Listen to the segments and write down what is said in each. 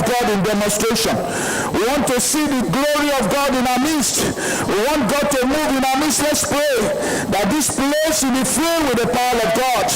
God in demonstration. We want to see the glory of God in our midst. We want God to move in our midst. Let's pray that this place will be filled with the power of God.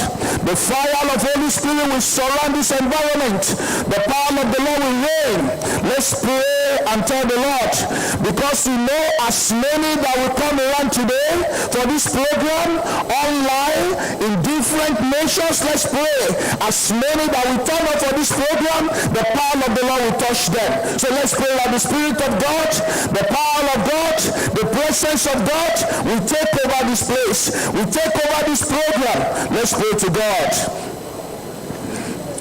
The fire of Holy Spirit will surround this environment. The power of the Lord will reign. Let's pray and tell the Lord, because we know as many that will come around today for this program online in different nations. Let's pray as many that will turn up for this program, the power of the Lord will touch them. So let's pray that the Spirit of God, the power of God, the presence of God will take over this place, will take over this program. Let's pray to God.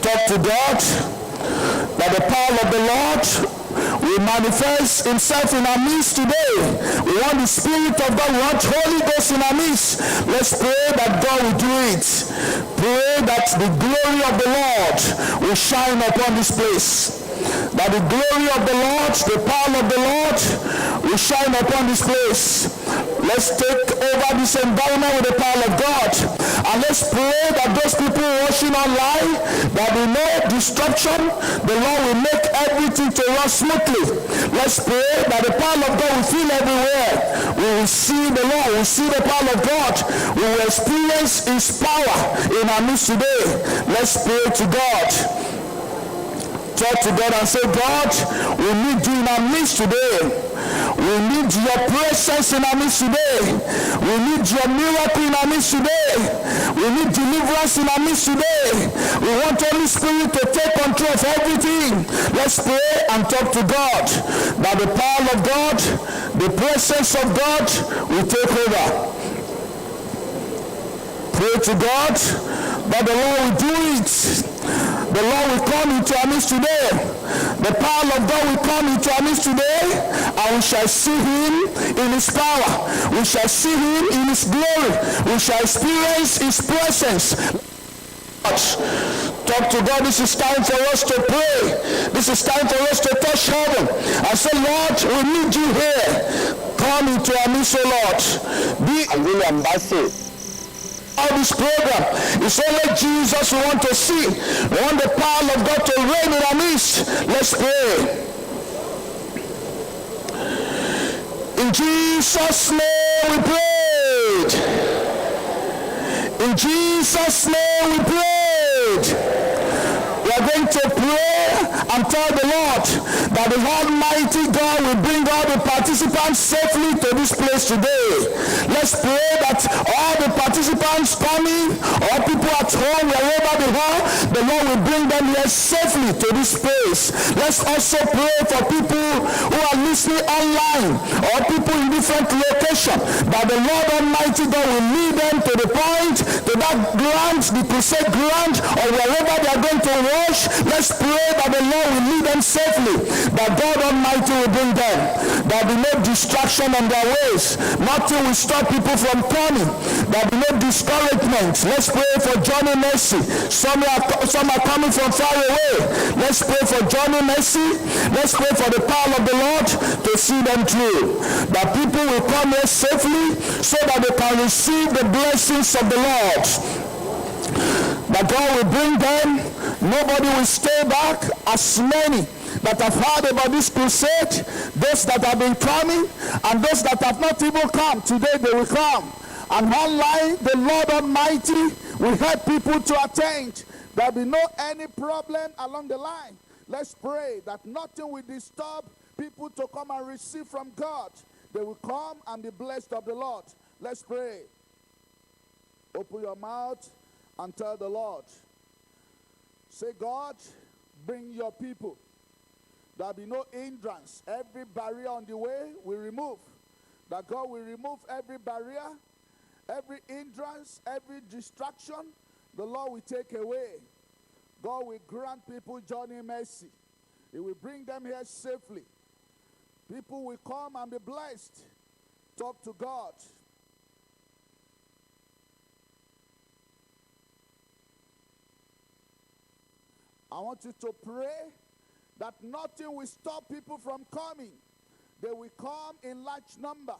Talk to God that the power of the Lord will manifest himself in our midst today. We want the Spirit of God, we want Holy Ghost in our midst. Let's pray that God will do it. Pray that the glory of the Lord will shine upon this place. That the glory of the Lord, the power of the Lord will shine upon this place. Let's take over this environment with the power of God. And let's pray that those people watching online, that there be no disruption. The Lord will make everything to run smoothly. Let's pray that the power of God will fill everywhere. We will see the Lord, we will see the power of God. We will experience his power in our midst today. Let's pray to God. Talk to God and say, God, we need you in our midst today. We need your presence in our midst today. We need your miracle in our midst today. We need deliverance in our midst today. We want Holy Spirit to take control of everything. Let's pray and talk to God that the power of God, the presence of God will take over. Pray to God that the Lord will do it. The Lord will come into our midst today. The power of God will come into our midst today, and we shall see him in his power. We shall see him in his glory. We shall experience his presence. Talk to God. This is time for us to pray. This is time for us to touch heaven and say, Lord, we need you here. Come into our midst, O Lord. Be a ambassador. This program is only Jesus we want to see. We want the power of God to reign in our midst. Let's pray. In Jesus' name we prayed. In Jesus' name we prayed. We are going to pray and tell the Lord that the Almighty God will bring all the participants safely to this place today. Let's pray that all the participants coming, all people at home, wherever they are, the Lord will bring them here safely to this place. Let's also pray for people who are listening online or people in different locations, that the Lord Almighty God will lead them to the point, to that ground, the crusade ground, or wherever they are going to watch. Let's pray that the Lord will lead them safely, that God Almighty will bring them. There will be no distraction on their ways. Nothing will stop people from coming. There will be no discouragement. Let's pray for Johnny Mercy. Some are coming from far away. Let's pray for Johnny Mercy. Let's pray for the power of the Lord to see them through. That people will come here safely so that they can receive the blessings of the Lord. That God will bring them. Nobody will stay back. As many that have heard about this crusade, those that have been coming and those that have not even come, today they will come. And online, the Lord Almighty will help people to attend. There will be no any problem along the line. Let's pray that nothing will disturb people to come and receive from God. They will come and be blessed of the Lord. Let's pray. Open your mouth and tell the Lord. Say, God, bring your people. There'll be no hindrance. Every barrier on the way we remove. That God will remove every barrier, every hindrance, every distraction. The Lord will take away. God will grant people journey mercy. He will bring them here safely. People will come and be blessed. Talk to God. I want you to pray that nothing will stop people from coming. They will come in large number.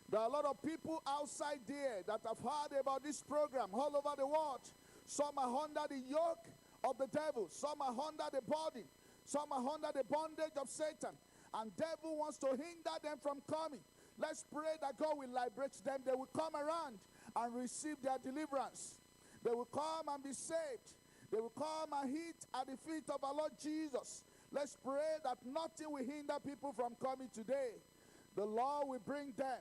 There are a lot of people outside there that have heard about this program all over the world. Some are under the yoke of the devil. Some are under the body. Some are under the bondage of Satan, and devil wants to hinder them from coming. Let's pray that God will liberate them. They will come around and receive their deliverance. They will come and be saved. They will come and hit at the feet of our Lord Jesus. Let's pray that nothing will hinder people from coming today. The Lord will bring them.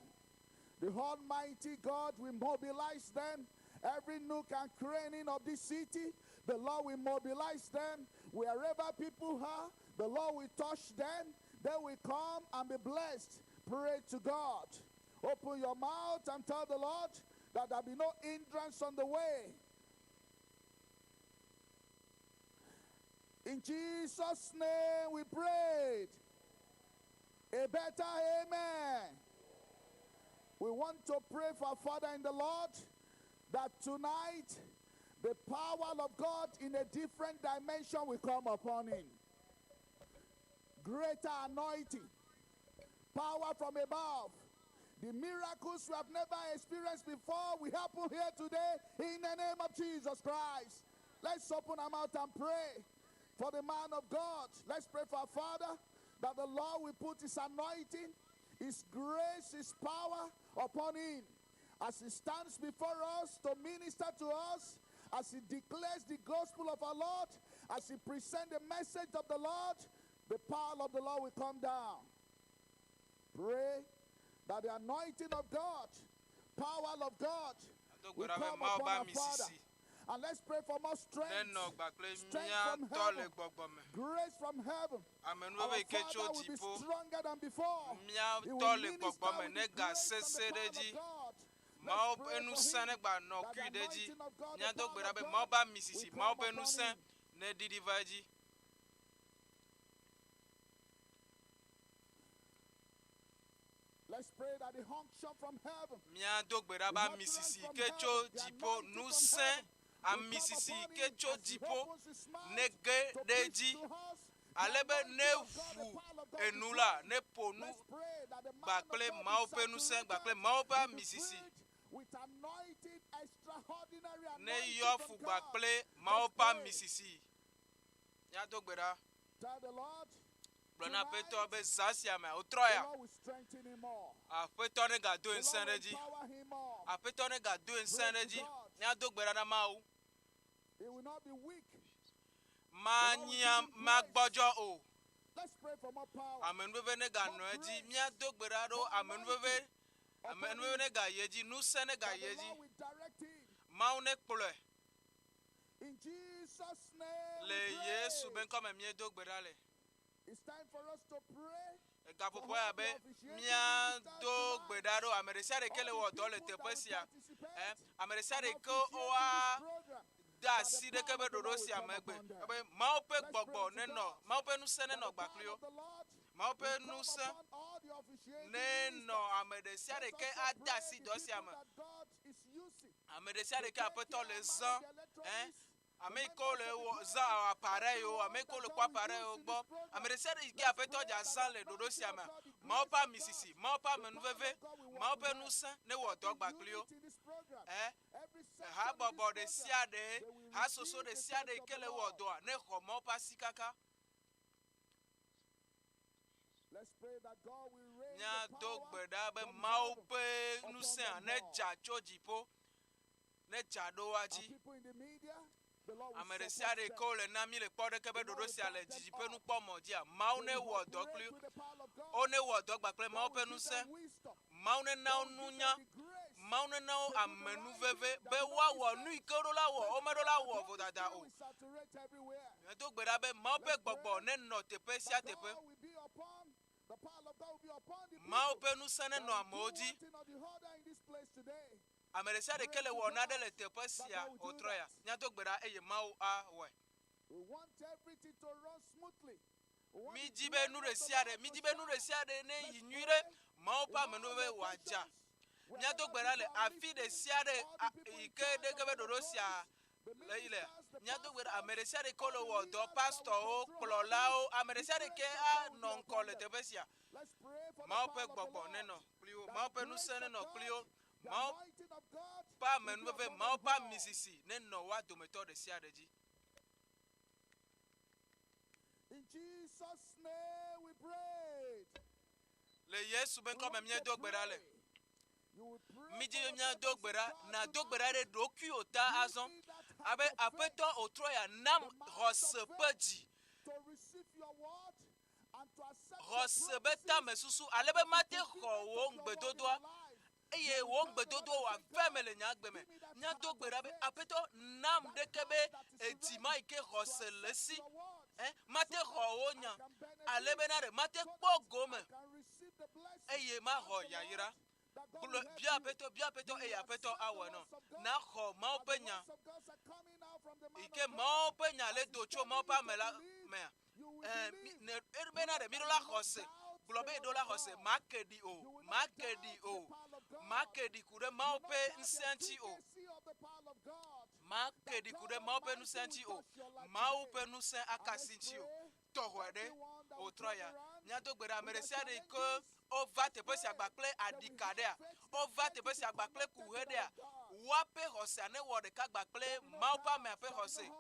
The Almighty God will mobilize them. Every nook and cranny of this city, the Lord will mobilize them. Wherever people are, the Lord will touch them. They will come and be blessed. Pray to God. Open your mouth and tell the Lord that there be no hindrance on the way. In Jesus' name we prayed. A better amen. We want to pray for our Father in the Lord that tonight the power of God in a different dimension will come upon him. Greater anointing, power from above. The miracles we have never experienced before will happen here today in the name of Jesus Christ. Let's open our mouth and pray for the man of God. Let's pray for our Father that the Lord will put his anointing, his grace, his power upon him as he stands before us to minister to us, as he declares the gospel of our Lord, as he presents the message of the Lord. The power of the Lord will come down. Pray that the anointing of God, power of God, will come upon our Father. And let's pray for more strength. Strength from heaven. Grace from heaven. Our Father will be stronger than before. He will minister with the grace and the power of God. Let's pray for him, that the anointing of God, the power of God, will come upon him. Let's pray that the unction from heaven, alebe ne vu enula ne ponu bakle maope nous sen bakle maopa misisi ne yofu bakle maopa misisi ya dogbera blona peto be sasia me otroya a peto ne ga do ensereji a peto ne ga do ensereji ya dogbera na mau he will not be weak. Manya magbojo o. Let's pray for more power. Amenbebe ne ga noeji mia dogbera do amenbebe ne ga yeji nu sene ga yeji mau ne kple in Jesus name le Yesu ben comme mie dogbera le. It's time for us to pray. Gapopo ya be mia dogbera do amerisia de kele wo do le tepesia amerisia de ko oa da si de kebe dodo si amegbe ebe maope gbogbo ne no maope nu se ne no gbaklio maope nu se ne no amedesia de ke ada si do si ame amedesia de ke apeto le zan ameko le za appareil o ameko le kwa appareil o gbo amedesia de ke apeto ja san le dodo si ame maopa misisi maopa menuveve maope nu se ne wo do gbaklio ha bobo de siade ha soso de siade kele wodo ne khomo pasi kaka. Let's pray that God will raise nya the dogbeda be power maupe nusen ne ja chojipo ne jado waji people in the media. amere siade ko le nami le pode kebe dodo sia le jijipe nu pomo dia mau ne wodo klu o ne wodo gbakle maupe nusen mau ne na onunya maune nao amenu veve be wa wo nu ikoro la wo o medo la wo vo dada o e to gbera be ma pe gbogbo ne no tepe sia tepe ma o pe nu sene no amoji ameresia de kele wo na de le tepe sia otroya nya to gbera eye ma o a we mi jibe nu re sia de ne yinyire ma o pa menu ve waja nya to gbera le afi de siade ike de kebe dorosia le ile nya to gbera ameresia de kolo wo do pastor o klola o ameresia de ke a non kole te besia ma o pe gbogbo neno plio ma o pe nu sene no plio ma o pa menu ve ma o pa misisi neno wa dometo de siade ji Jesus' name we pray. Le Yesu ben comme mien dogbera le. Midi mien dogbera na dogbera de doku ota azon. Abe apeto otroya nam rosepedi. Rosebeta mesusu alebe mate ho ngbedodoa. Eye wo ngbedodo wa femele nyagbeme. Nya dogbera be apeto nam dekebe etima ike roselesi. Mate ho nya alebe na re mate pogome. Eye ma ho yaira. Bia peto e ya peto awano na ho ma openya ike ma openya le docho ma pa mela me ne erbena de mirola hose globe dola hose makedi kure ma ope nsenti o makedi kure ma ope nsenti o ma ope nusen akasinti o tohwede o troya nyato gbera meresia de ko o va te pesi agbakple adikadea o va te pesi agbakple kuhedea wape hose ane wode ka agbakple maupa me ape hose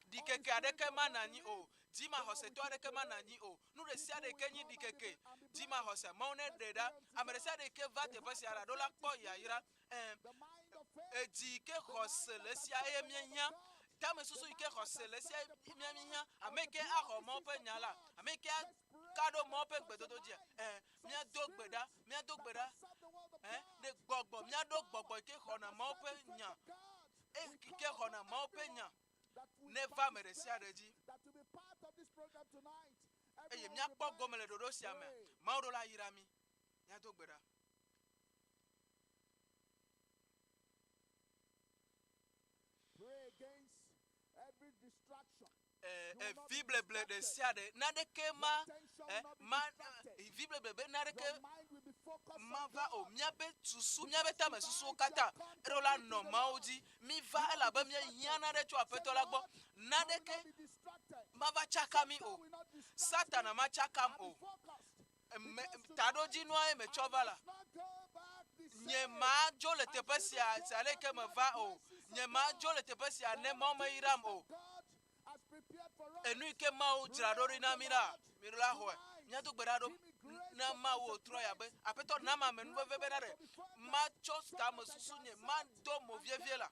dikeke adeke manani o dima hose to adeke manani o nu resia de kenyi dikeke dima hose maune deda ameresia de ke va te pesi ara dola kpo yaira edike hose lesia eyemenya tame susu ike hose lesia emenya ameke aho mope nyala ameke kado mope gbedodo je mia dogbeda de gbogbo mia do gbogbo ike hona mope nya ike hona mope nya never meresia reji eye mia kpo gomele dodo siame mauro la yirami mia dogbeda pray against every distraction. Vible ble de siade na de ke ma vible ble na de ke ma va o mia be tusu mia be ta me susu kata erola no maudi mi va ela ba mia yana de tu apeto la gbo na de ke ma va chaka mi o satana ma chaka m o tado jinwa e me chovala nye ma jo le tepesia sale ke me va o nye ma jo le tepesia ne mo me iram o enu ike ma o jiradori na mirula ho nya to gberado na ma o troya be apeto na ma menu veve na re ma chos ka mo susu nye ma do mo vievie la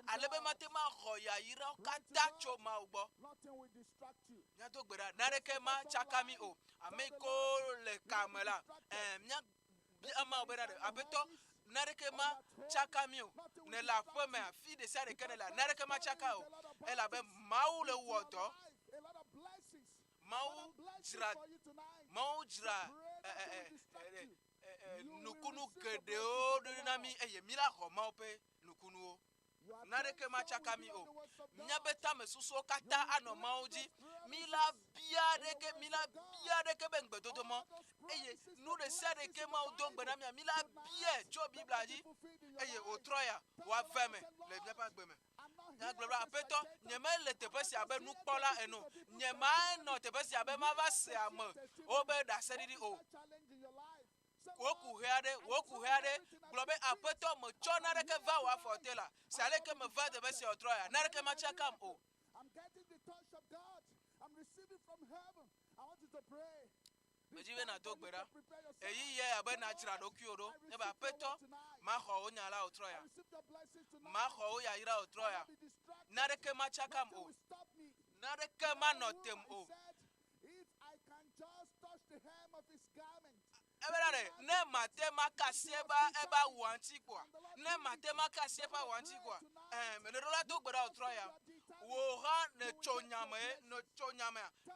alebe mate ma ho ya ira kata cho ma ugbo nya to gbera na re ke ma chakami o ameko le kamela nya ama obera re apeto nareke ma chakami o ne la femme fi de sa de kenela nareke ma chaka o ela be mawu le woto mawu jira nukunu gede o na mi eye mi la ho ma ope nukunu o nareke ma chakami o nya beta me susu kata ano mauji mila bia de ke bengbe dodomo eye nu de sa de ke ma o dongbe na mi mila bia jo bibla ji eye o troya wa veme le bia pa gbeme nya globra apeto nyeme le tepesi abe nu kpola eno nyema no tepesi abe ma va se am o be da sedidi o woku heade globe apeto mo chona reke va wa fotela sale ke me va de besi otroya na reke ma chakam o I'm getting the touch of God. I'm receiving from heaven. I want you to pray. Mejiwe na dogbera eyi ye abe na jira do kiodo e ba peto ma ho onyala otroya ma ho o ya ira otroya na reke ma chakam o na reke ma notem o if I can just touch the hem of his garment. Eberare ne matema kasieba eba wanti kwa ne matema kasieba wanti kwa me ne rola dogbera otroya wo ha ne chonyame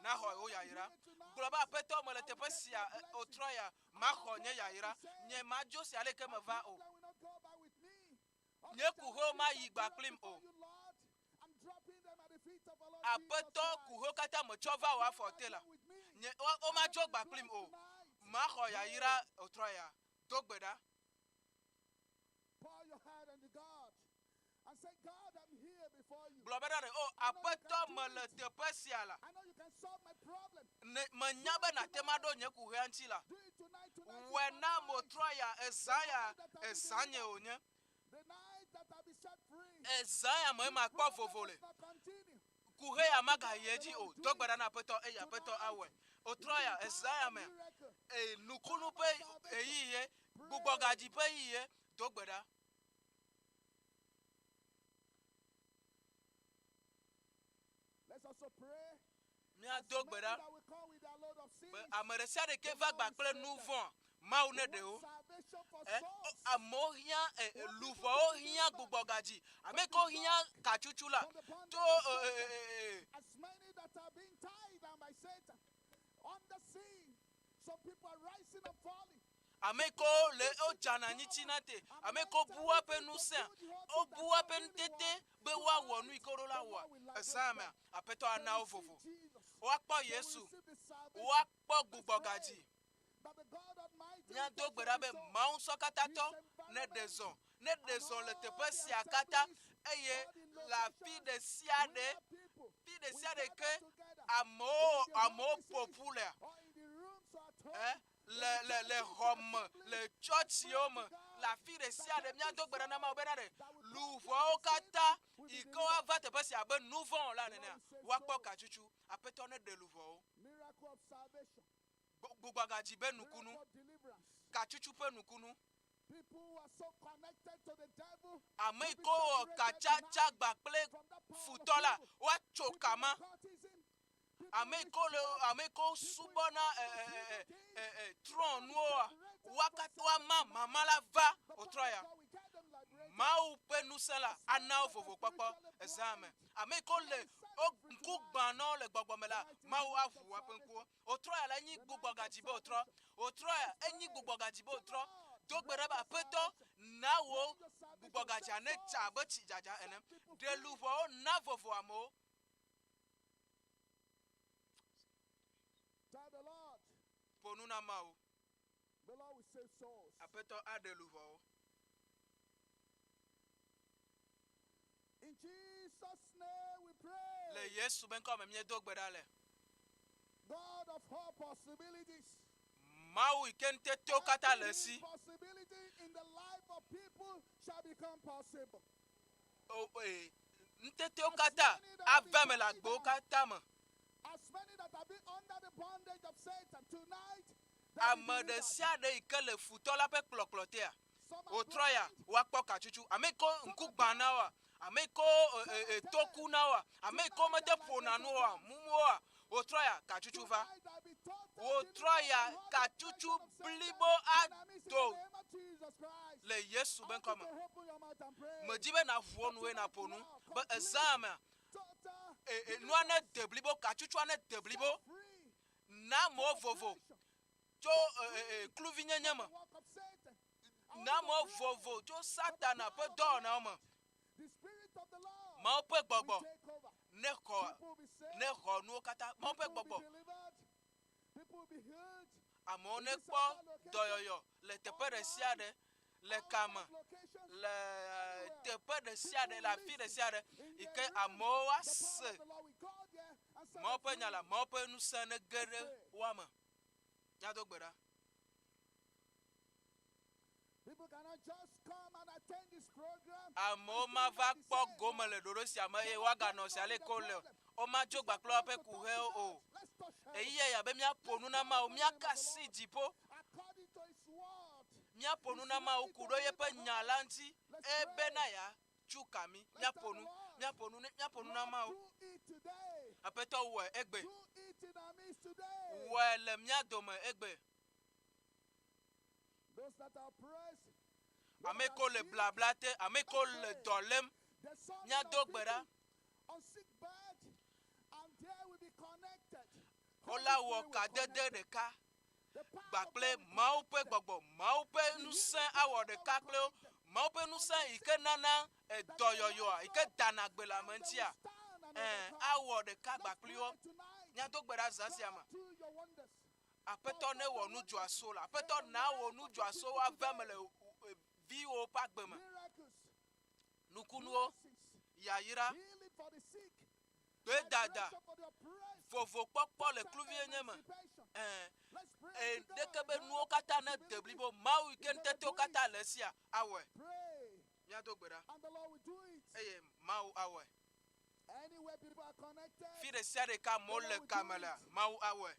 na ho o ya ira globa peto mo le tepesia otroya ma ho nye ya ira nye ma josi ale ke me va o nye kuho ma yigba klim o apeto kuho kata mo chova wa fotela nye o ma jogba klim o ma ho ya ira otroya dogbeda pour your head on the God and say, God, I'm here before you. Globera o apeto mo le tepesia la I know you can solve my problem. ne manyabe na temado nye kuho antila Do it tonight. wena mo troya esanye onye The night that I'll be set free. Ezaya mo ma kpo fofole Not continue. kuhe amaga yeji o dogbera na peto e ya peto awe otroya esaya me e nukunu pe eyiye gbogbo gaji pe yiye dogbera. Let's also pray. Mia dogbera ameresia de ke va gba kple nuvon Mawu ne de o amohia luvo ohia gbogbo gaji ameko hia kachuchula to as many that are being tied down by Satan on the sea. Some people are rising and falling. Ameko le o jana nyitinate ameko buwa pe nusen o buwa pe ntete be wa wonu ikoro la wa esame apeto ana ofofo o akpo Yesu o akpo gbogbo gaji nya dogbera be maun sokata to ne dezon le tepe si akata eye la fi de siade ke amo populaire le Rome, le church yom, la fille de Sia de Mianto Granama Benade, Louvo Kata, Iko va te passer à ben nouveau là, Wako Kachuchu, a pétonné de Louvo. Miracle of salvation. Bubagaji ben Nukunu, Kachuchu pen Nukunu. People who are so connected to the devil. Ameko Kachacha Bakple Futola, Wachokama. Ameko subona tron noa wakatwa mama la va otroya Mawu pe nusela ana vovo papa examen ameko le nku gbano le gbogbomela Mawu avu apenku otroya la nyi gbogbo gajibe otroya enyi gbogbo gajibe otro dogbere ba peto nawo gbogbo gaja ne chabe chijaja ene de luvo na vovo amo. Tell the Lord. Ponuna Mawu. The Lord will save souls. Apeto adeluvo. In Jesus' name we pray. Le Yesu ben comme mie dogbedale. God of all possibilities. Mawu ikente to kata lesi. Possibility in the life of people shall become possible. Oh ntete okata aveme la gbo kata mo. As many that have been under the bondage of Satan tonight. Amade siade ikele futola pe kloklotea. Otroya wakpo kachuchu ameko nkugba wa ameko toku na wa ameko mete pona no wa mumoa otroya kachuchu va otroya kachuchu blibo ato le Yesu ben koma mjibe na vuonu we na ponu ba examen no ane deblibo kachuchu ane deblibo na mo vovo jo kluvinye nyama na mo vovo jo satana pe do na mo ma pe gbogbo ne ko nu kata ma pe gbogbo amone po doyoyo le tepe de siade le kama le tepe de siade la fille de siade ike amoa se ma pe nyala ma pe nu sene gere wama ya dogbera. People cannot just come and attend this program. Amoma va po goma le dorosi amaye waga no sale kole. O ma jogba klo pe kuhe o. Eyiye ya be mia ponu na ma o mia kasi jipo. According to his word. Mia ponu na ma o kudo ye pe nyalanti e be na ya chukami mia ponu na ma o. Apeto we egbe. We le mia dome egbe. Those that are pressed, ameko le blablate ameko le dolem nya dogbera on sick bed, and there will be connected. Ola wo ka dede de ka gbakple Mawu pe gbogbo Mawu pe nusen awo de ka kle Mawu pe nusen ike nana doyoyo ike danagbe la mentia awo de ka gbakple yo nya dogbera zasiama apeto ne wo nuju aso la apeto na wo nuju aso wa vemele vi o pa gbema nukunuo yayira be dada vovo popo le kluvie nyema deke be nuo kata na deblibo Mawu ikente to kata lesia awe nya dogbera And the Lord will do it. Mawu awe Anywhere people are connected. Fi de sia de ka mo le kamela. Mawu awe.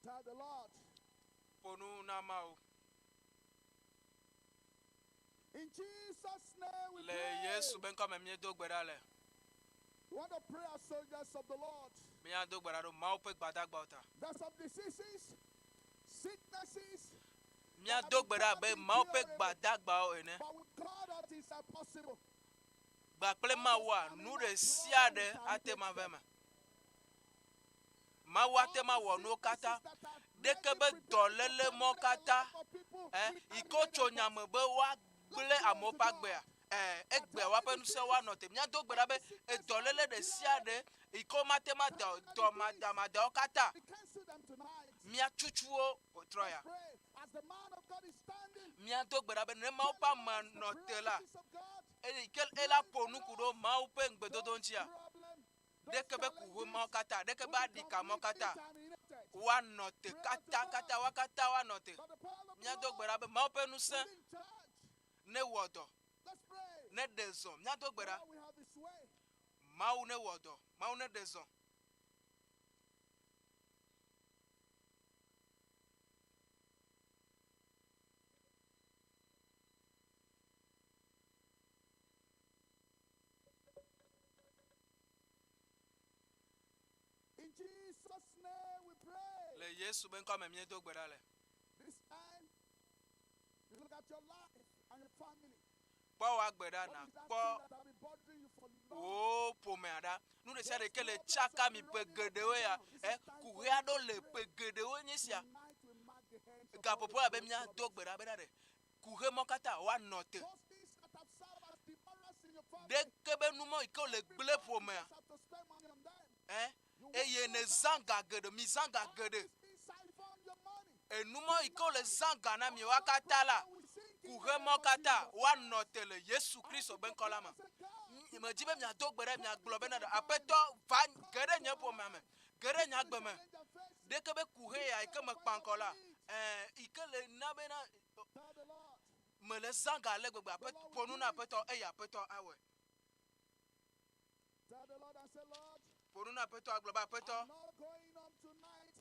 Tell the Lord. Ponu na mawu. In Jesus' name we Le pray. Yesu ben ko me mie do gbera le. We want to pray as soldiers of the Lord. Mia do gbera do mawu pe gbadagba ota. There's some diseases, sicknesses. Mia do gbera be mawu pe gbadagba o ene. But with God that is impossible. Gba kple mawu a nu de sia de atema veme. Mawu atema wo no kata. Deke be dolele mo kata. Iko tso nyame be wa gble amopa gbe a. Egbe wa pe nu se wa no te. Mia do gbera be dolele de sia de iko matema do madama kata. We cancel them tonight. Mia chuchuo otroya. Pray as the man of God is standing. Mia do gbera be ne mawu pa ma no te la. Presence of God. Ela ponu kudo mawu pe ngbedodo ntia. Problem. Deke be kuwe mo kata. Deke ba dika mo kata. Contaminated. Wa note kata wakata wa note. By the power of Mia the do Lord, gbera be mawu pe nu se in charge. ne wodo Let's pray. ne dezo. Mia do gbera Now we have His way. mawu ne wodo mawu ne dezo. In Jesus' name we pray. Le Yesu ben ko me mie do gbera le. This time, you look at your life and your family. Po wa gbera What na is that po thing that have been bothering you for long? o pome ada. Nu de sia de kele chaka mi pe gedewe ya. Kuwe ado le pe gedewe nyisia. Tonight we mark the hands of Ga all popo the abe mia do gbera be de. Kuwe mo kata wa note. those things that have served as debarrers in your family. Deke be nu mo iko le gble pome a. You have to spend money on them. Eye ne zanga gede mi zanga gede. Always be siphon your money. Enumo iko le zanga na mi wakata la. We sing Kuhe mo kata wa notele Yesu Kristo ben kolama. Me jibe mi adog bere mi aglobe na apeto van gede nye po mame. Gede nya gbe me. Deke be kuhe ya ike me kpankola. Ike le na be na Tell the Lord. me le zanga le gbegbe apeto ponu na apeto apeto awe. Tell the Lord and say, Lord, Ponu na apeto aglobe apeto. I'm not going home tonight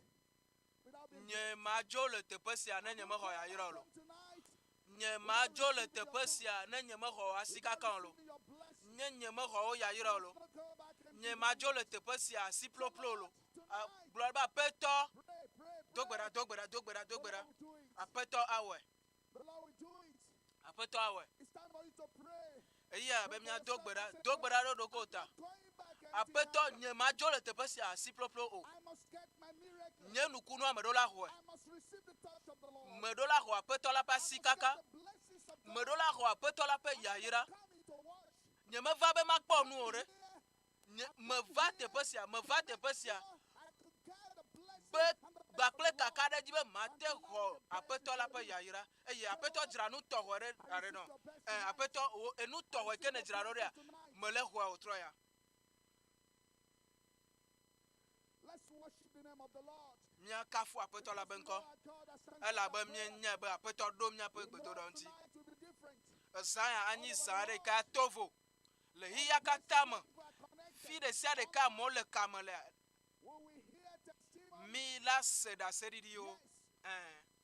without being Nye majo le tepesia na nye me ho ya yirolo. home tonight. Nye majo le tepesia na nye me ho asika kan lo. Give me your blessing. Nye me ho ya yirolo. I'm gonna go back and Nye majo le tepesia si ploplo lo. tonight. Gloire ba apeto. Pray. Dogbera. The Lord will do it. Apeto awe. The Lord will do it. Apeto awe. It's time for you to pray. Eya be mia dogbera do dokota. Going back Apeto empty-handed. nye majo le tepesia si ploplo o. I must get my miracle. Nye nukunu amedola ho. I must receive the touch of the Lord. Medola ho apeto la pa I must get sikaka. the blessings of God. Medola ho apeto la pe yayira. Coming to watch. Nye me va be makpo nu ore. Here, Nye me va tepesia. I could get the blessing Be and the bakple kaka de jibe mate ho apeto la pe yayira. Eye apeto jira nu to ho re are no. Apeto enu to ho ke ne jira ro re. Mele ho otroya. Let's worship the name of the Lord. Mia kafu apeto la benko. Lord God, as I'm Ela be mie nye be apeto do mia pe gbedo do nti. tonight will be different. Saya anyi sare ka tovo. Le hiya katama. People are connected. Fi de sia de ka mo le kamele. When we hear testimony, Mi la seda seridio.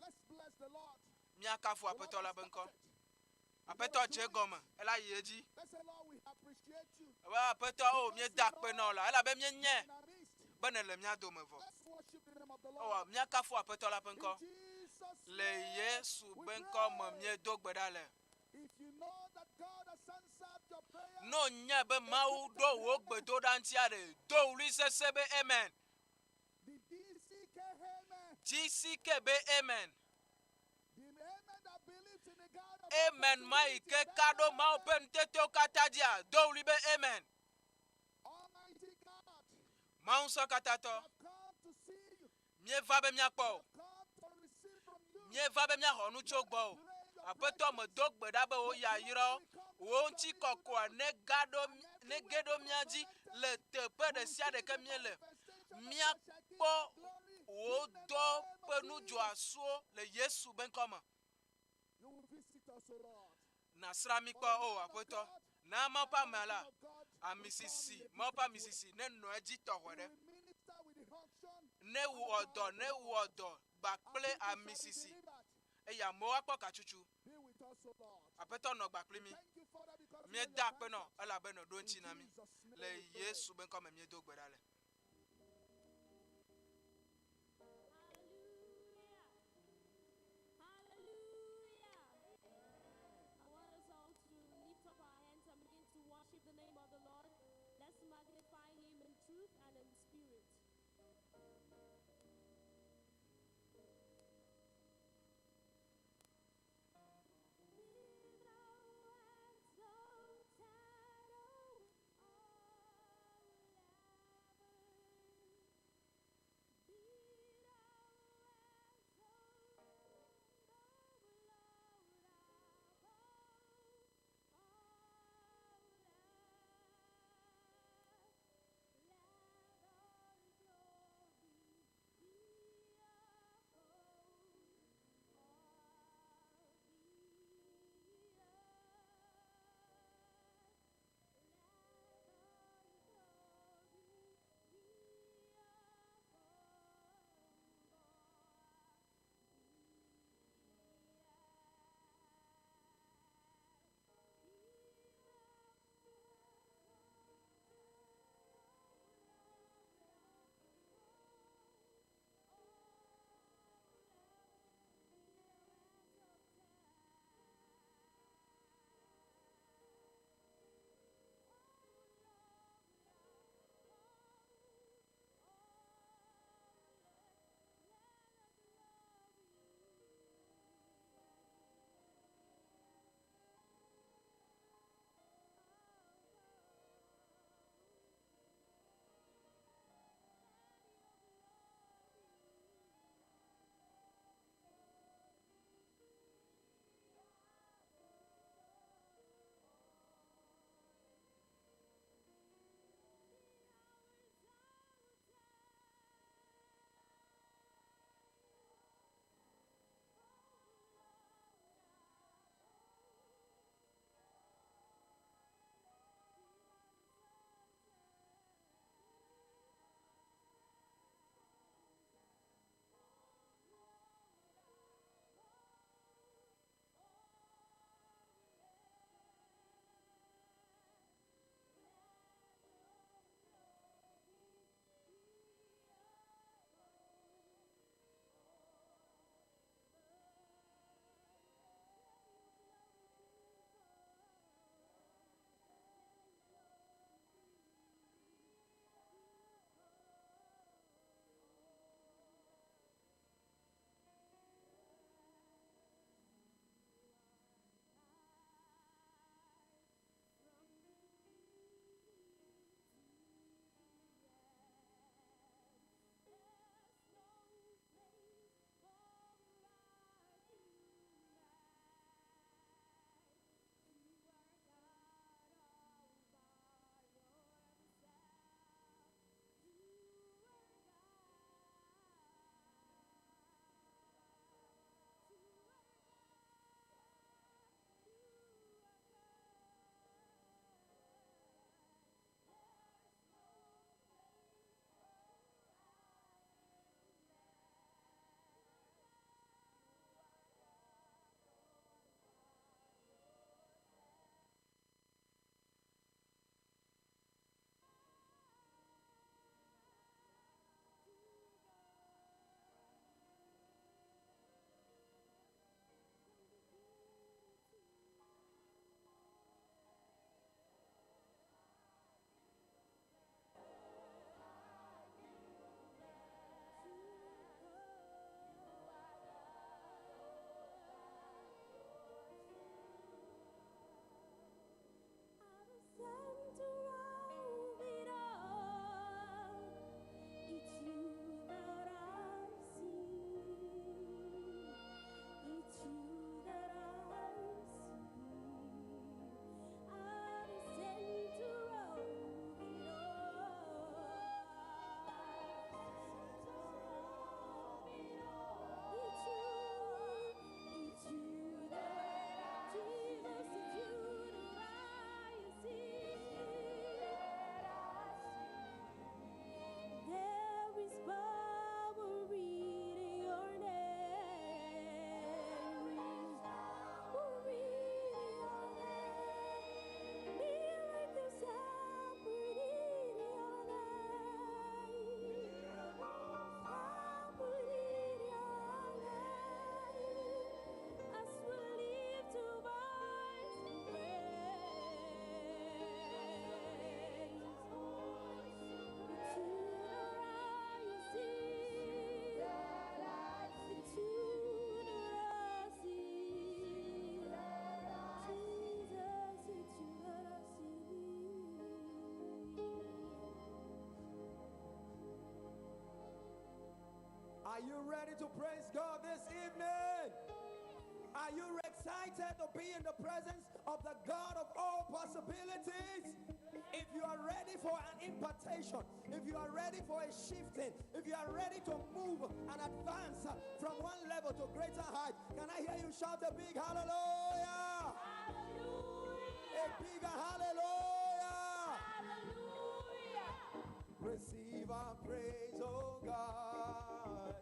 let's bless the Lord. Mia kafu apeto la benko. Apeto che goma. Ela yeji. Let's say, Lord, we appreciate you. Wa apeto o mi dak pe no la. Ela be mie nye. In our midst. Bene le mia do me vo. Let's worship the name of the O Lord. mia kafu apeto la benko. In Jesus' Le name, Yesu we benko mo pray. mie do gbedale. If you know that God has answered your prayer, No nye be mau do wo gbedo dantiare. Do uli sebe amen. the DCK amen, GCK be amen. the amen that believes in the God of Amen mai opportunity, ke that kado mau amen, pen teto katadia. Do uli be amen. Almighty God, Maunso katato. have come to see you, Mie va be mia po. come to receive from you. Mie va be mia honu chogbo. aƒetɔ me do gbe ɖa be wo yayra wo ŋuti kɔkɔa ne ge ɖo mía dzi le teƒe ɖe sia ɖe ke míele míakpɔ wo dɔ ƒe nudzɔasuwo le Yesu be ŋkɔ me. Nasra mi kpɔ o aƒetɔ na ma ƒe ame la amisisi ma ƒe amisisi ne nɔ edzi tɔxɔ ɖe ne wɔ dɔ kple amisisi eye amewo akpɔ katsutsu. Aƒetɔ nɔ gba kpli mi míeda akpenɔ elabena ɖo ŋuti na mi le Yesu be ŋkɔ me míedo gbe ɖa le. Worship the name of the Lord. Let's magnify him in truth and in spirit. excited to be in the presence of the God of all possibilities? If you are ready for an impartation, if you are ready for a shifting, if you are ready to move and advance from one level to greater height, can I hear you shout a big hallelujah? Hallelujah! A bigger hallelujah! Hallelujah! Receive our praise, oh God.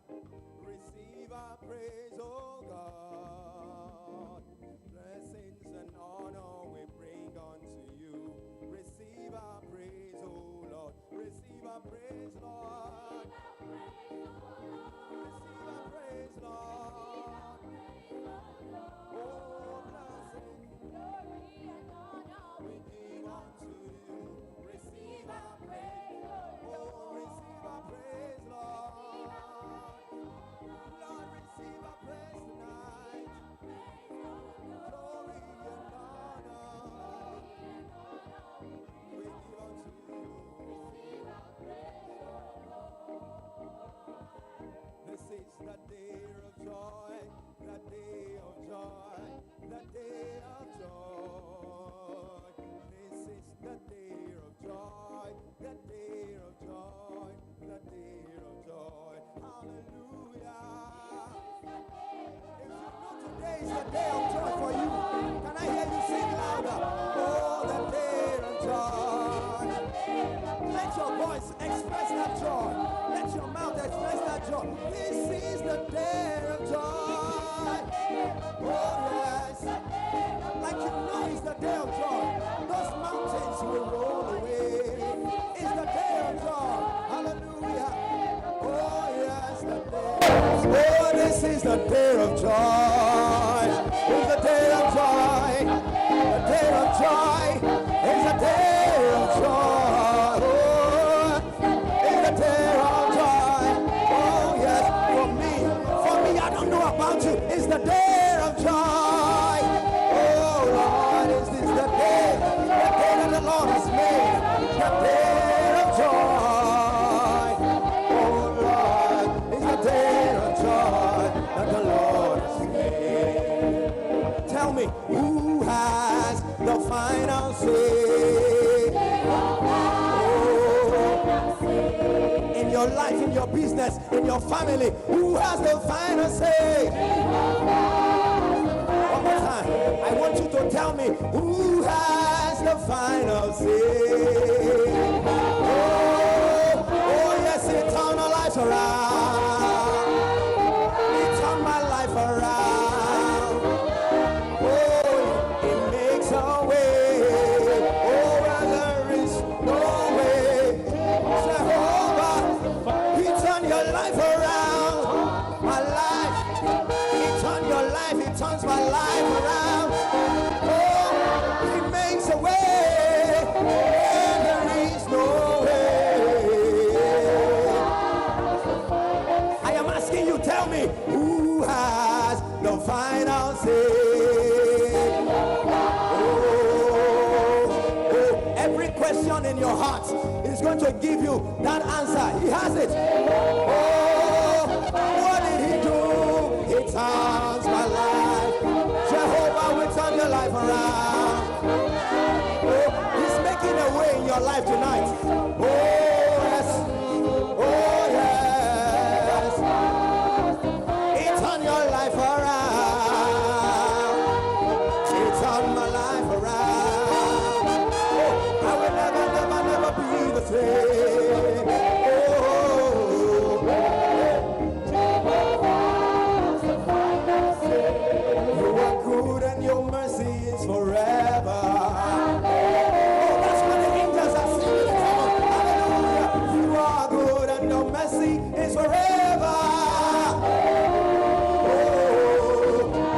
Receive our praise, oh God. Blessings and honor we bring unto you. Receive our praise, oh Lord. Receive our praise, Lord. Receive our praise, Lord. Oh, blessing, glory and honor we give unto you. Receive our praise, oh, receive our praise, Lord. Lord, receive our praise tonight. Glory and honor we give unto you. This is the day of joy, the day of joy, the day of joy. This is the day of joy, the day of joy, the day of joy. Hallelujah. If you know today is the day of joy for you, can I hear you sing louder? Oh, the day of joy. Let your voice express that joy. Let your mouth express that joy. This is the day of joy. Oh, yes. Like you know it's the day of joy. Those mountains will roll away. It's the day of joy. Hallelujah. Oh, yes, the day. Oh, this is the day of joy. It's the day of joy. The day of joy. It's the day of joy. Oh, it's the day of joy. Oh, yes, for me, I don't know about you. It's the day of joy. Oh, Lord, is this the day that the Lord has made? The day of joy. Oh, Lord, is the day of joy that the Lord has made. Tell me, who has the final say? In your life, in your business, in your family, who has the final say? One more time. I want you to tell me, who has the final say? Oh, yes, he turned our lives around. He turned my life around. Oh, it makes a way. Oh, where there is no way. Jehovah, he turned your life around. My life, he turned your life, he turns my life around. Oh, he makes a way where there is no way. I am asking you, tell me, who has the final say? Every question in your heart is going to give you that answer. He has it. Oh, what did he do? He turns my life. Jehovah will turn your life around. Oh, he's making a way in your life tonight. Oh, yes. Oh, yes. He turned your life around. He turned my life around. I will never, never, never be the same. You are good and your mercy is forever. Oh, that's what the angels are singing. Hallelujah. You are good and your mercy is forever.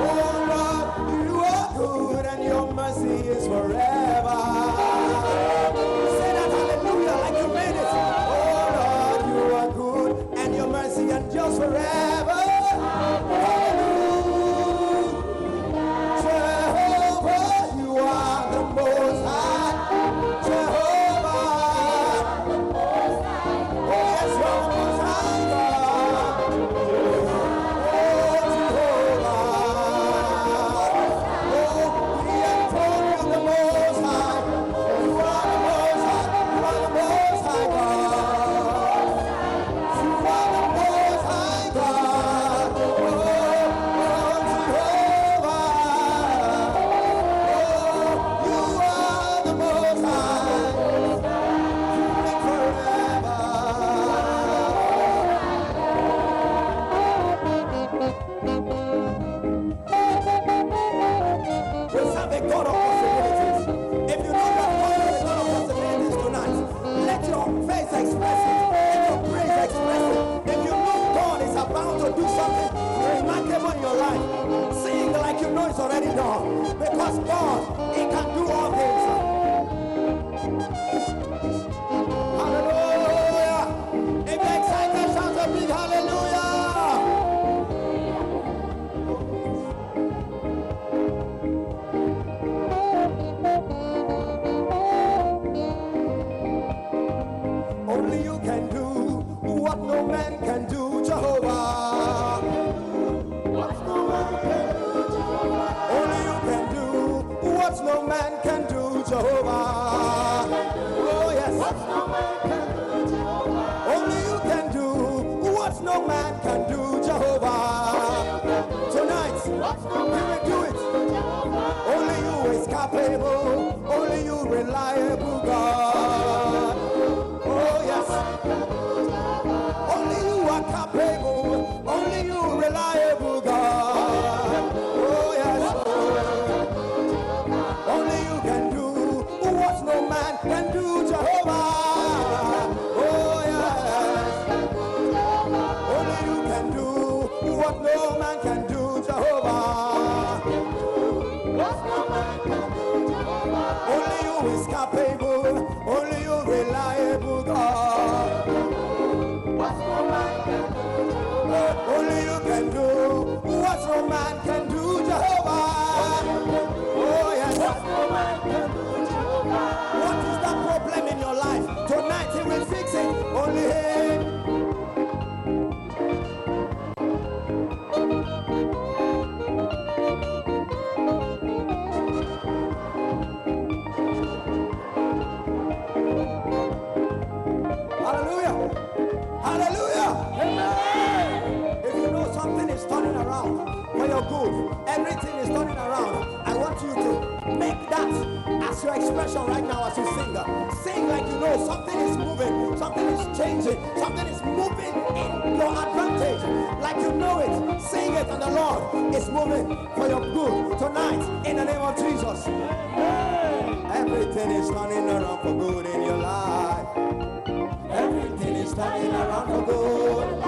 Oh, Lord, you are good and your mercy is forever. Say that hallelujah like you made it. Oh, Lord, you are good and your mercy endures forever. Hallelujah. Jehovah, you are are the God of possibilities, if you know that God is the God of possibilities tonight, let your face express it. Let your praise express it. If you know God is about to do something remarkable in your life, sing like you know it's already done. Because God, He can do all things. Hallelujah. If you're excited, shout a big hallelujah. Only you can do what no man can do, Jehovah. What no man can do, Jehovah. Only you can do what no man can do, Jehovah. Oh yes. What no man can do, Jehovah. Only you can do what no man can do, Jehovah. Tonight, you will do it. Only you is capable. Only you reliable God. Oh yes. Only you are capable. Only you reliable God. Oh yes. Only you can do what no man can do, Jehovah. Oh yes. Only you can do what no man can do, Jehovah. Only you is capable. Only you reliable God. Only you can do what no man can do, Jehovah. Oh yes. What is that problem in your life? Tonight He will fix it. Only Him. Hallelujah. Hallelujah. Amen. If you know something is turning around for your good, everything is turning around, I want you to make that as your expression right now as you sing. Sing like you know something is moving, something is changing, something is moving in your advantage. Like you know it, sing it, and the Lord is moving for your good tonight in the name of Jesus. Everything is turning around for good in your life. Everything is turning around for good.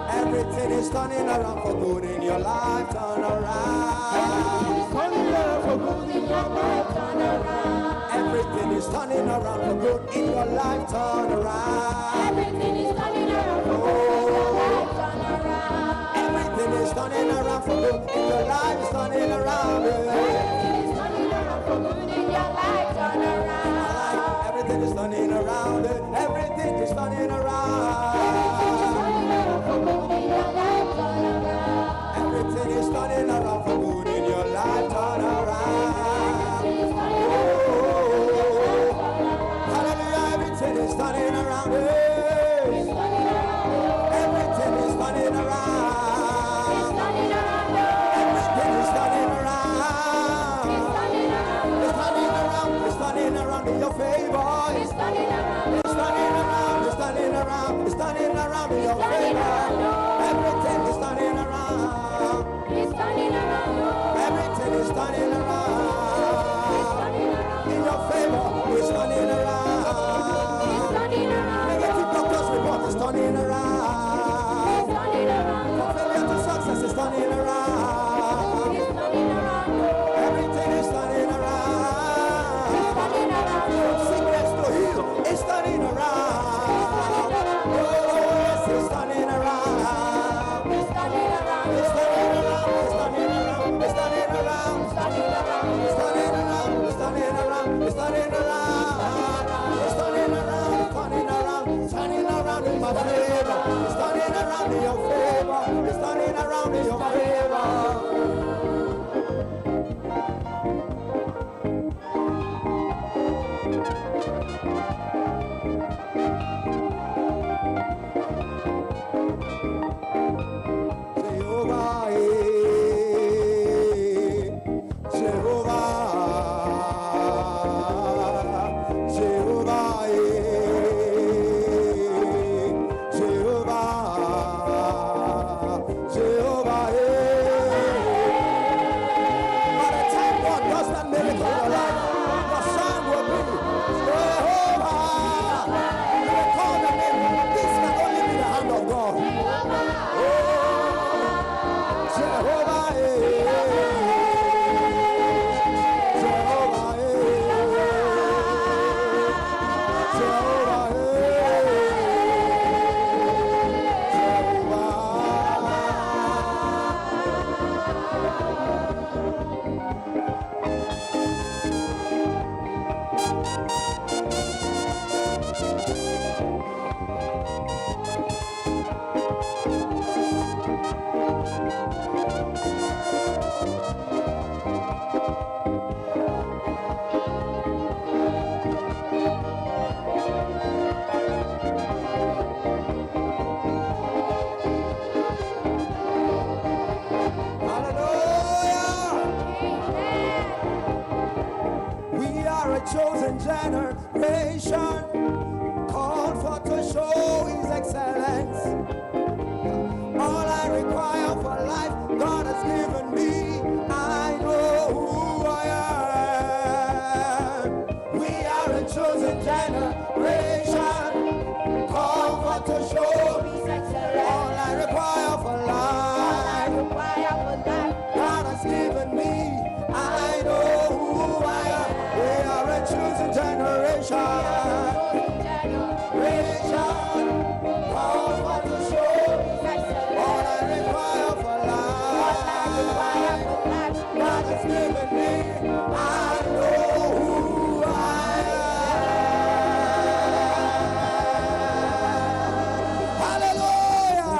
Everything is turning around for good in your life. Turn around. Turning around for good in your life. Turn around. Everything is turning around for good in your life. Turn around. Everything is turning around for good in your life. Turn around. Everything is turning around for good in your life. Turning around. Everything is turning around for good in your life. Turn around. Everything is turning around. Everything is turning around. Everything is turning around for good in your life. Turn around. Hallelujah. Everything is turning around. Everything is turning around. Everything is turning around. chosen generation, called for to show His excellence. All I require for life, God has given me. I know who I am. We are a chosen generation, called for to show His excellence. All I require for life, God has given me. I know who I am. We are a chosen generation. Called for to show all I require for life. God has given me. I know who I am. Hallelujah.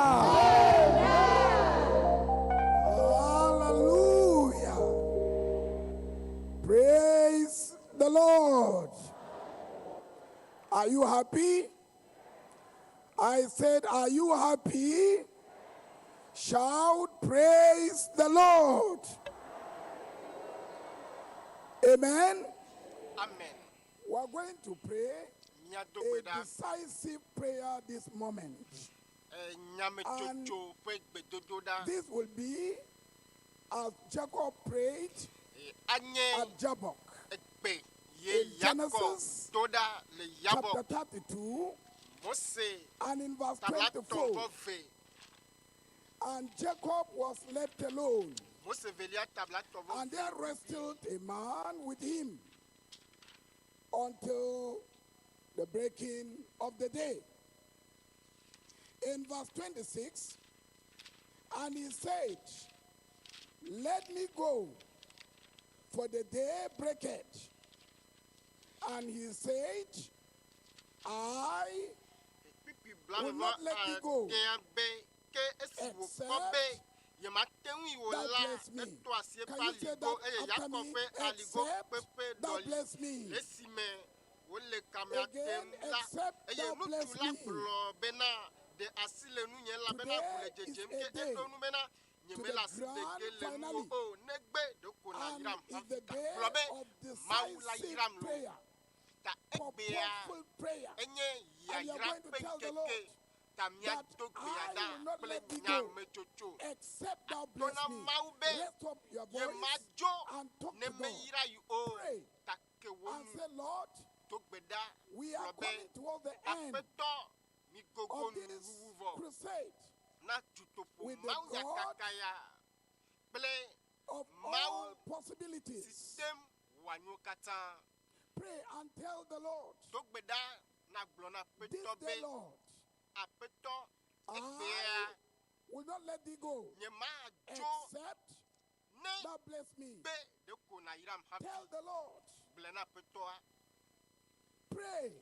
Hallelujah. Praise the Lord. Are you happy? I said, are you happy? Shout, praise the Lord. Amen. Amen. We are going to pray a decisive prayer this moment. And this will be as Jacob prayed at Jabbok. In Genesis chapter 32 and in verse 24. And Jacob was left alone, and there wrestled a man with him until the breaking of the day. In verse 26, and he said, let me go, for the day breaketh. And he said, I will not let thee go, except thou bless me. Can you say that after me? Except thou bless me. Again, except thou bless me. Today is a day to the grand finale, and is the day of decisive prayer, purposeful prayer. And you are going to tell the Lord that I will not let thee go, except thou bless me. Lift up your voice and talk to God. Pray and say, Lord, we are coming towards the end of this crusade with the God of all possibilities. Pray and tell the Lord, this day, Lord, I will not let thee go, except thou bless me. Tell the Lord. Pray.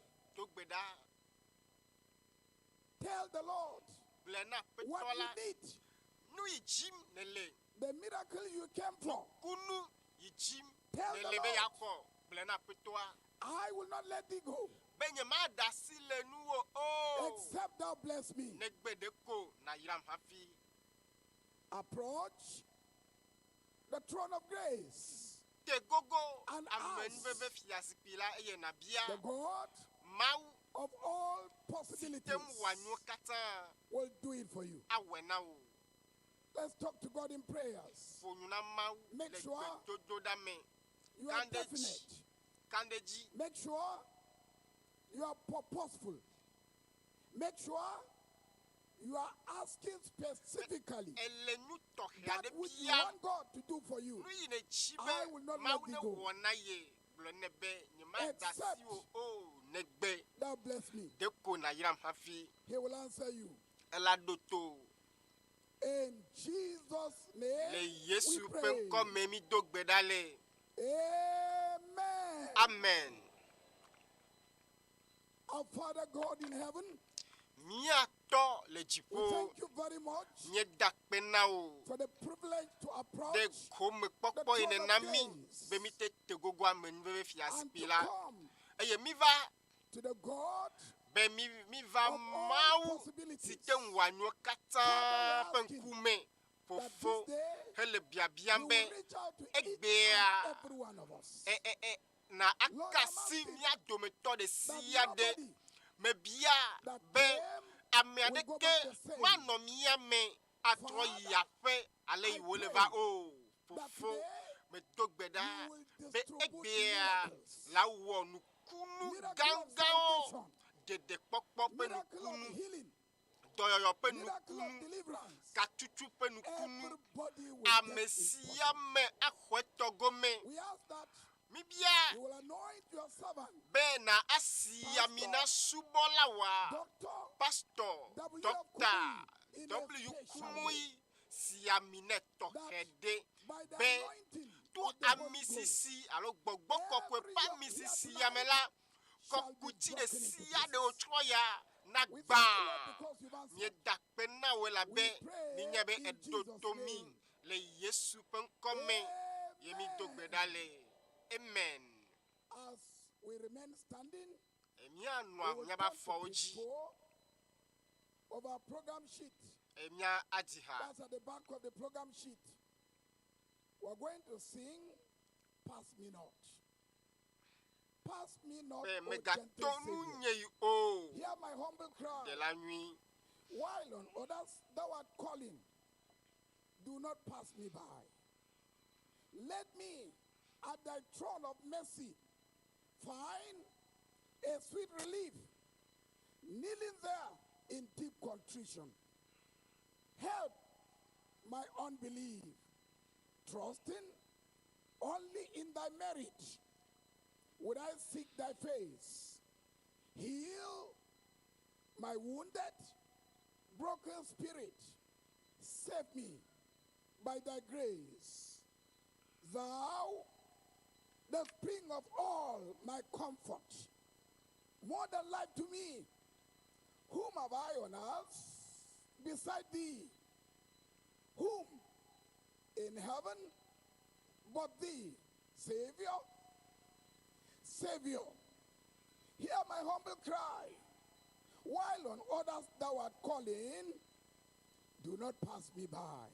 Tell the Lord what you need. The miracle you came for. Tell the Lord, I will not let thee go, except thou bless me. Approach the throne of grace and ask the God of all possibilities will do it for you. Let's talk to God in prayers. Make sure you are definite. Make sure you are purposeful. Make sure you are asking specifically that which you want God to do for you. I will not let thee go, except thou bless me. He will answer you. In Jesus' name we pray. Amen. Amen. Our Father God in heaven, we thank you very much for the privilege to approach the throne of grace and to come to the God of all possibilities. Father, we are asking that this day you will reach out to each and every one of us. na akasi mia dometo de sia de me bia be amiadeke mano mia me atro yafe ale iwoleva o fofo me dogbeda be egbea la wo nukunu gangao de pokpo pe nukunu doyoyo pe nukunu katutu pe nukunu amesia me akwetogome mibia be na asia mina subola wa Pasteur Dr W Kumuyi siamine tohede be to amisisi alo gbogbo kokwe pa misisi yamela kokuti de sia de otroya na gba nye dakpe na wela be ni nyabe edotomi le Yesu penkome yemi dogbedale amen. As we remain standing, Emia we no will nyaba come to fauji page 4 of our program sheet. emia ajiha That's at the back of the program sheet. We're going to sing Pass Me Not. Pass me not, be O mega gentle tonu Savior. nyei o Hear my humble cry. de la nuit While on others thou art calling, do not pass me by. Let me at thy throne of mercy find a sweet relief, kneeling there in deep contrition. Help my unbelief, trusting only in thy merit would I seek thy face. Heal my wounded, broken spirit. Save me by thy grace. Thou, the spring of all my comfort, more than life to me. Whom have I on earth beside thee? Whom in heaven but thee? Savior, Savior, hear my humble cry. While on others thou art calling, do not pass me by.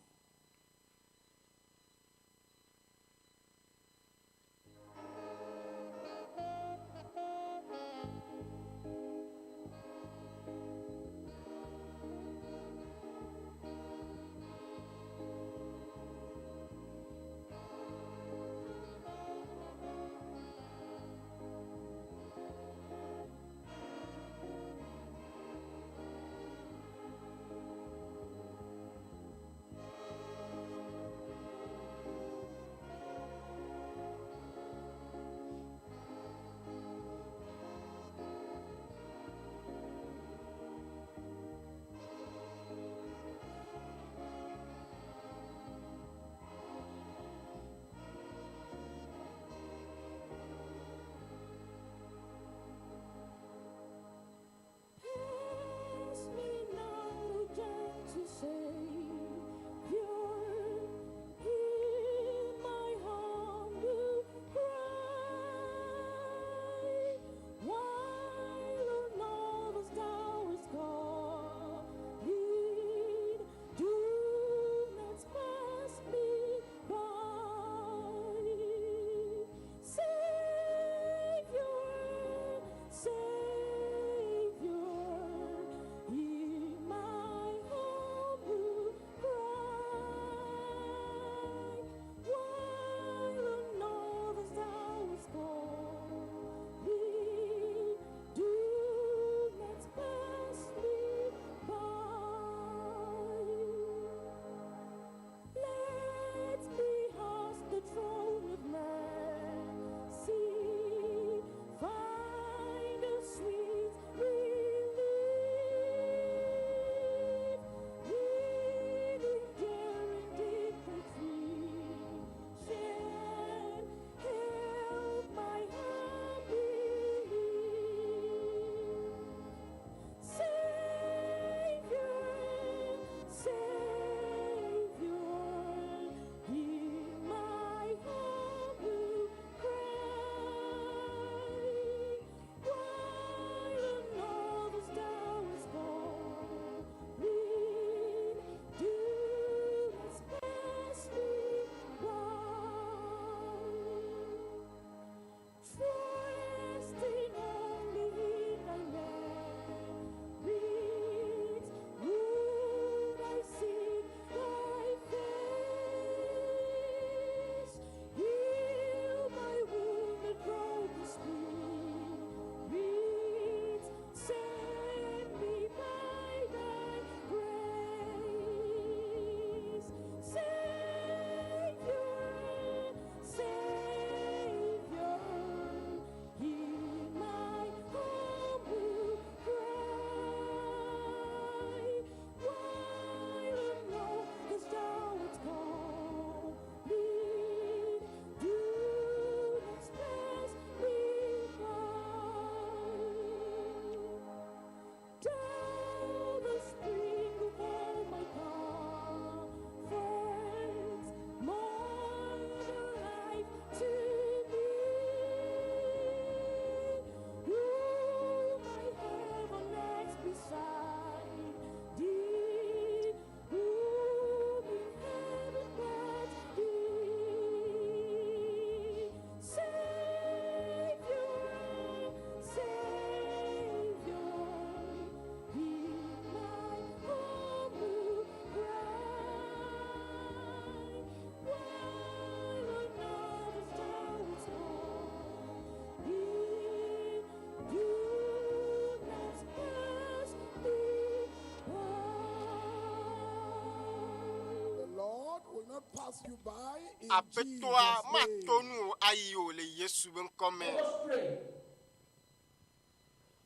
pass you by in Apetoa Jesus' name. matonu ayo le Yesu ben come. Let us pray.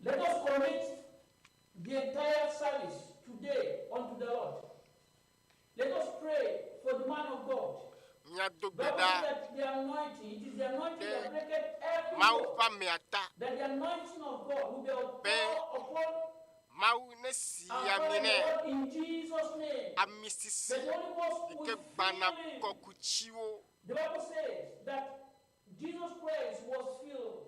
Let us commit the entire service today unto the Lord. Let us pray for the man of God. Miado Bible says beda that the anointing, it is the anointing that breaketh every mau yoke. pa meata That the anointing of God will be Be- upon mau ne si our amine Lord in Jesus' name. amisisi The Holy Ghost will ke bana fill him. kokuchiwo The Bible says that Jesus Christ was filled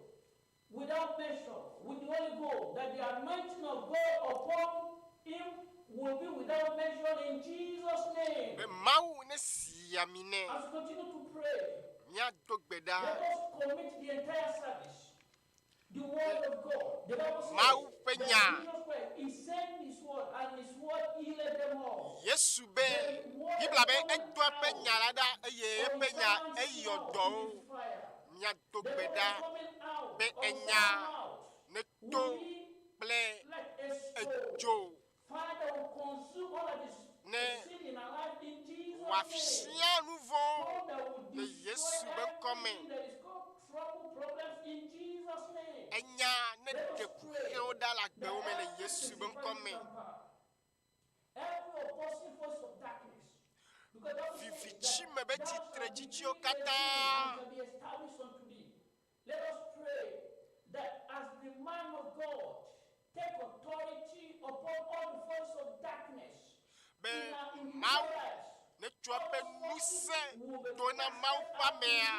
without measure with the Holy Ghost, that the anointing of God upon him will be without measure in Jesus' name. be mau ne si amine As we continue to pray, miado beda let us commit the entire service. The word of God. The Bible says Mau that penya. Jesus Christ, he sent his word, and his word healed them all. Yesu be Bibla be eto penya lada eye penya eyodo miado beda be enya ne to ple ejo Father, will consume all of this Ne sin in our life in Jesus' name. wafia nouveau God that will le destroy Yesu ben come everything that is called trouble, problems in Jesus' name. enya ne deku eoda la gbe o me le Yesu ben come Every opposing force of darkness. Because that was Vivichi saying me that beti thou shalt trechichio decree a thing kata. and shall be established unto thee. Let us pray that as the man of God take authority upon all the forces of darkness Be in our mau lives. ne tuape nuse dona mau pa mea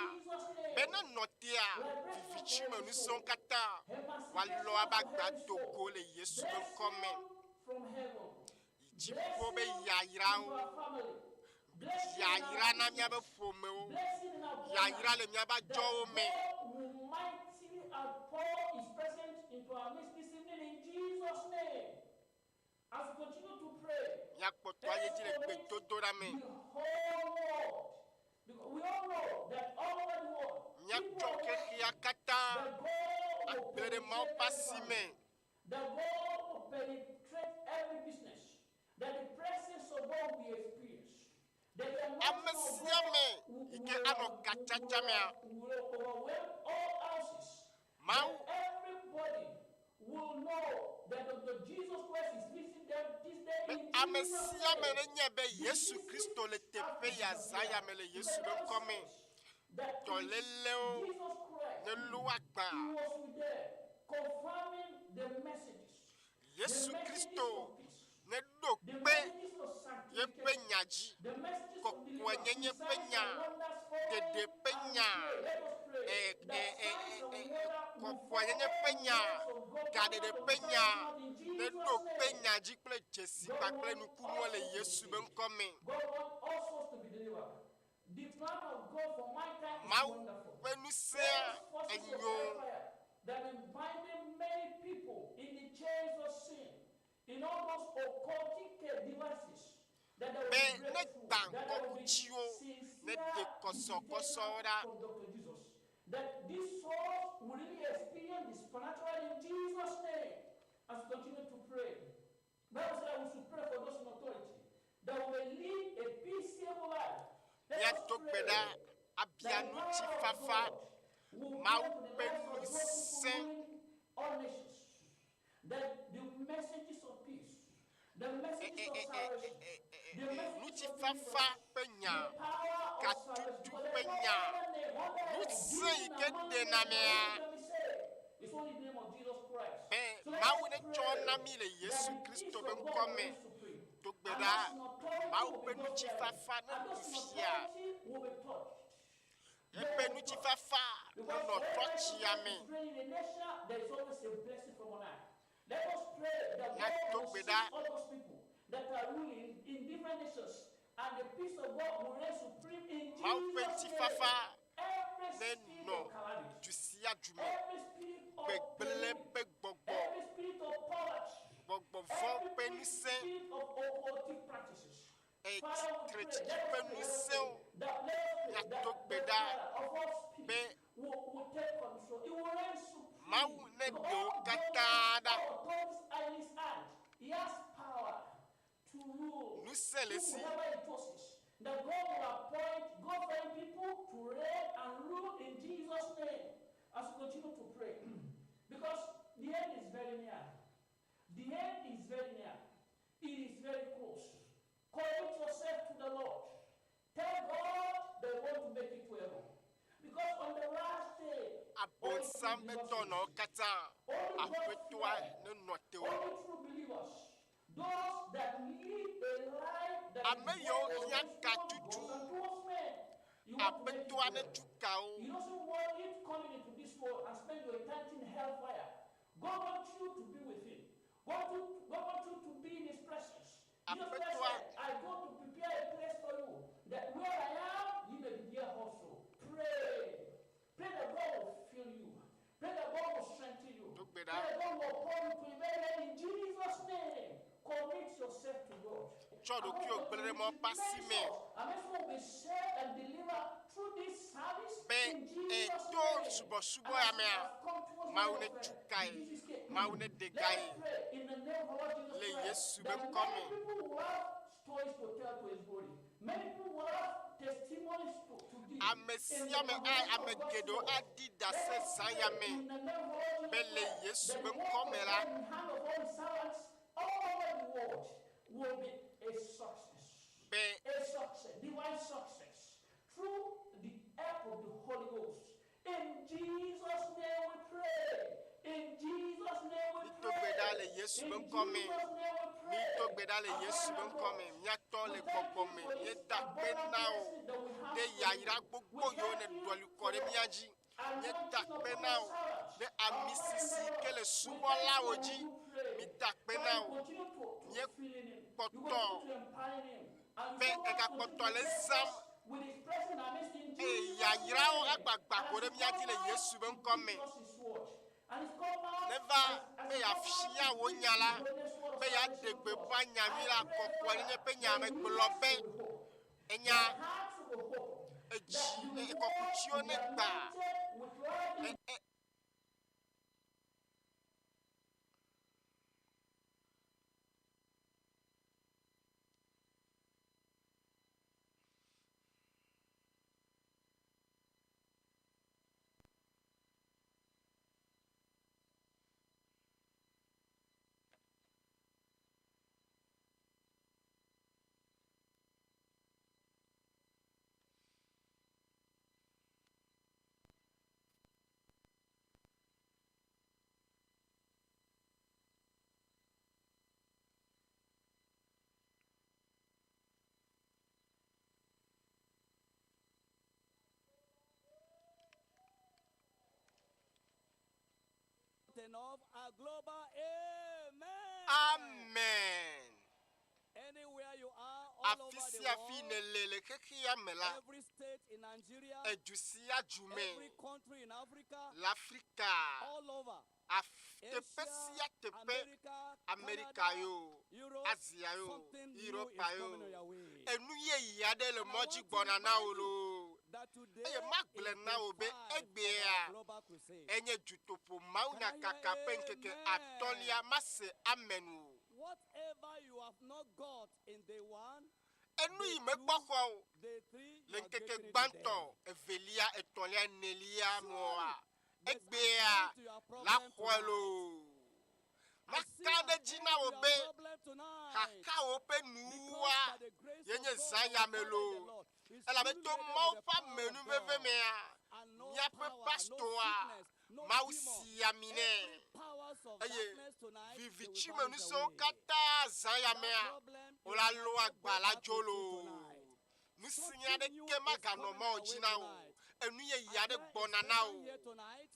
be na notia vivichi me nuson kata walo abagba togo le Yesu ben come From heaven. Ijipo be yaira o yaira na mia be fome o yaira le mia ba jo o me Will mightily outpour his presence into our midst this evening in Jesus' name. As we continue to pray, ya poto aye di le gbe todo ra me the whole world, because we all know that all over the world, mia people jo are ke watching ya kata that God will akple de mau penetrate pasi every me family, that God will penetrate every business, that the presence of God will experience, that the anointing of amesia God me ike ano kachacha me will overwhelm all houses. mau That everybody will know that Dr. Jesus Christ is visiting them this day be in Jesus' amesia me name. ne nye be Yesu Kristo le tepe ya zaya me le Yesu ben come That to lele o Jesus Christ, ne lu agba he was with them, confirming the messages. Yesu The messages Kristo of peace. ne do The pe messages of ye sanctification. penyaji The messages ko of kwenye deliverance. Signs penya and wonders follow dede him penya and pray. Let us pray that signs and wonders ko will kwenye follow penya the works of God gade de from penya in ne Jesus' do name. penya ji kple jesi pa kple nukunu le Yesu ben come God wants all souls to be delivered. The plan of God for mankind is mau wonderful. penu se Those forces of enyo hellfire that have been binding many people in the chains of sin, in all those occultic devices, that there will be be ne breakthrough, gba that there will be nkokuchiwo ne sincere de kosokoso visitation ra from Dr. Jesus. That these souls will really experience the supernatural in Jesus' name. As we continue to pray, Bible says that we should pray for those in authority, that we may live a peaceable life. Let ya us to pray gbeda that abianu the ti power of fafa God will mau come to the lives penu of those people se ruling all nations. That the messages of peace, the messages of salvation, the nuti messages of fafa deliverance, penya the power of salvation, katutu because there's no penya other name under heaven nutse given ike among de men na by mea which we can be saved. It's only the name of Jesus Christ. be So let mau us ne pray chona mi le that Yesu the Kristo peace ben of God come will reign supreme. to And gbeda those in authority mau will be penu ti God-fearing. fafa na And those in dufia authority will be touched. e penu ti fafa na Because no wherever tochi Jesus ya Christ me is reigning in a nation, there is always a blessing from on high. Let us pray that Ya God to will gbeda. seize all those people that are ruling in different nations, and the peace of God will reign supreme in mau Jesus' penti name. fafa Every ne spirit no of calamity, tu sia jume every spirit of pe gbele pandemic, pe gbogbo every spirit of poverty, gbogbo von every penu se spirit of occultic practices. e Father, we pray, trechi let us penu pray, let us se pray, that let us pray Ya that to the gbeda. Father of all Be spirits will take control. It will reign supreme. mau ne Because do all katada authorities are in his hand. He has power to rule nu se le si whoever he chooses. that God will appoint God-fearing people to reign and rule in Jesus' name as we continue to pray. Because the end is very near. The end is very near. It is very close. Commit yourself to the Lord. Tell God that you want to make it to heaven. Because on the last day, Abon sambe tono kata. Apetwa no note. only true believers, those that live a life that Ameyo hiaka tutu. Apetwa ne tukao. He doesn't want you to come into this world and spend your eternity in hellfire. God wants you to be with Him. God wants you to be in His presence. Jesus Christ said, I go to prepare a place for you, that where I am, you may be there also. Pray. Pray that God will fill you. Pray that God will strengthen you. Pray that God will pour you to a very end in Jesus' name. Commit yourself to God. Chodo ki ogbere mo pasime. Amen. Will be saved and delivered through this service Be in Jesus' to name. subo ya me. Maune tukai. Maune degai. In the name of Lord Jesus Le Christ, Yesu that ben many come. people will have stories to tell to His glory. Many people will have testimonies to give. Amesia me ai amegedo adi da se zaya me. In the name of Lord Be le Jesus Yesu Christ, ben come la. the hand of all His servants all over the world will be a success. Be A success, divine success, through the help of the Holy Ghost. In Jesus' name we pray. In Jesus' name we Nito pray. gbeda le Yesu ben come. In Jesus' name we pray. Nito gbeda le Yesu ben come. Miato le gbogbo me. Ye da pe na o. De yaira gbogbo yo ne dolu kore miaji. Ye da pe na o. De amisisi ke le subo la oji. Mi da pe na o. Ye poto. Be eka poto le zam. E yaira o agbagba kore miaji le Yesu ben come. Neva be ya fia wo nyala. Be ya degbe pa nyamira kokori ne pe nyame globe. Enya eji ekokuchio ne gba. Of a global amen. Amen. Anywhere you are, all over the Afisia world, fi ne lele keke ya mela. every state in Nigeria, Ejusia jume. every country in Africa, L'Africa. all over. Tepe siya tepe. America Canada, yo. Europe, Asia yo. something new Europe is yo. coming on your way. Enu ye yade le And I moji want to bona na remind olo. That today Eye is magle na the obe 5 egbe of ya. our global crusade. Enye Dutoƒo Mawu Can I nya hear kaka nkeke atolia mase amenu. Whatever you have not got in day 1, Enu day yi me 2, gbɔxɔ day 3, you le are nkeke getting it gbãtɔ today. evelia etɔ̃lia nelia moa There's an egbea end to your problem la tonight. xɔe lo I see maka an ɖe end dzi to na wo your be problem tonight. xaxawo ƒe Because nuwoa by the grace yenye of God, zã our yame Father in the lo Lord is elabe to fully Mawu with ƒe the power amenu of veve God. mea And no míaƒe power, no pastoa sickness, no Mawu demon, si ami nɛ every powers of eye darkness tonight, they will vivitsi vanish menu siwo away. katã zã That yamea problem is wola not lo go agba la back dzo with you lo tonight. nu si Something nya new ɖeke is maganɔ coming Mawu your dzi way na o tonight. enu yeyi And aɖe there gbɔna is na Satan o here tonight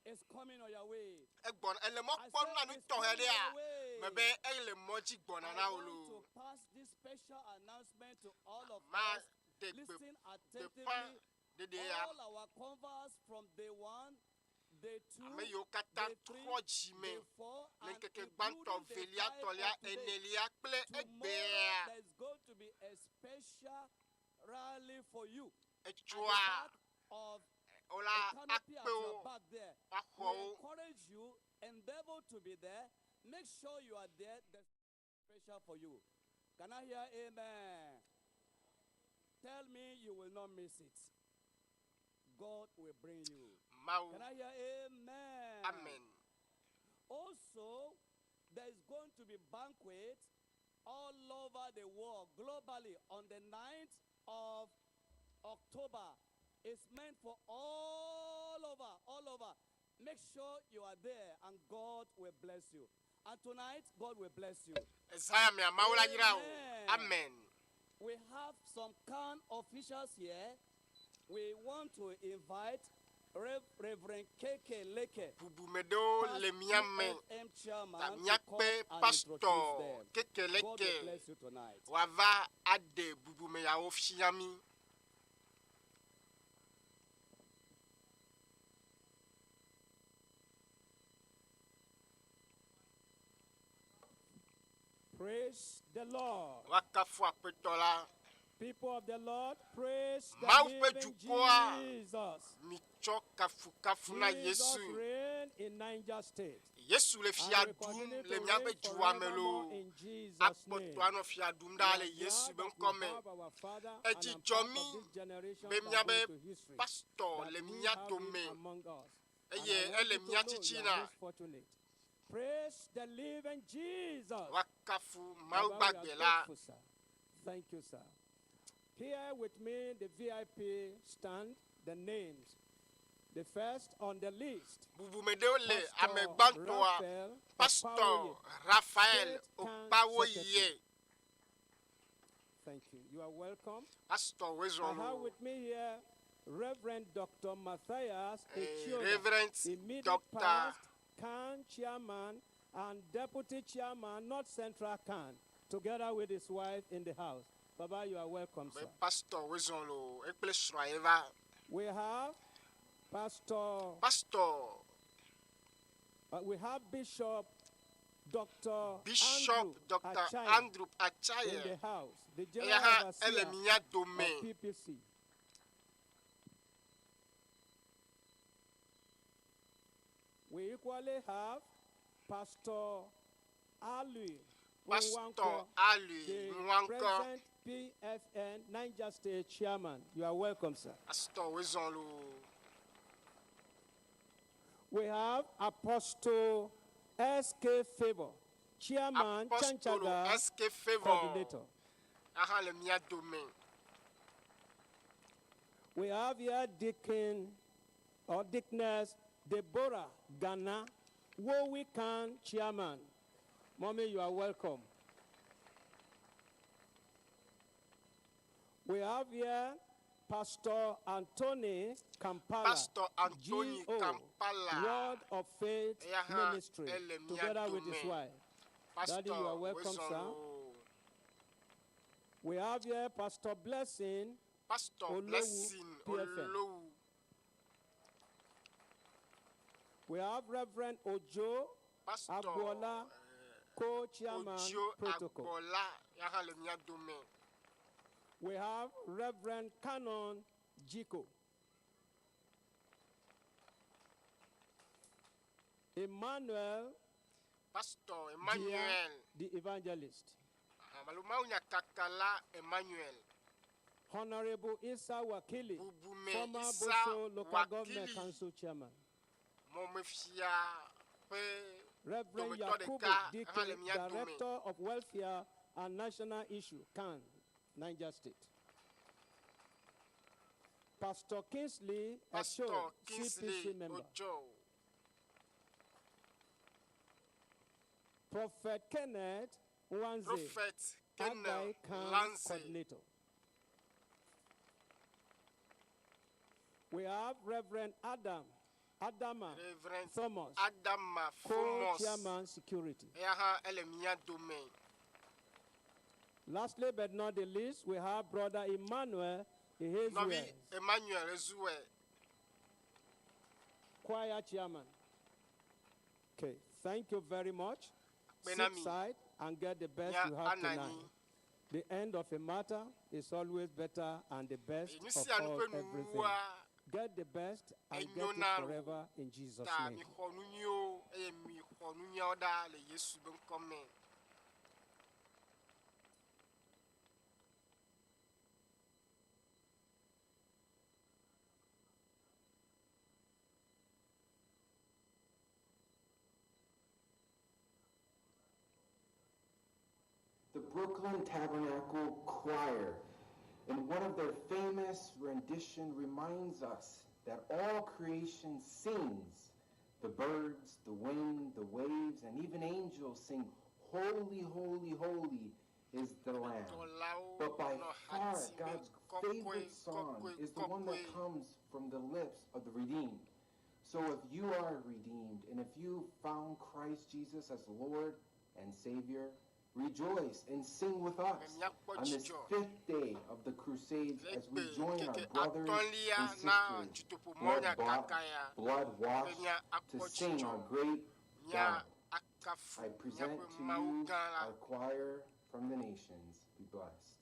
is coming on your way. egbɔna ele mɔ I kpɔm said na nu it's tɔxɛ coming ɖea your way. mebe ele mɔ dzi gbɔna na I o want to lo pass this special announcement to all of ma us. de Listen de attentively. pa de ya All our converts from day 1, day 2, ame yiwo katã day 3, trɔ dzi me day 4, le and ŋkeke gbãtɔ including day velia 5 tɔlia of today. enelia kple Tomorrow egbea there is going to be a special rally for you. At the etsɔa back of wola the canopy at akpe your wo back there. We axɔ wo encourage you, endeavor to be there. Make sure you are there. That's special for you. Can I hear amen? Tell me you will not miss it. God will bring you. Mawu. Can I hear amen? Amen. Also, there is going to be banquet all over the world, globally, on the 9th of October. It's meant for all over. Make sure you are there, and God will bless you. And tonight, God will bless you. Isaiah me amawu la yira o. Amen. We have some CAN officials here. We want to invite Reverend KEKE Leke, Bubumedo le miame. chairman, Ta to come miakpe and pastor introduce them. Keke God will Leke. bless you tonight. Wava ade bubume ya ofshiami. Praise the Lord. Wakafu apetola. People of the Lord, praise the Mawu pe living jukwa. Jesus. Micho kafu na Jesus Yesu. reign in Niger State. Yesu le And fia will dum continue to le reign miabe juwa forevermore melo. in Jesus' name. Akpoto ano fia dum da le We are Yesu glad ben that we kome. have our father E and ji I'm part jomi, of this generation be that go miabe into history. pastor That le we mia have dome. him among us. And Eye I want ele you to mia know you chichina. are most fortunate. Praise the living Jesus. Wakafu Baba, mau we are bagbe la. grateful, sir. Thank you, sir. Here with me, the VIP stand, the names. The first on the list, Bubumedo le Pastor amegbantoa. Raphael Pastor Opawoye. Raphael State Can Opawoye. Secretary. Thank you. You are welcome. Pastor I have Wezolo. with me here Reverend Dr. Matthias Echioda, Reverend immediate Dr. past CAN chairman and deputy chairman, North Central CAN, together with his wife in the house. Baba, you are welcome, sir. Pastor Wezolo. Ekple Shroeva. We have Pastor, we have Bishop Dr. Bishop Dr. Andrew in the Achaye. house, the general Eyaha overseer ele miya of dome. PPC. We equally have Pastor Ali Pastor Nwankwo, Ali the Nwankwo. present PFN Niger State chairman. You are welcome, sir. Pastor Wezolo. We have Apostle SK Favor, chairman, Apostolo Chanchaga SK Favor. coordinator. Aha le miya dome. We have here Deacon or Deaconess Deborah Ghana, Wowikan chairman. Mommy, you are welcome. We have here Pastor Anthony Kampala, Pastor Anthony GO, Kampala. Word of Faith Eyaha Ministry, ele miya together with his dome. wife. Pastor Daddy, you are welcome, sir. Wezolo. We have here Pastor Blessing Pastor Olowu, Blessing PFN. Olowu. We have Reverend Ojo Pastor Agbola, co-chairman Ojo protocol. Agbola. Yaha le miya dome. We have Reverend Canon Jiko. Emmanuel Pastor Dia, Emmanuel. the evangelist. Maluma unya kakala Emmanuel. Honorable Issa Wakili, Bubume former Issa Boso Local Government Wakili. Council Chairman. Momefia pe Reverend Domitor de Yakubu Ka, Dike, Halemia Dome. Director of Welfare and National Issue, CAN, Niger State. Pastor Kingsley Pastor Asho, Kingsley CPC member. Ojo. Prophet Kenneth Wanze, Prophet Agai Kenneth CAN Lance. coordinator. We have Reverend Adama Reverend Thomas, Adama Fomos. co-chairman security. Yaha Elemia Dome. Lastly but not the least, we have Brother Emmanuel Novi Ihezue, Emmanuel Ezue. choir chairman. Okay, thank you very much. Sit Benami. side and get the best Ya you have tonight. Anani. The end of a matter is always better and the best Inisi of all anupe everything. nuwa. Get the best and get it Enyonaro. forever in Jesus' Ta name. mi khonunyo. Mi khonunya oda le Yesu ben kome. Brooklyn Tabernacle Choir. And one of their famous rendition reminds us that all creation sings. The birds, the wind, the waves, and even angels sing, holy, holy, holy is the Lamb. But by far, God's favorite song is the one that comes from the lips of the redeemed. So if you are redeemed, and if you found Christ Jesus as Lord and Savior, rejoice and sing with us on this 5th day of the Crusades as we join our brothers and sisters, blood bought, blood washed, to sing our great God. I present to you our choir from the nations. Be blessed.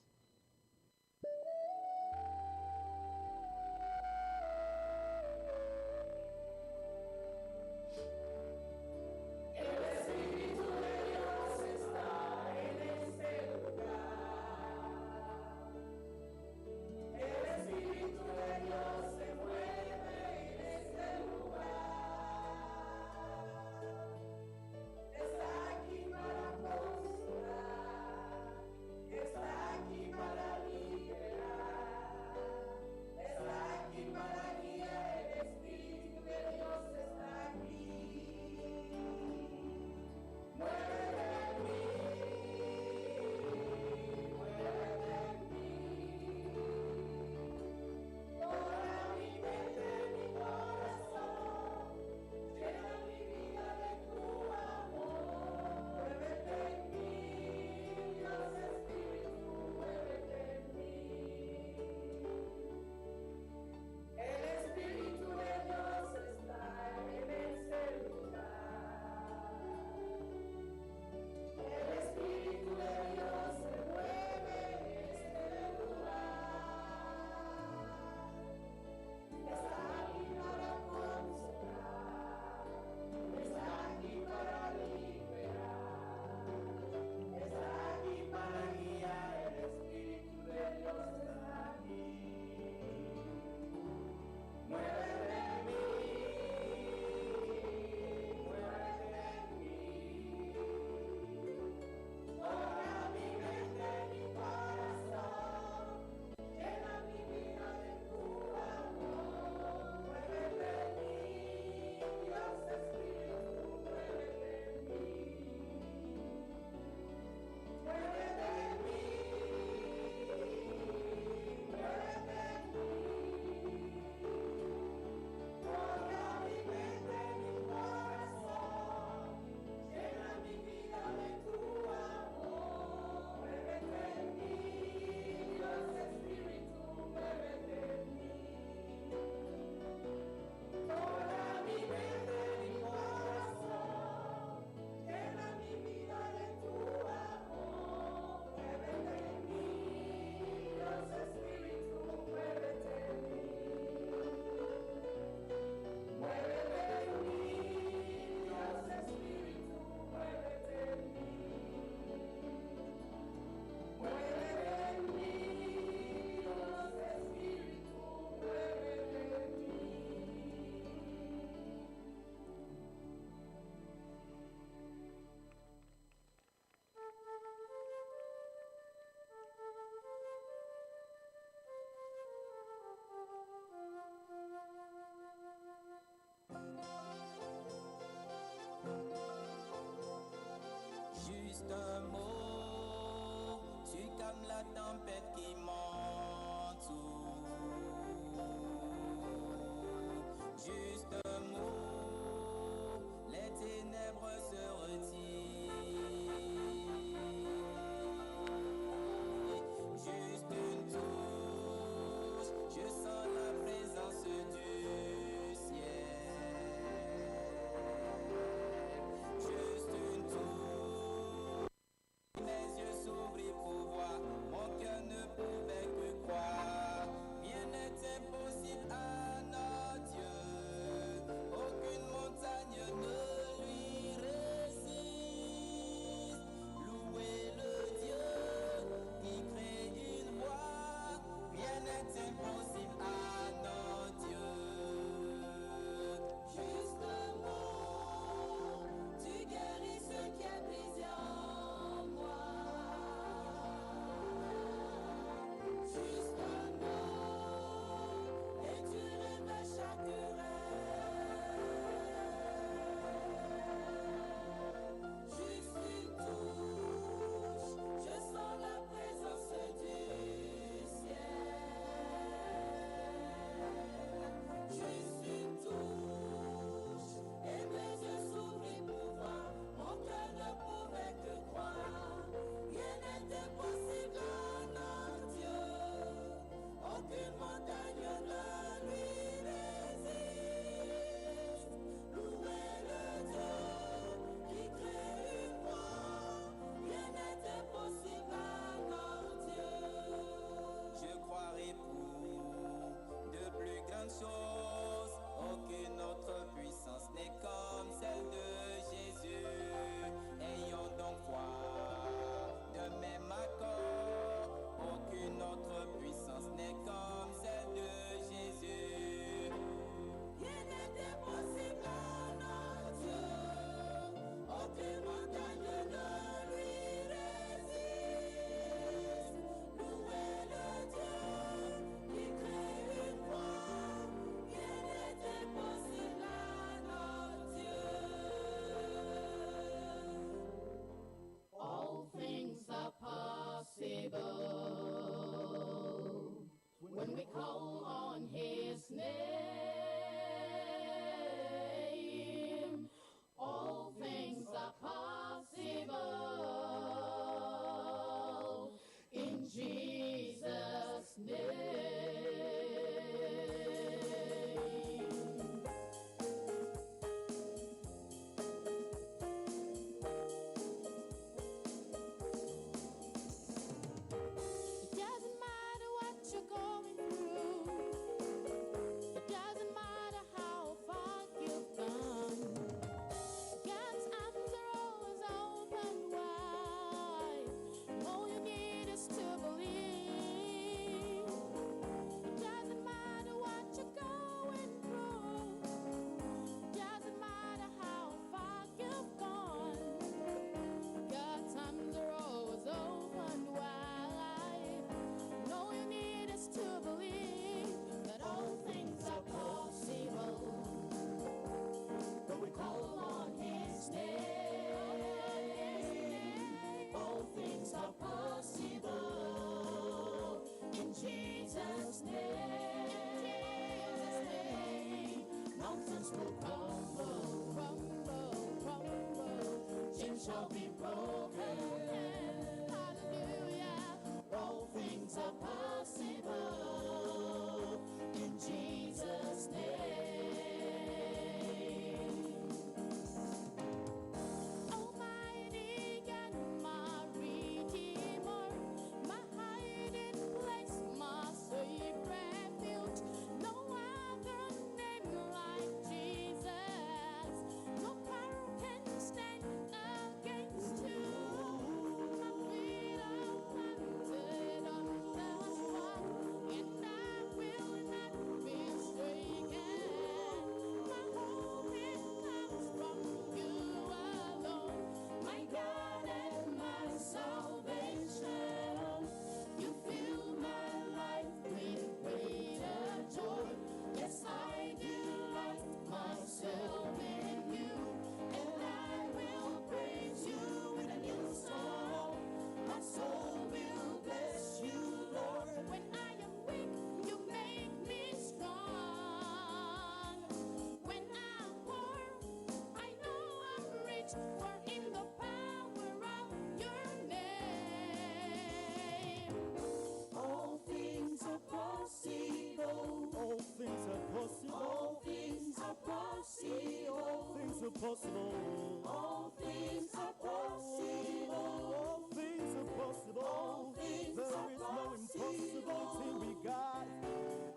Juste un mot, tu calmes la tempête qui m'entoure. Juste un mot, les ténèbres se retirent. Juste une touche, je sens la présence du ciel. Juste une touche. Mes yeux s'ouvrent pour voir, mon cœur ne peut shall be broken. Hallelujah. All things are possible in Jesus' name. Almighty and my Redeemer, my hiding place, my safe refuge. No other name like Jesus. No power can stand against you. My feet are planted on the rock, and I will not be shaken. My hope it comes from you alone, my God and my salvation. You fill my life with greater joy. Yes, I delight myself in you, and I will praise you with a new song. My soul will bless you, Lord. When I am weak, you make me strong. When I'm poor, I know I'm rich, for in the power of your name, all things are possible. All things are possible. All things are possible. All things are possible. All things are possible. All things are possible. things There are is no impossibility with God.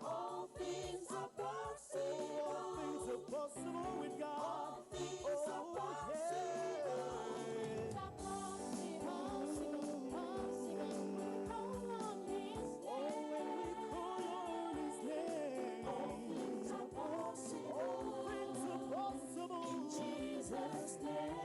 All things are possible. All things are possible with God. All things are possible. Jesus' name.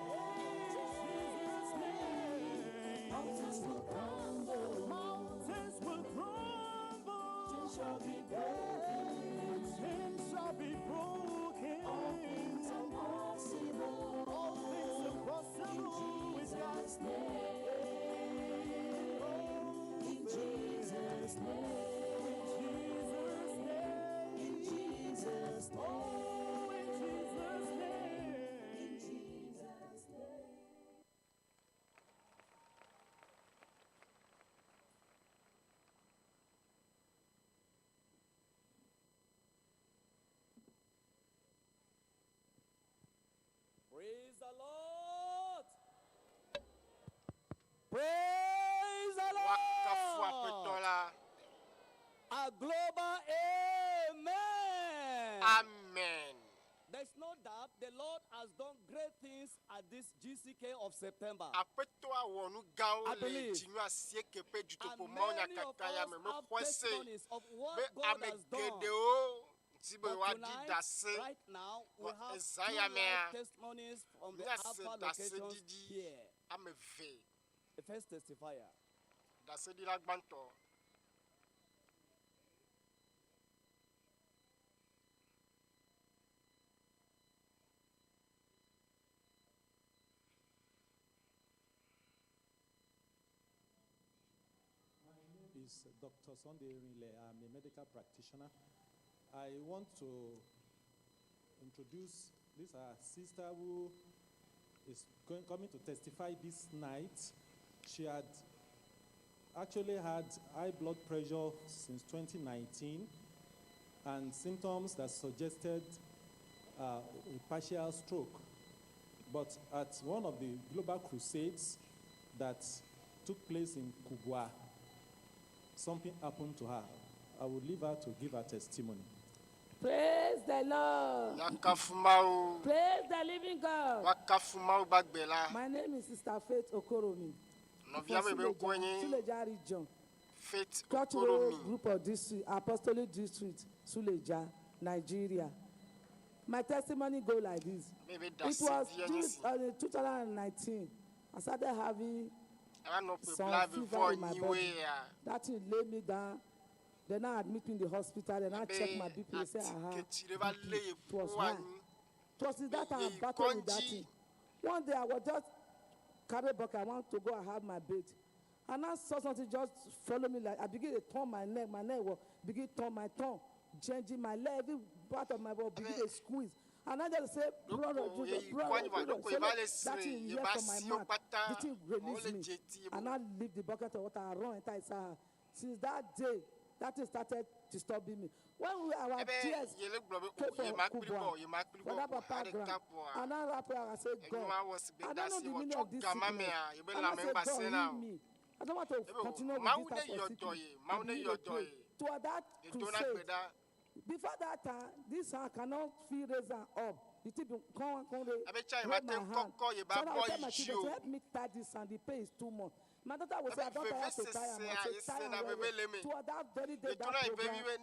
Mountains will crumble. Mountains will crumble. Chains shall be broken. Chains shall be broken. All things are possible. All things are possible with God. Jesus' name. In Jesus' name. In Jesus' name. Praise the Lord. Praise the Wakafua Lord. petola. A global amen. Amen. There's no doubt the Lord has done great things at this GCK of September. Apetoa wonu gao I le believe. jinyu asie kepe And Dutoƒo Mawu many of nyakaka ya us me have kwese testimonies of what be God ame has done. gede o tibe But wa di tonight, dase right now, we wa have two Isaiah mea. live testimonies from the Nya se upper dase locations didi here. ame ve The first testifier. dase di la gbanto. Is Dr. Sunday Rile. I'm a medical practitioner. I want to introduce this sister who is coming to testify this night. She had actually had high blood pressure since 2019 and symptoms that suggested a partial stroke. But at one of the global crusades that took place in Kubwa, something happened to her. I will leave her to give her testimony. Praise the Lord. Yakafumau. Praise the living God. Wakafumau bagbela. My name is Sister Faith Okoromi. Novia me be kwenye. Suleja region. Faith Church Okoromi. Group of District, Apostolic District, Suleja, Nigeria. My testimony go like this. Maybe It that's was it. 2019. I started having I know some people fever before in my new body. way. That thing laid me down. Then I admit me in the hospital. Then I check my BP. They say I have BP. It was high. It was that time I battled with that thing. One day I was just carried back. I want to go and have my bed. And I saw something just follow me. Like I begin to turn my neck. My neck will begin to turn my tongue, changing my leg. Every part of my body begin to squeeze. And I just say, brother, that thing you hear from my mouth, the thing release me. And I leave the bucket of water and run enter his house. Since that day, that thing started disturbing me. When our tears came from Kubwa, for that papa grand, and I wrap up and say, God, I don't know the meaning of this sickness. And I say, God, heal me. I don't want to continue with this type of sickness. To that crusade, before that time, this hand cannot feel raise her up. The tip come hold my hand. So now I tell my children to help me tie this hand. The pain is too much. My daughter will say, I don't have to tie him. I say, tie him well. To that very day, that program, where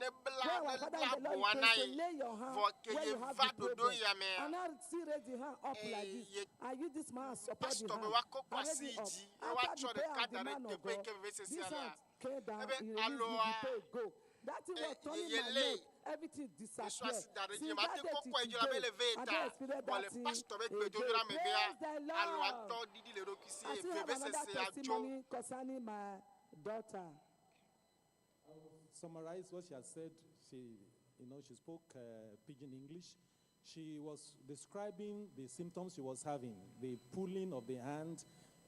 our father in the Lord says, lay your hand where you have the problem. And now see raise the hand up like this. I use this man and support the hand. I raise it up. After the prayer of the man of God, this hand came down, he released me, the pain go. That thing was turning my leg. Everything disappeared. Since that day to today, I don't experience that thing again. Praise the Lord. I still have another testimony concerning my daughter. I will summarize what she has said. She spoke pidgin English. She was describing the symptoms she was having, the pulling of the hand,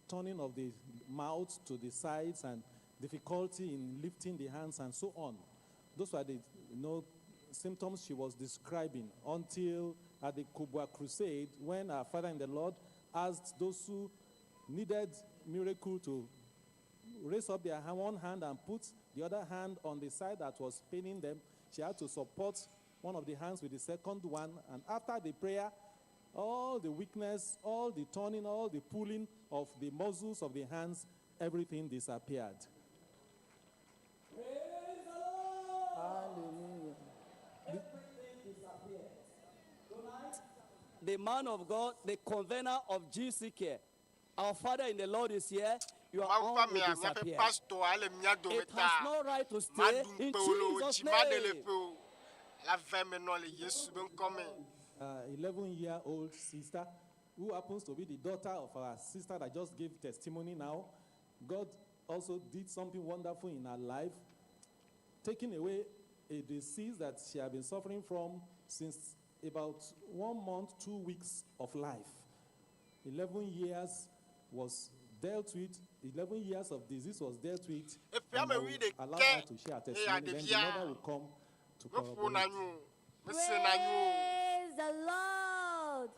turning of the mouth to the sides, and difficulty in lifting the hands, and so on. Those were the symptoms she was describing until at the Kubwa Crusade, when our Father in the Lord asked those who needed miracle to raise up their one hand and put the other hand on the side that was paining them. She had to support one of the hands with the second one, and after the prayer, all the weakness, all the turning, all the pulling of the muscles of the hands, everything disappeared. The man of God, the convener of GCK, our Father in the Lord is here. Your own will disappear. It has no right to stay in Jesus' name. 11-year-old sister who happens to be the daughter of our sister that just gave testimony now. God also did something wonderful in her life, taking away a disease that she had been suffering from since about 1 month, 2 weeks of life. 11 years was dealt with. 11 years of disease was dealt with. And I will allow her to share her testimony. Then the mother will come to corroborate. Praise the Lord.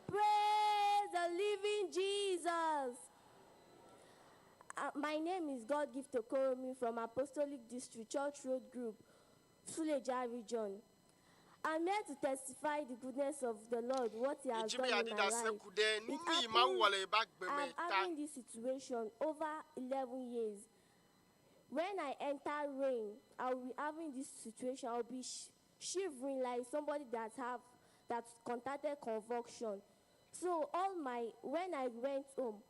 Praise the living Jesus. My name is God Gift Okoromi from Apostolic District Church Road Group, Suleja region. I'm here to testify the goodness of the Lord, what He has done in my life. I'm having this situation over 11 years. When I enter rain, I'll be having this situation. I'll be shivering like somebody that contacted convulsion. So when I went home,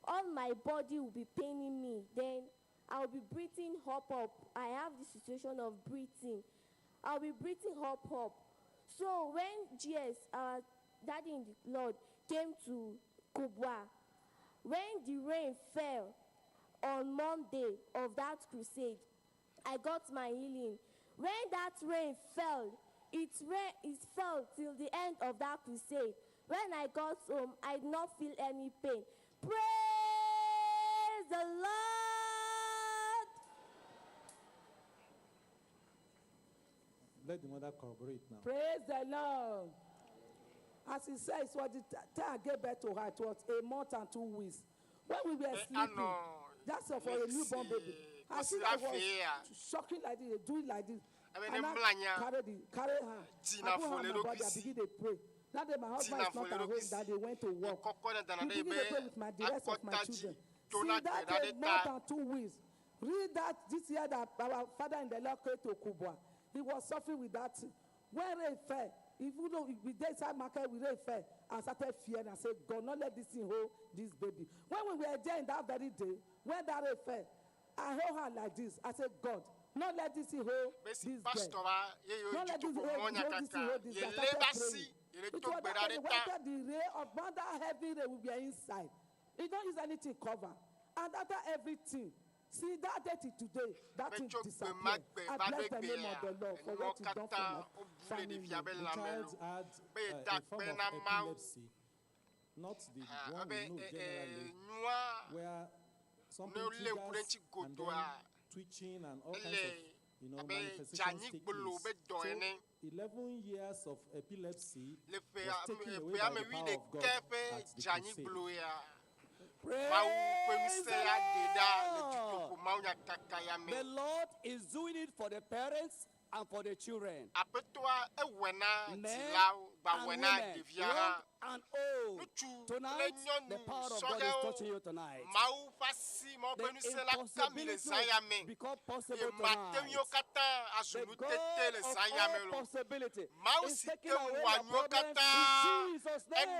all my body will be paining me. Then I'll be breathing up. I have the situation of breathing. I'll be breathing up. So when GS, our daddy in the Lord, came to Kubwa, when the rain fell on Monday of that crusade, I got my healing. When that rain fell, it fell till the end of that crusade. When I got home, I did not feel any pain. Praise the Lord. Let the mother corroborate now. Praise the Lord. As he says, what the time I gave birth to her, it was 1 month and 2 weeks. When we were sleeping, that's for a newborn baby. I see that was shocking like this, do it like this. And I carry her. I put her on my body, I begin to pray. That day my husband is not at home, that they went to work. He begin to pray with the rest of my children. See that day, more than 2 weeks. Read that this year that our Father in the Lord came to Kubwa. He was suffering with that. When rain fell, if you know, we did inside market, we rain fell, and started fearing and said, God, not let this thing hold this baby. When we were there in that very day, when that rain fell, I hold her like this. I said, God, not let this thing hold this girl. Not let this thing hold this girl. It was that the ray of that heavy ray will be inside. It don't use anything cover. And after everything, See that date today, that will disappear. I bless the name of the Lord for what you've done for my family. The child had a form of epilepsy, not the one we know generally, where something triggers and then twitching and all kinds of manifestations take place. So 11 years of epilepsy was taken away by the power of God at the crusade. The Lord is doing it for the parents and for the children. Men and women, young and old. Tonight, the power of God is touching you tonight. The impossibility become possible tonight. The God of all possibility is taking away your problems in Jesus' name.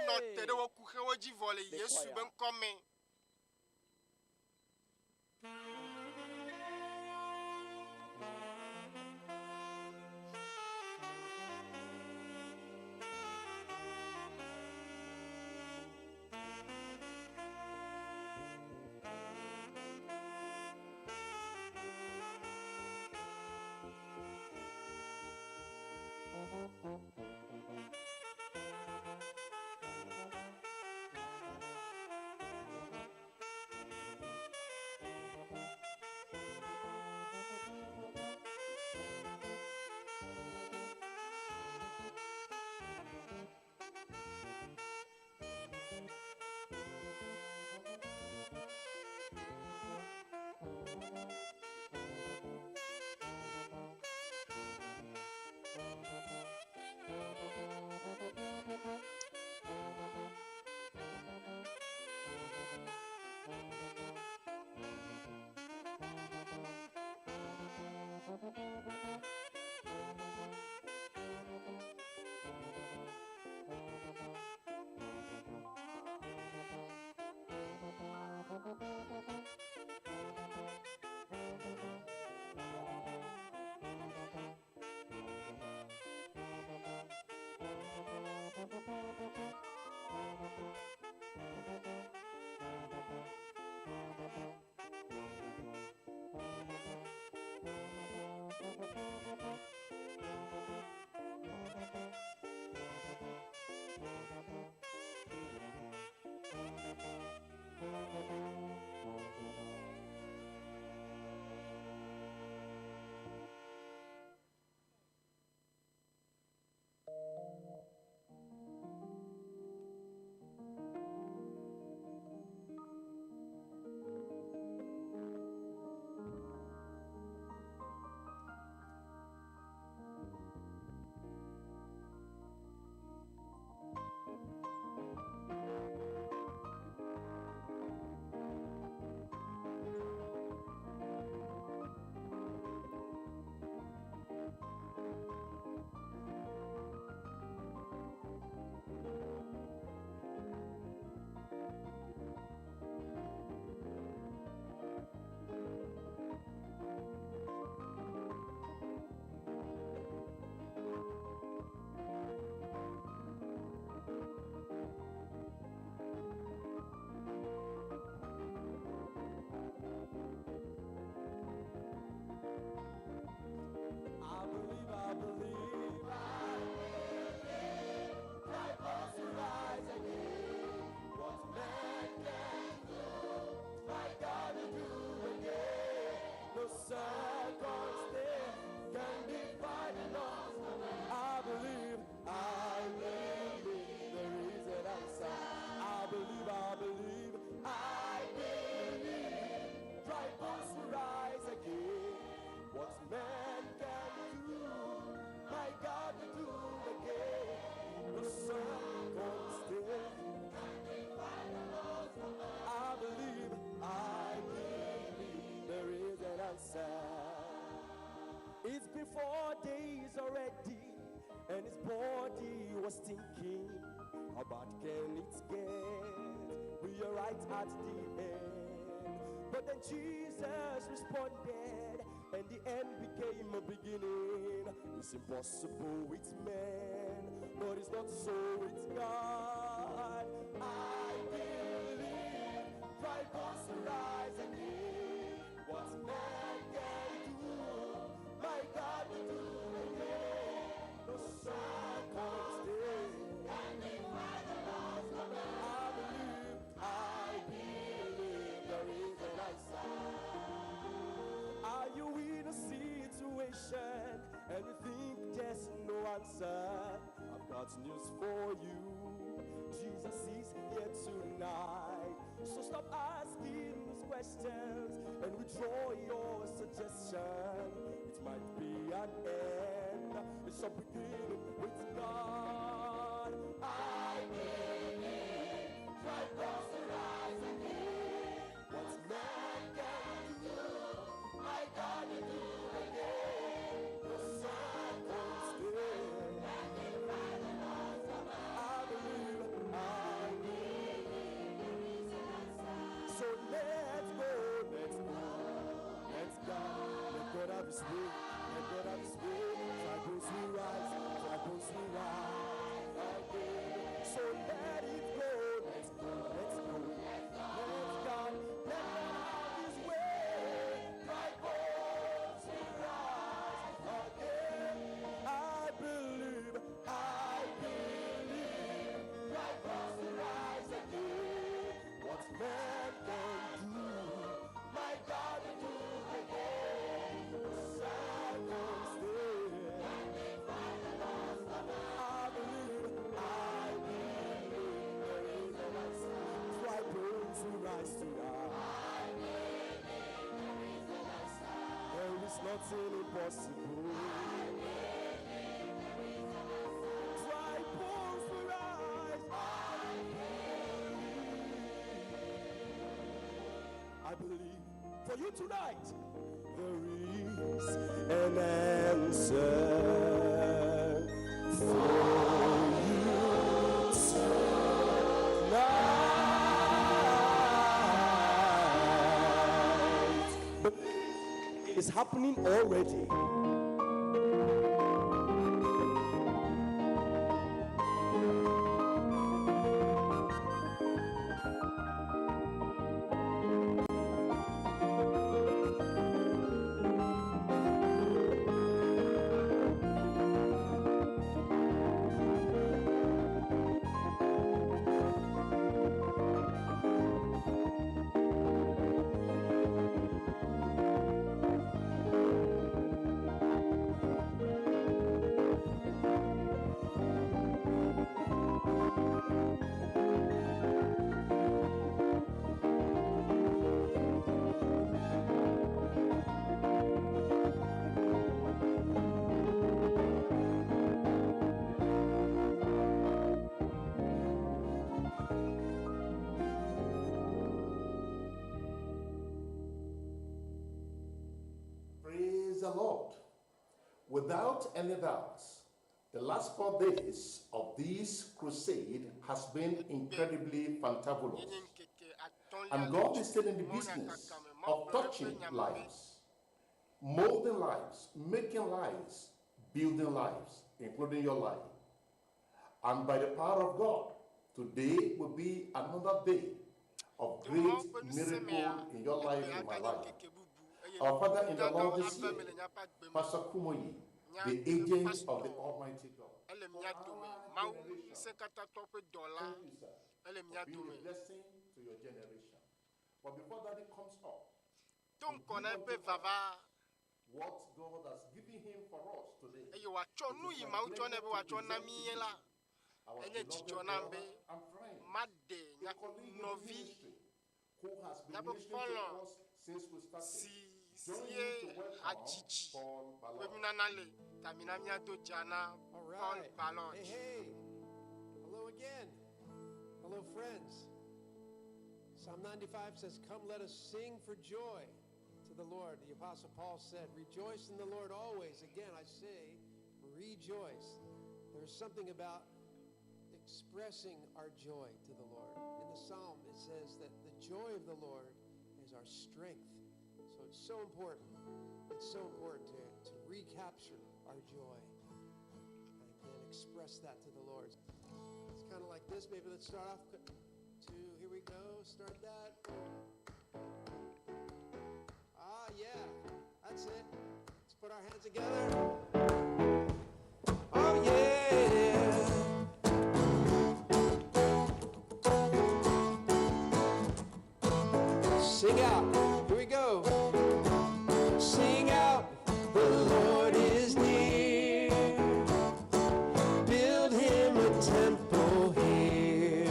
It's before days already, and his body was thinking about can it get we are right at the end. But then Jesus responded, and the end became a beginning. It's impossible with men, but it's not so with God. I believe dry bones rise again. What man can do, my God will do again. No circumstance can defy the laws of man. I believe there is an answer. Are you in a situation and you think there's no answer? I've got news for you. Jesus is here tonight. So stop asking those questions and withdraw your suggestion. It might be an end. It's a beginning with God. I believe Christ goes to rise again. What man can do, my God will do again. No circumstance can defy the laws of man. I believe there is an answer. So let's go. Let God have his way. Let God have his way. Tribals will rise. Tribals will rise again. So let it go. Let's go. Let God have his way. Tribals will rise again. I believe. Tribals will rise again. What man can do, my God will do again. No circumstance can defy the laws of man. I believe there is an answer. Tribals will rise tonight. I believe there is an answer. There is nothing impossible. I believe there is an answer. Tribals will rise. I believe for you tonight, there is an answer for you tonight. It is happening already. Praise the Lord. Without any doubt, the last 4 days of this crusade has been incredibly fantabulous. And God is still in the business of touching lives, molding lives, making lives, building lives, including your life. And by the power of God, today will be another day of great miracle in your life, in my life. Our Father in the Lord this year, Pastor Kumuyi, the agent of the Almighty God. Thank you, sir, for being a blessing to your generation. But before that it comes up, what God has given him for us today. Our beloved and friend, the colleague in ministry, who has been ministering to us since we started. All right. Hey. Hello again. Hello, friends. Psalm 95 says, "Come, let us sing for joy to the Lord." The Apostle Paul said, "Rejoice in the Lord always." Again, I say, rejoice. There's something about expressing our joy to the Lord. In the Psalm, it says that the joy of the Lord is our strength. So it's so important. It's so important to recapture our joy and express that to the Lord. It's kind of like this. Maybe let's start off here we go. Start that. That's it. Let's put our hands together. Oh, yeah. Sing out. Here we go. Sing out. The Lord is near. Build him a temple here.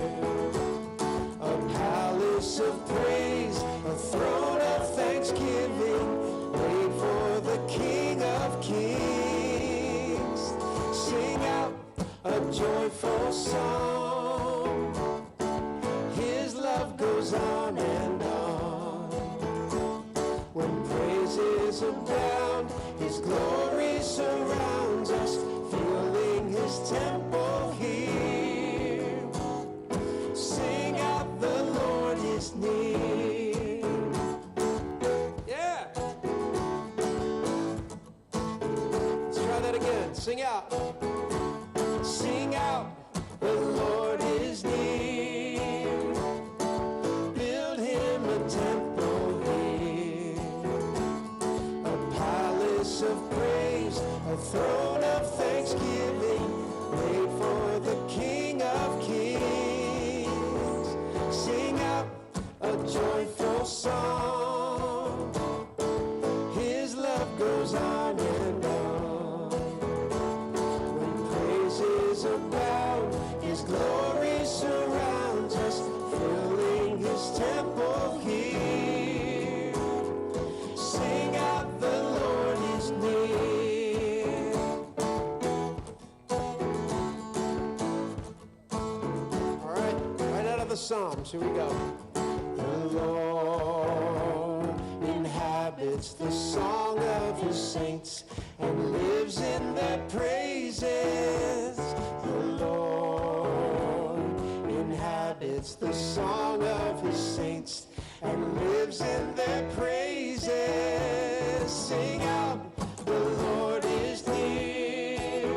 A palace of praise. A throne of thanksgiving. Made for the King of Kings. Sing out a joyful song. His love goes on and on. When praises abound, his glory surrounds us, filling his temple here. Sing out, the Lord is near. Yeah. Let's try that again. Sing out. Sing out, the Lord is near. Build him a temple here. A palace of praise, a throne of thanksgiving, made for the King of Kings. Sing out a joyful song. His love goes on and on. When praises abound, his glory surrounds us, filling his temple here. Sing out, the Lord is near. All right, right out of the Psalms, here we go. The Lord inhabits the song of his saints and lives in their praises. The Lord inhabits the song of his saints and lives in their praises. Sing out, the Lord is near.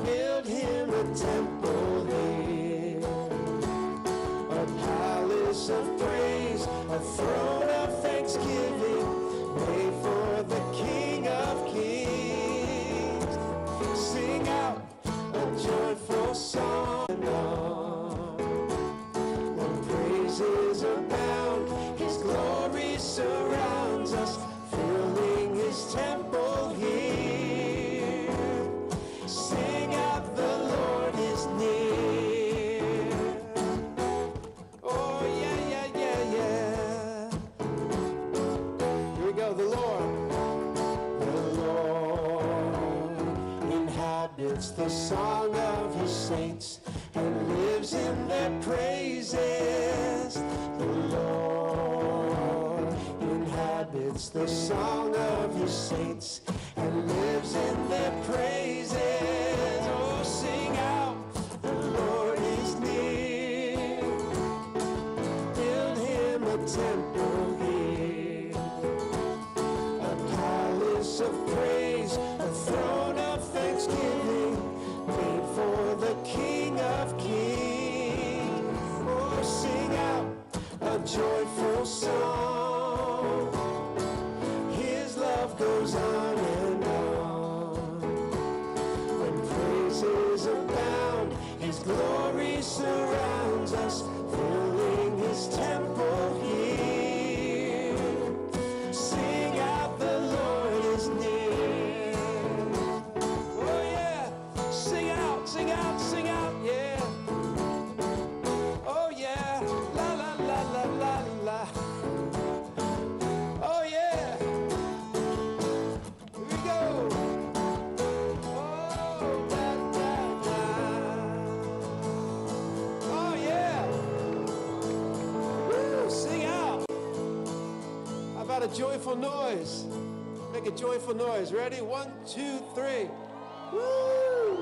Build him a temple here. A palace of praise, a throne of thanksgiving, made for the King of Kings. Sing out a joyful song. When praises abound, his glory surrounds us, filling his temple here. Sing out, the Lord is near. Oh, yeah, yeah, yeah, yeah. Here we go, the Lord. The Lord inhabits the song of his saints and lives in their praises. The Lord inhabits the song of his saints and lives in their praises. Oh, sing out, the Lord is near. Build him a temple here. A palace of praise, a throne of thanksgiving, made for the King of Kings. Oh, sing out a joyful song. His love goes on and on. When praises abound, his glory surrounds us, filling his temple here. Sing out, the Lord is near. Oh yeah, sing out, sing out, sing out, yeah. Oh yeah, la la la la la la. Oh yeah. Here we go. Oh, da, da, da. Oh yeah. Woo, sing out. How about a joyful noise? Make a joyful noise. Ready? 1, 2, 3. Woo!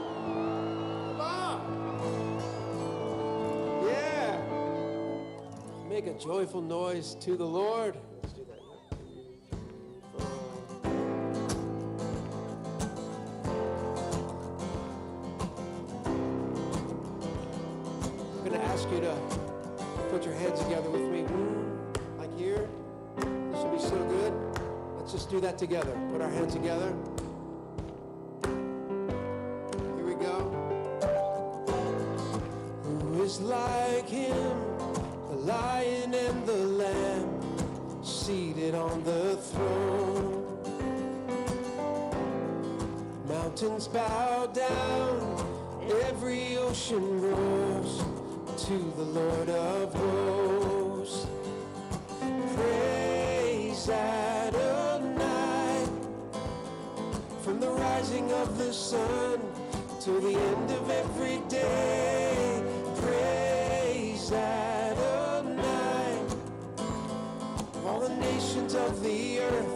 Come on. Yeah. Make a joyful noise to the Lord. Let's do that. I'm going to ask you to put your hands together with me, like here. This will be so good. Let's just do that together. Put our hands together. Here we go. Who is like him, the lion and the lamb, seated on the throne? Mountains bow down, every ocean roars to the Lord of hosts. Praise Adonai, from the rising of the sun to the end of every day. Praise Adonai, all the nations of the earth,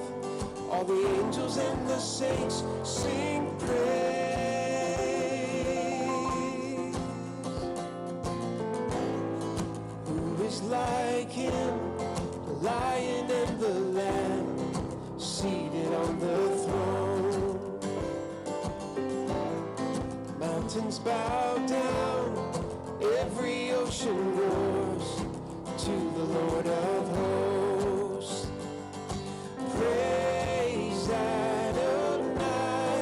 all the angels and the saints sing praise. Who is like him, the lion and the lamb, seated on the throne? Mountains bow down, every ocean roars to the Lord of hosts. Praise Adonai,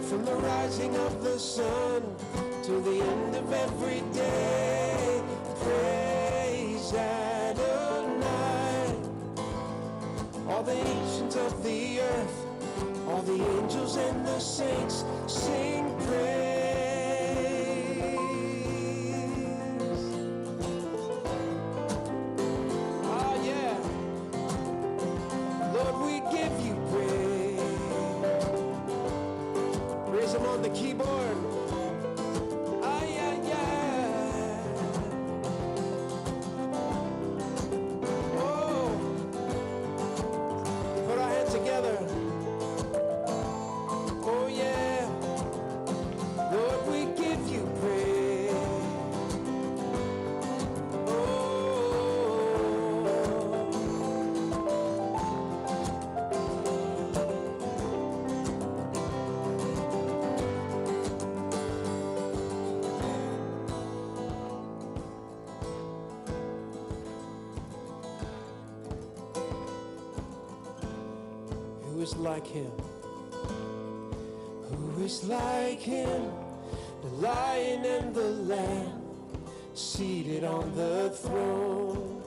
from the rising of the sun to the end of every day. Praise Adonai, all the nations of the earth, all the angels and the saints sing praise. Ah, yeah. Lord, we give you praise. Raise them on the keyboard. Ah, yeah, yeah. Oh, put our hands together. Oh, yeah. Lord, we give you praise. Oh. Who is like him? Who is like him? The lion and the lamb, seated on the throne.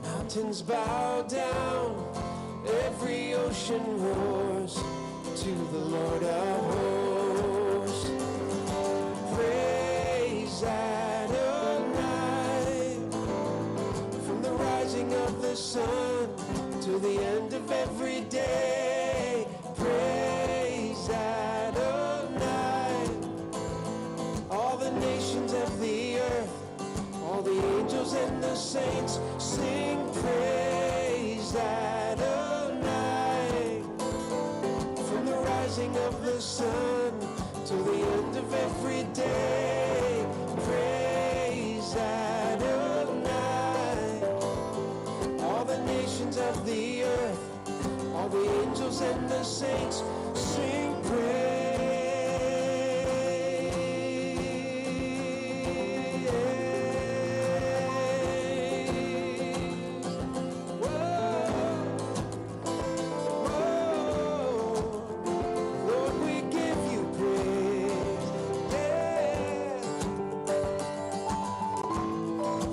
Mountains bow down, every ocean roars to the Lord of hosts. Praise Adonai, from the rising of the sun to the end of every day. Praise Adonai, all the nations of the earth, all the angels and the saints sing praise Adonai, from the rising of the sun to the end of every day. Praise Adonai, all the nations of the earth, all the angels and the saints sing praise. Whoa, whoa, Lord, we give you praise. Yeah.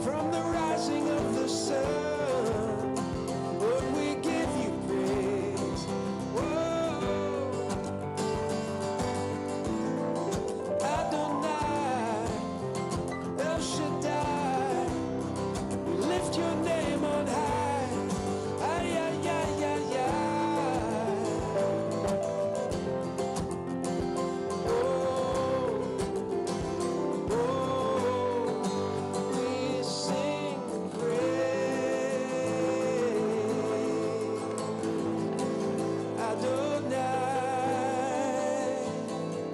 From the rising of the sun, Lord, we give you praise. Whoa, Adonai, El Shaddai, we lift your name on high. Ay, ay, ay, ay, ay. Oh, we sing praise. Adonai,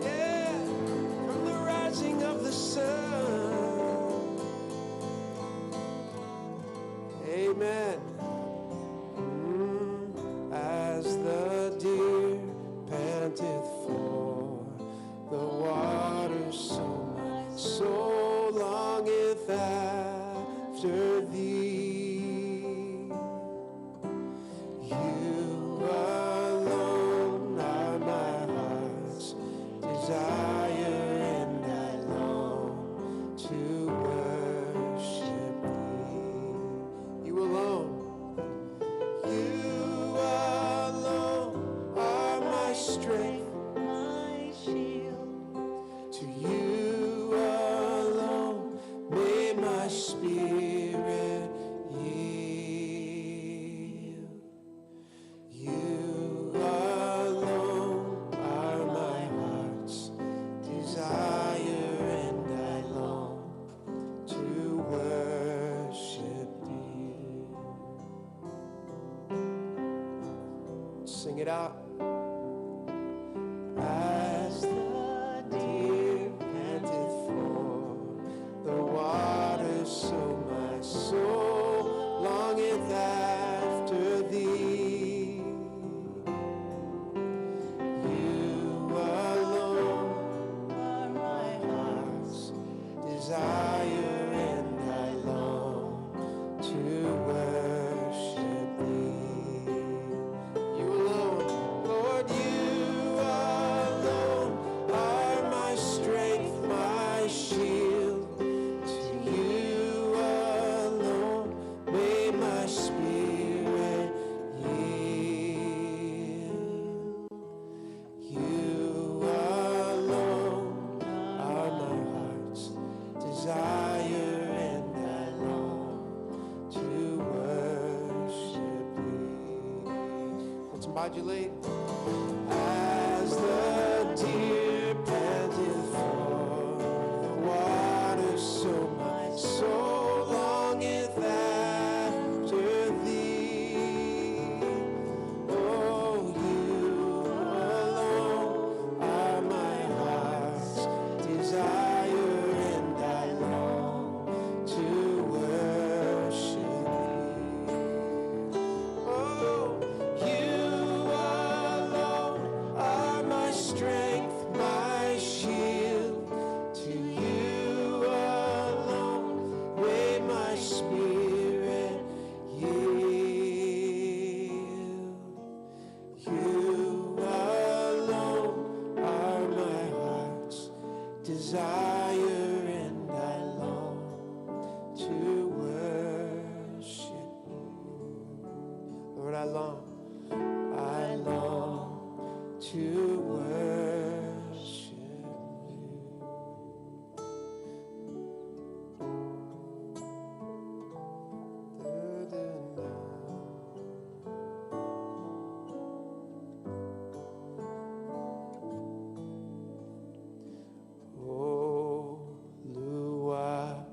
yeah, from the rising of the sun. Amen. As the deer panteth for the water, so my soul longeth after thee. To you alone may my spirit yield. You alone are my heart's desire, and I long to worship you. Sing it out. As the deer panteth for the water, so my soul longeth after thee. You alone are my heart's desire, and I long to worship thee. You alone, Lord, you alone are my strength, my shield. To you alone may my spirit yield. You alone are my heart's desire, and I long to worship thee. Let's modulate. As the deer panteth for the water, so my soul longeth after thee. Oh, you alone are my heart's desire, and I long to worship thee. Oh, you alone are my strength, my shield. To you alone may my spirit yield. You alone are my heart's desire, and I long to worship you. Lord, I long to worship you. Oluwadara.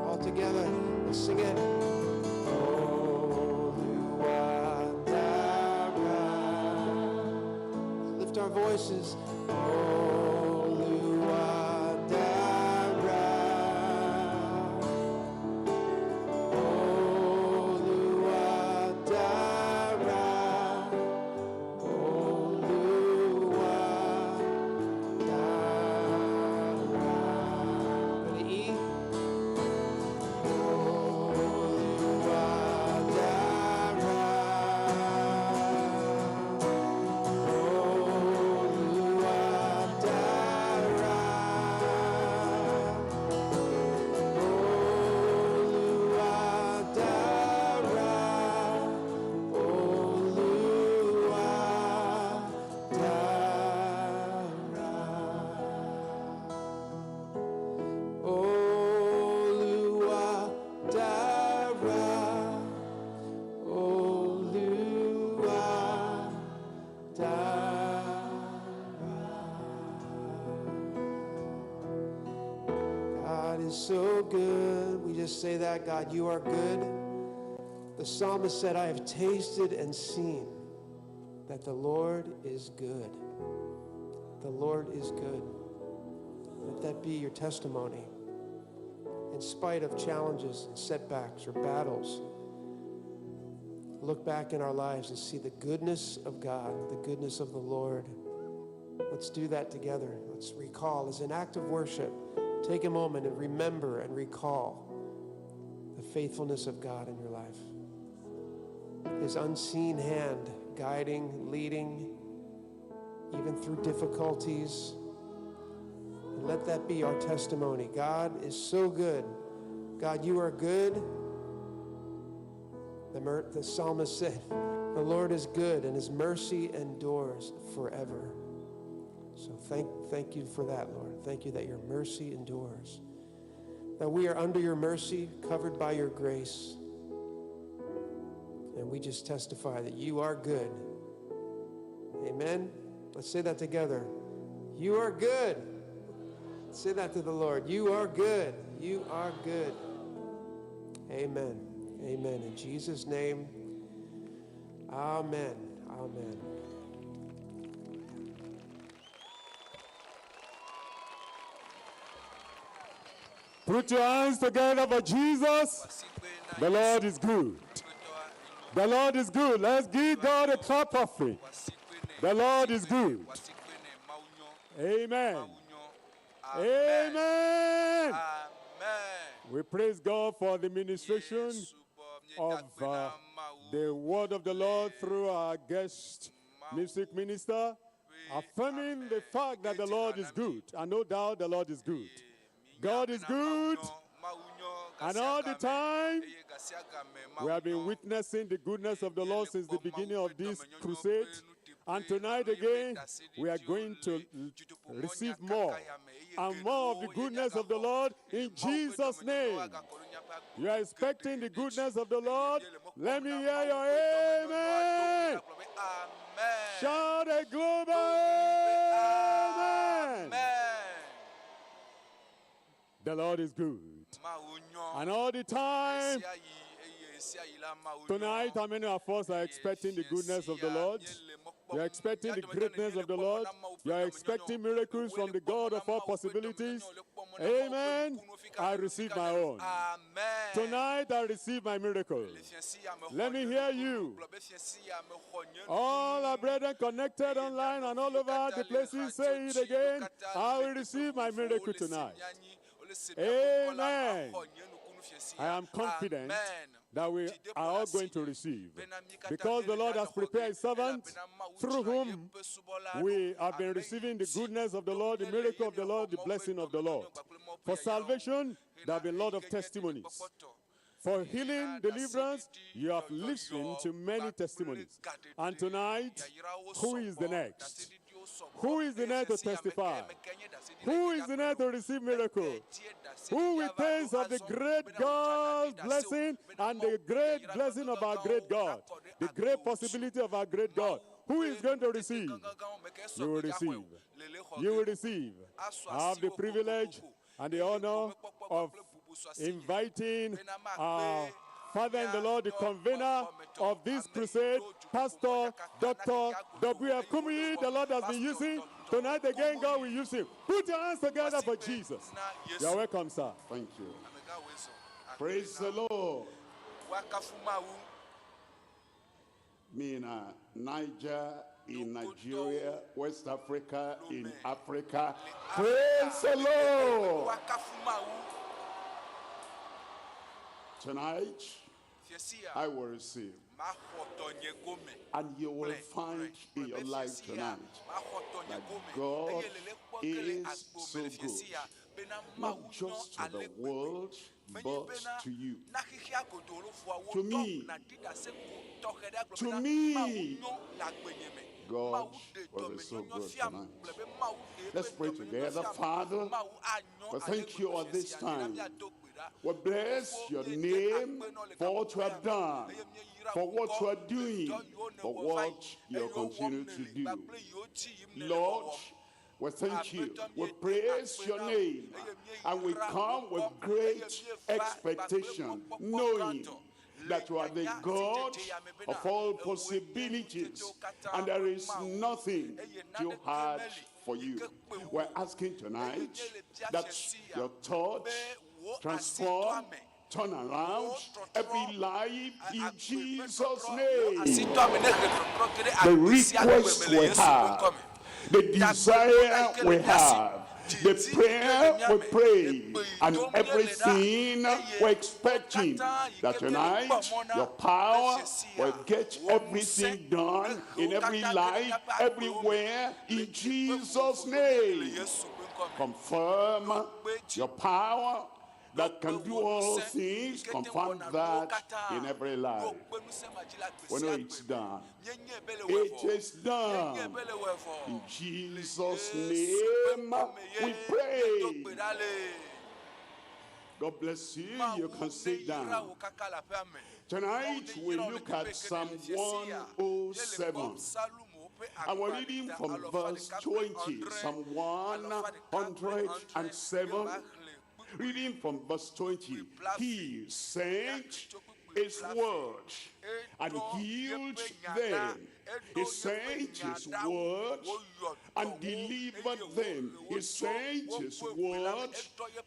All together, let's sing it. Lift our voices. is so good. We just say that, God, you are good. The psalmist said, I have tasted and seen that the Lord is good. The Lord is good. Let that be your testimony. In spite of challenges and setbacks or battles, look back in our lives and see the goodness of God, the goodness of the Lord. Let's do that together. Let's recall as an act of worship. Take a moment and remember and recall the faithfulness of God in your life. His unseen hand guiding, leading, even through difficulties. And let that be our testimony. God is so good. God, you are good. The psalmist said, the Lord is good and his mercy endures forever. So thank you for that, Lord. Thank you that your mercy endures. That we are under your mercy, covered by your grace. And we just testify that you are good. Amen. Let's say that together. You are good. Say that to the Lord. You are good. You are good. Amen. Amen. In Jesus' name, amen. Amen. Put your hands together for Jesus. The Lord is good. The Lord is good. Let's give God a clap offering. The Lord is good. Amen. Amen. We praise God for the ministration of the word of the Lord through our guest music minister, affirming the fact that the Lord is good. And no doubt the Lord is good. God is good. And all the time, we have been witnessing the goodness of the Lord since the beginning of this crusade. And tonight again, we are going to receive more and more of the goodness of the Lord in Jesus' name. You are expecting the goodness of the Lord? Let me hear your amen. Shout a global amen. The Lord is good. And all the time, tonight, how many of us are expecting the goodness of the Lord? You are expecting the greatness of the Lord. You are expecting miracles from the God of all possibilities. Amen. I receive my own. Tonight, I receive my miracle. Let me hear you. All our brethren connected online and all over the places, say it again. I will receive my miracle tonight. Amen. I am confident that we are all going to receive, because the Lord has prepared a servant through whom we have been receiving the goodness of the Lord, the miracle of the Lord, the blessing of the Lord. For salvation, there have been a lot of testimonies. For healing, deliverance, you have listened to many testimonies. And tonight, who is the next? Who is the next to testify? Who is the next to receive miracle? Who will taste of the great God's blessing and the great blessing of our great God? The great possibility of our great God. Who is going to receive? You will receive. You will receive. I have the privilege and the honor of inviting our Father in the Lord, the convener of this crusade, Pastor Dr W.F Kumuyi. The Lord has been using. Tonight again, God will use him. Put your hands together for Jesus. You're welcome, sir. Thank you. Praise the Lord. Me in Niger, in Nigeria, West Africa, in Africa. Praise the Lord. Tonight, I will receive. And you will find in your life tonight that God is so good. Not just to the world, but to you. To me. To me. God will be so good tonight. Let's pray together. Father, we thank you at this time. We bless your name for what you have done, for what you are doing, for what you continue to do. Lord, we thank you. We praise your name. And we come with great expectation, knowing that you are the God of all possibilities, and there is nothing too hard for you. We're asking tonight that your thoughts transform, turn around every life in Jesus' name. The request we have, the desire we have, The prayer we pray and everything we're expecting that tonight your power will get everything done in every life, everywhere, in Jesus' name. Confirm your power that can do all things, confirm that in every life. We know it's done. It is done. In Jesus' name we pray. God bless you. You can sit down. Tonight we look at Psalm 107. And we're reading from verse 20. Psalm 107. Reading from verse 20. He sent his word and healed them. He sent his word and delivered them. He sent his word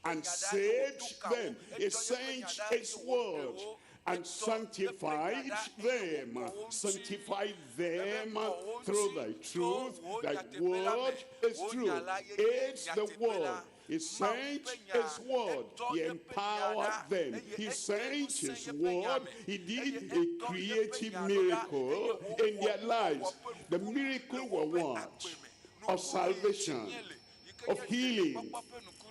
and saved them. He sent his word and sanctified them. Sanctify them through thy truth. Thy word is truth. It's the word. He sent his word. He empowered them. He sent his word. He did a creative miracle in their lives. The miracle were what? Of salvation, of healing,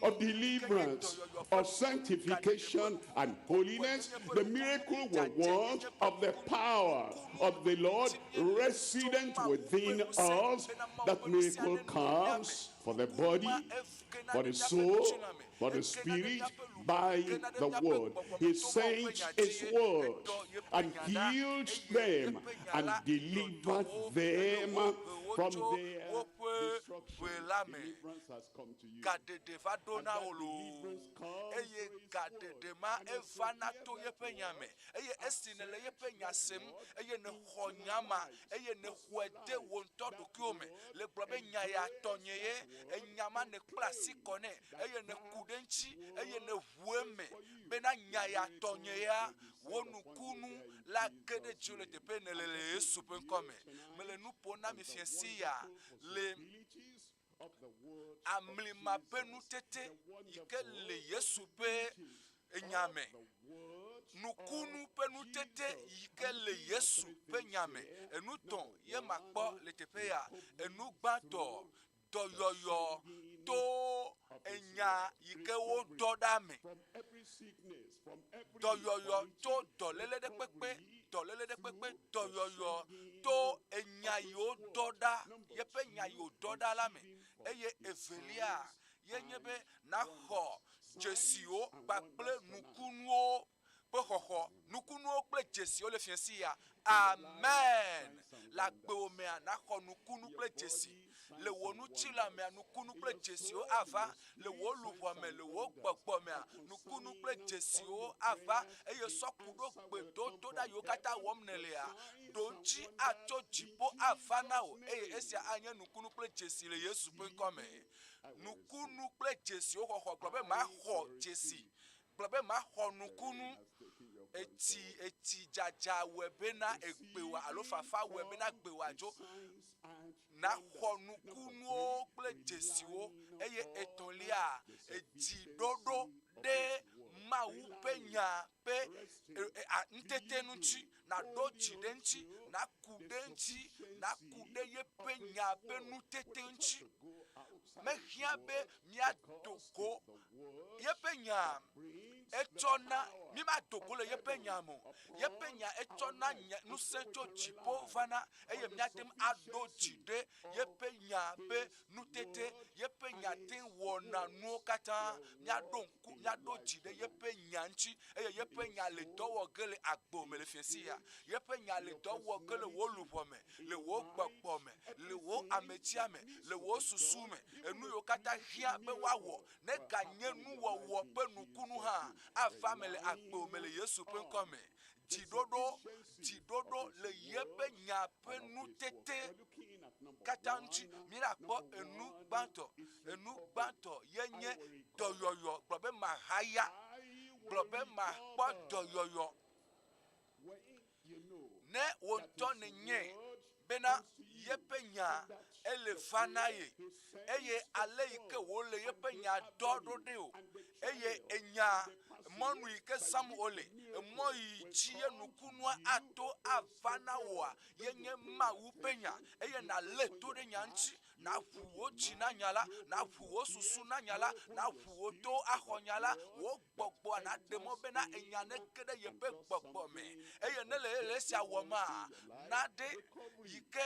of deliverance, of sanctification and holiness. The miracle were one of the power of the Lord resident within us. That miracle comes for the body, for the soul, for the spirit, by the word. He sent his word and healed them and delivered them from their destruction. Deliverance has come to you. And that deliverance comes amlima penu tete ikele yesu pe enyame nukunu penu tete ikele yesu pe nyame enuton ye makpo letepeya enugbato doyoyo to enya ike wo dodame doyoyo to dolele de pepe doyoyo to enya yo doda yepe nya yo doda lame eye evelia yenyebe na ho jesio kple nukunuo pehoho nukunuo kple jesio le fiasia amen la gbeomea na ho nukunu kple jesi le wonu chila me nukunu kple jesio ava le woluwa me le wo gbogbo me nukunu kple jesio ava eye sokudo gbedo to da yo kata womnelia donchi ato jipo ava na o eye esia anya nukunu kple jesi le yesu pe nkome nukunu kple jesio ho gbe ma ho jesi gbe ma ho nukunu eti jaja webena egbewa alofafa webena gbewajo na honukunu kple jesio eye etolia eti dodo de mawu penya pe ntetenuchi na dochi denchi na kudenchi na kude ye penya pe nutetenchi mehiabe miadoko ye penya etona mima dokole ye penya mo ye penya etona nusencho chipo vana eye miatem adochi de ye penya pe nutete ye penya tin wona nu kata miadonku miadochi de ye penya nchi eye ye penya le dowo gele agbo me le fiesia ye penya le dowo gele wo lubome le wo gbogbo le wo amechiame le wo susume enu yo kata hia be wawo ne ganye nu wo pe nukunu ha afamele agbo me le yesu pe nkome tidodo le yebe nya pe nutete katanchi mirakpo enu gbanto yenye doyoyo gbobe mahaya gbobe mahpo doyoyo ne wonto ne nye bena yepenya ele vanaye eye ale ike wo le yepe nya dodo de o eye enya monu ike sam ole mo yi chi enukunu ato avana wa yenye ma upenya eye na le to de nyanchi na fuwo chi na nyala na fuwo susu na nyala na fuwo to ahonyala wo gbogbo na demo be na enya ne kede yepe gbogbo me eye ne le sia wo ma na de ike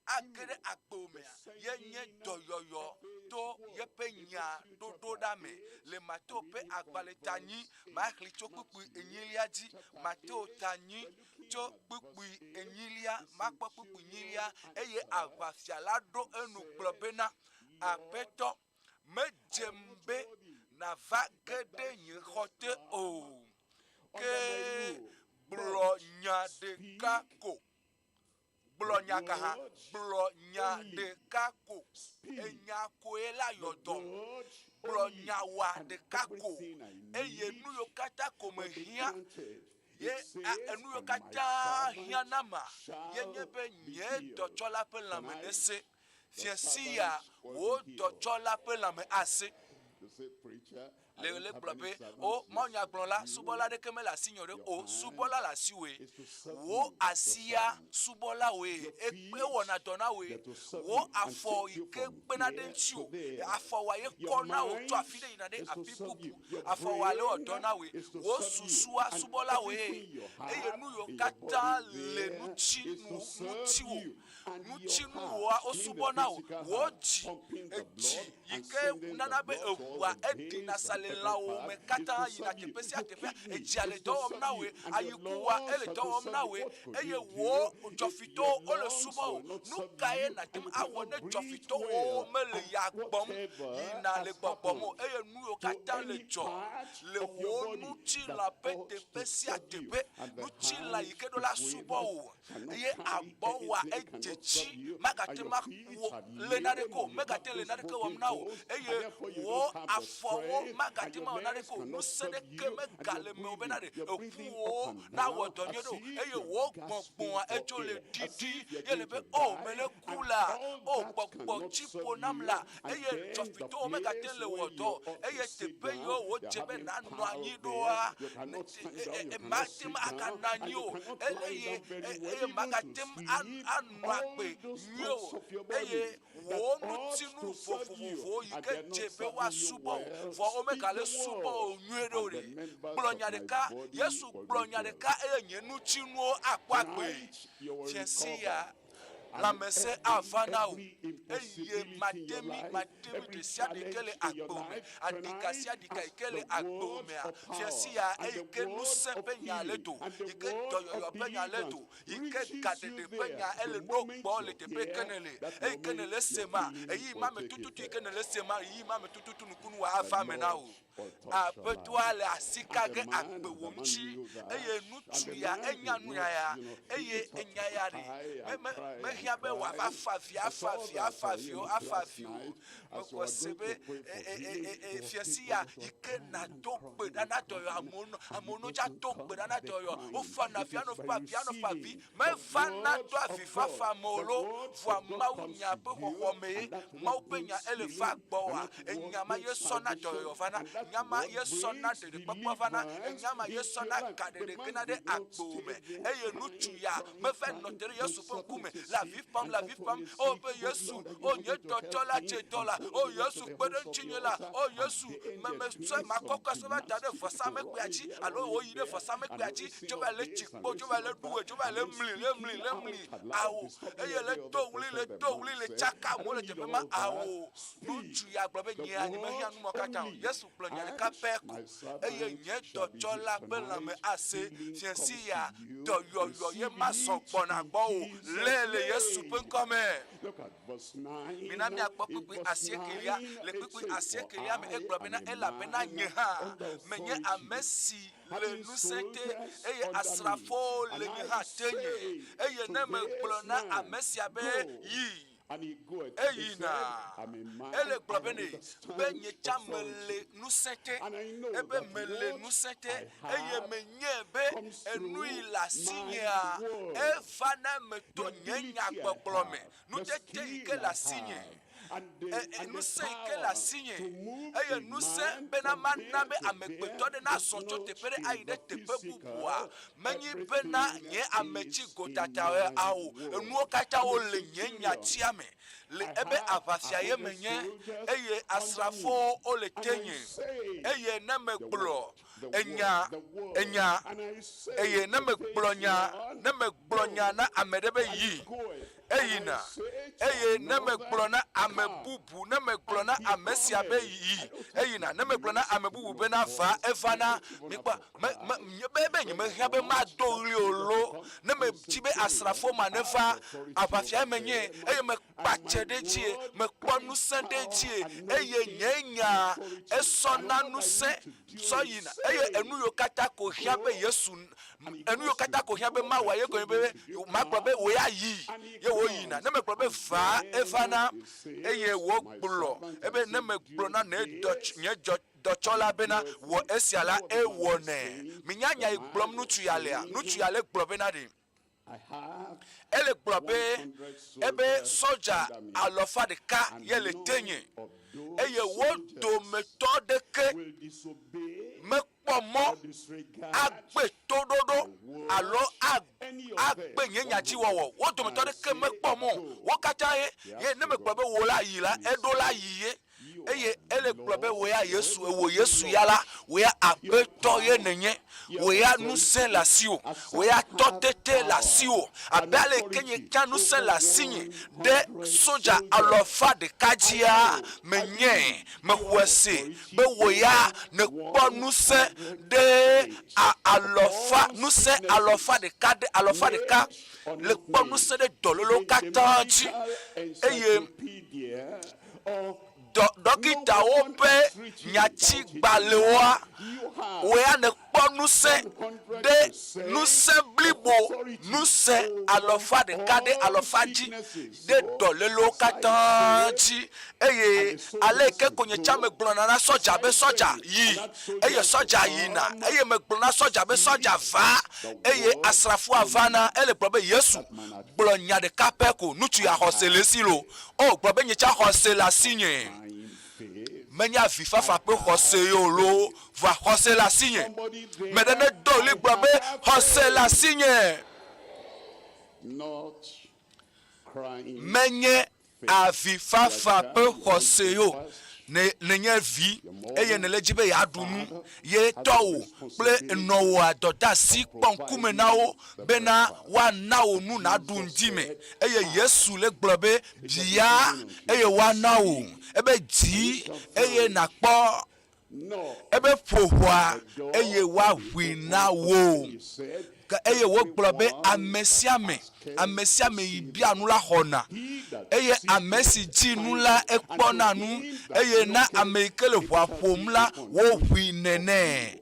akere akpome yenye doyoyo to yepenya dodo dame le mato pe agbale tanyi ma khlicho pupu enyilia ji mato tanyi cho pupu enyilia ma pupu enyilia eye agbafiala do enu globena apeto mejembe na vagede nyihote o ke bronya de kako blonya kaha blonya de kako enya koela yodo blonya wa de kako eye nu yo kata komehia ye enu yo kata hia nama yenye be nye dochola pe la menese fiasia wo dochola pe la me ase le blobe o monya gbonla subola de kemela signore o subola la siwe wo asia subola we epe wona dona we wo afo ike pena de ntiu afo wa ye kona o to afide ina de apipupu afo wa le odona we wo susua subola we eye nu yo kata le nuchinu wa o subona wo ji ike nana be ewa edina sale lawo me kata yina kepesi atepe ejiale to nawe ayikuwa ele to nawe eye wo jofito ole subo nukaye na tim awone jofito o mele ya gbom yina le gbomo eye nu yo kata le jo le wo nuchi la pete pesi atepe nuchi la ikedo la subo eye agbowa ejechi magate makwo lenareko megate lenareko womnawo eye wo afowo magatima onareko nusene keme gale me obenare okuo na wodonyedo eye wo gbongbon ejo le didi yelebe o mele kula o gbogbo chipo namla eye jofito megate le wodo eye tepe yo wo jebe na nu anyi doa matim akananyo eye magatim anwape nyo eye wo nutinu fofofofo yike jebe wa subo fo omekale subo onwere blonya de ka yesu blonya de ka enye nutinu akwape chesia la messe avanao eye matemi de sia de kele akpome adikasia dikele akpome chesia eke nu sempe nyaleto ike doyo penyaleto ike kade de penya ele dokbo le tepe kenele kenele sema eyi mame tututu kenele sema yi mame tututu nukunu wa afame nao apetwale asikage akpewomchi eye nutu ya enya nu ya eye enya yari me be wa afafio mekosebe fiasia ike na dokbe na toyo amono ja dokbe na toyo ofana fiano favi me fana to afifa famolo vo mawu nya pe kokome mawu penya elefa gbowa enyama yesona toyo fana nyama yesona de papa fana enyama yesona kade de kenade akpome eye nutu ya me fe notere yesu ponkume la vie pam o be yesu o nye dotola che dola o yesu gbede chinyela o yesu me so makoko so ba tade fosa me kwiachi alo o yire fosa me kwiachi joba le chikpo joba le duwe joba le mli awo eye le dowli le chaka mo le jepema awo nutu ya gbobe nye ani me hianu mo kata yesu plonya le kapeko eye nye dotola bela me ase fiensi ya doyoyo ye maso na gbo lele yesu come. Minami akpokwe asiekelia le kpekpe asiekelia me eglobena elabena nyeha menye amesi le nusete eye asrafo le nyeha tenye eye ne me gblona amesi abe yi eyina ele globene be nyecha mele nusete ebe mele nusete eye menye be enui la signa efana meto nyenya gboglome nutete ike la signe nous sommes que la signe et nous sommes bena manabe amekpeto de na sonjo tepere aide tepe bubua menyi bena nye amechi gotatawe awo enu okata o le nye nyatiame le ebe avafia ye menye eye asrafo o le tenye eye na megblo enya eye na megblonya na amedebe yi eyina eye nemekplo na amebubu nemekplo na amesia be yi eyina nemekplo na amebubu be na va evana mikpa be nyeme hiabe ma dori olo nemechibe asrafo maneva afafia menye eye mekpachede tie mekponu sende tie eye nyenya esona nuse so yina eye enu yokata ko hiabe yesu enu yokata ko hiabe ma waye ko be makplo be we ayi oyina na me probe fa evana eye wo gbulo ebe na me gbulo na nye dochola bena wo esiala ewone minyanya igblom nutu yale gbulo bena di ele gbulobe ebe soja alofa de ka yele tenye eye wo do metode ke me pomo agbe tododo alo agbe nyenya ji wowo wo do metode ke me pomo wo kata ye ne me gbobe wo la yi la edo la yiye eye ele gbobe wo ya yesu ewo yesu yala wo ya apeto ye nenye wo ya nu se la sio wo ya totete la sio abale kenye kanu se la signe de soja alofa de kajia menye me wese be wo ya ne ponu se de alofa nu se alofa de kade alofa de ka le ponu se de dololo katanji eye dókítà ó pé nyachi gbalewa wea ne kpɔ nuse de nuse blibo nuse alofa de kade alofa dzi de dɔlelo katã dzi eye ale ke konye tsa me gblɔna na sɔdza be sɔdza yi eye sɔdza yina eye me gblɔna sɔdza be sɔdza va eye asrafo avana ele gblɔ be yesu gblɔ nya ɖeka pɛ ko nutsu ya xɔse le si lo o gblɔ be nye tsa xɔse la si nye menya vifafa pe xɔse yo lo va xɔse la si nye me de ne do li gblɔ be xɔse la si nye menye avifafa pe xɔse yo nenye vi eye ne le dzi be ya ɖunu ye tɔwo kple enɔwo adɔda si kpɔnkume na wo bena woana wo nu na ɖu ŋdi me eye yesu le gblɔ be bia eye woana wo ebe dzi eye nakpɔ ebe ƒoƒoa eye woahui na wo eye wo gblɔ be ame sia me yi bia nu la xɔna eye ame si dzi nu la ekpɔna nu eye na ame yi ke le ʋua ƒom la wo hui nene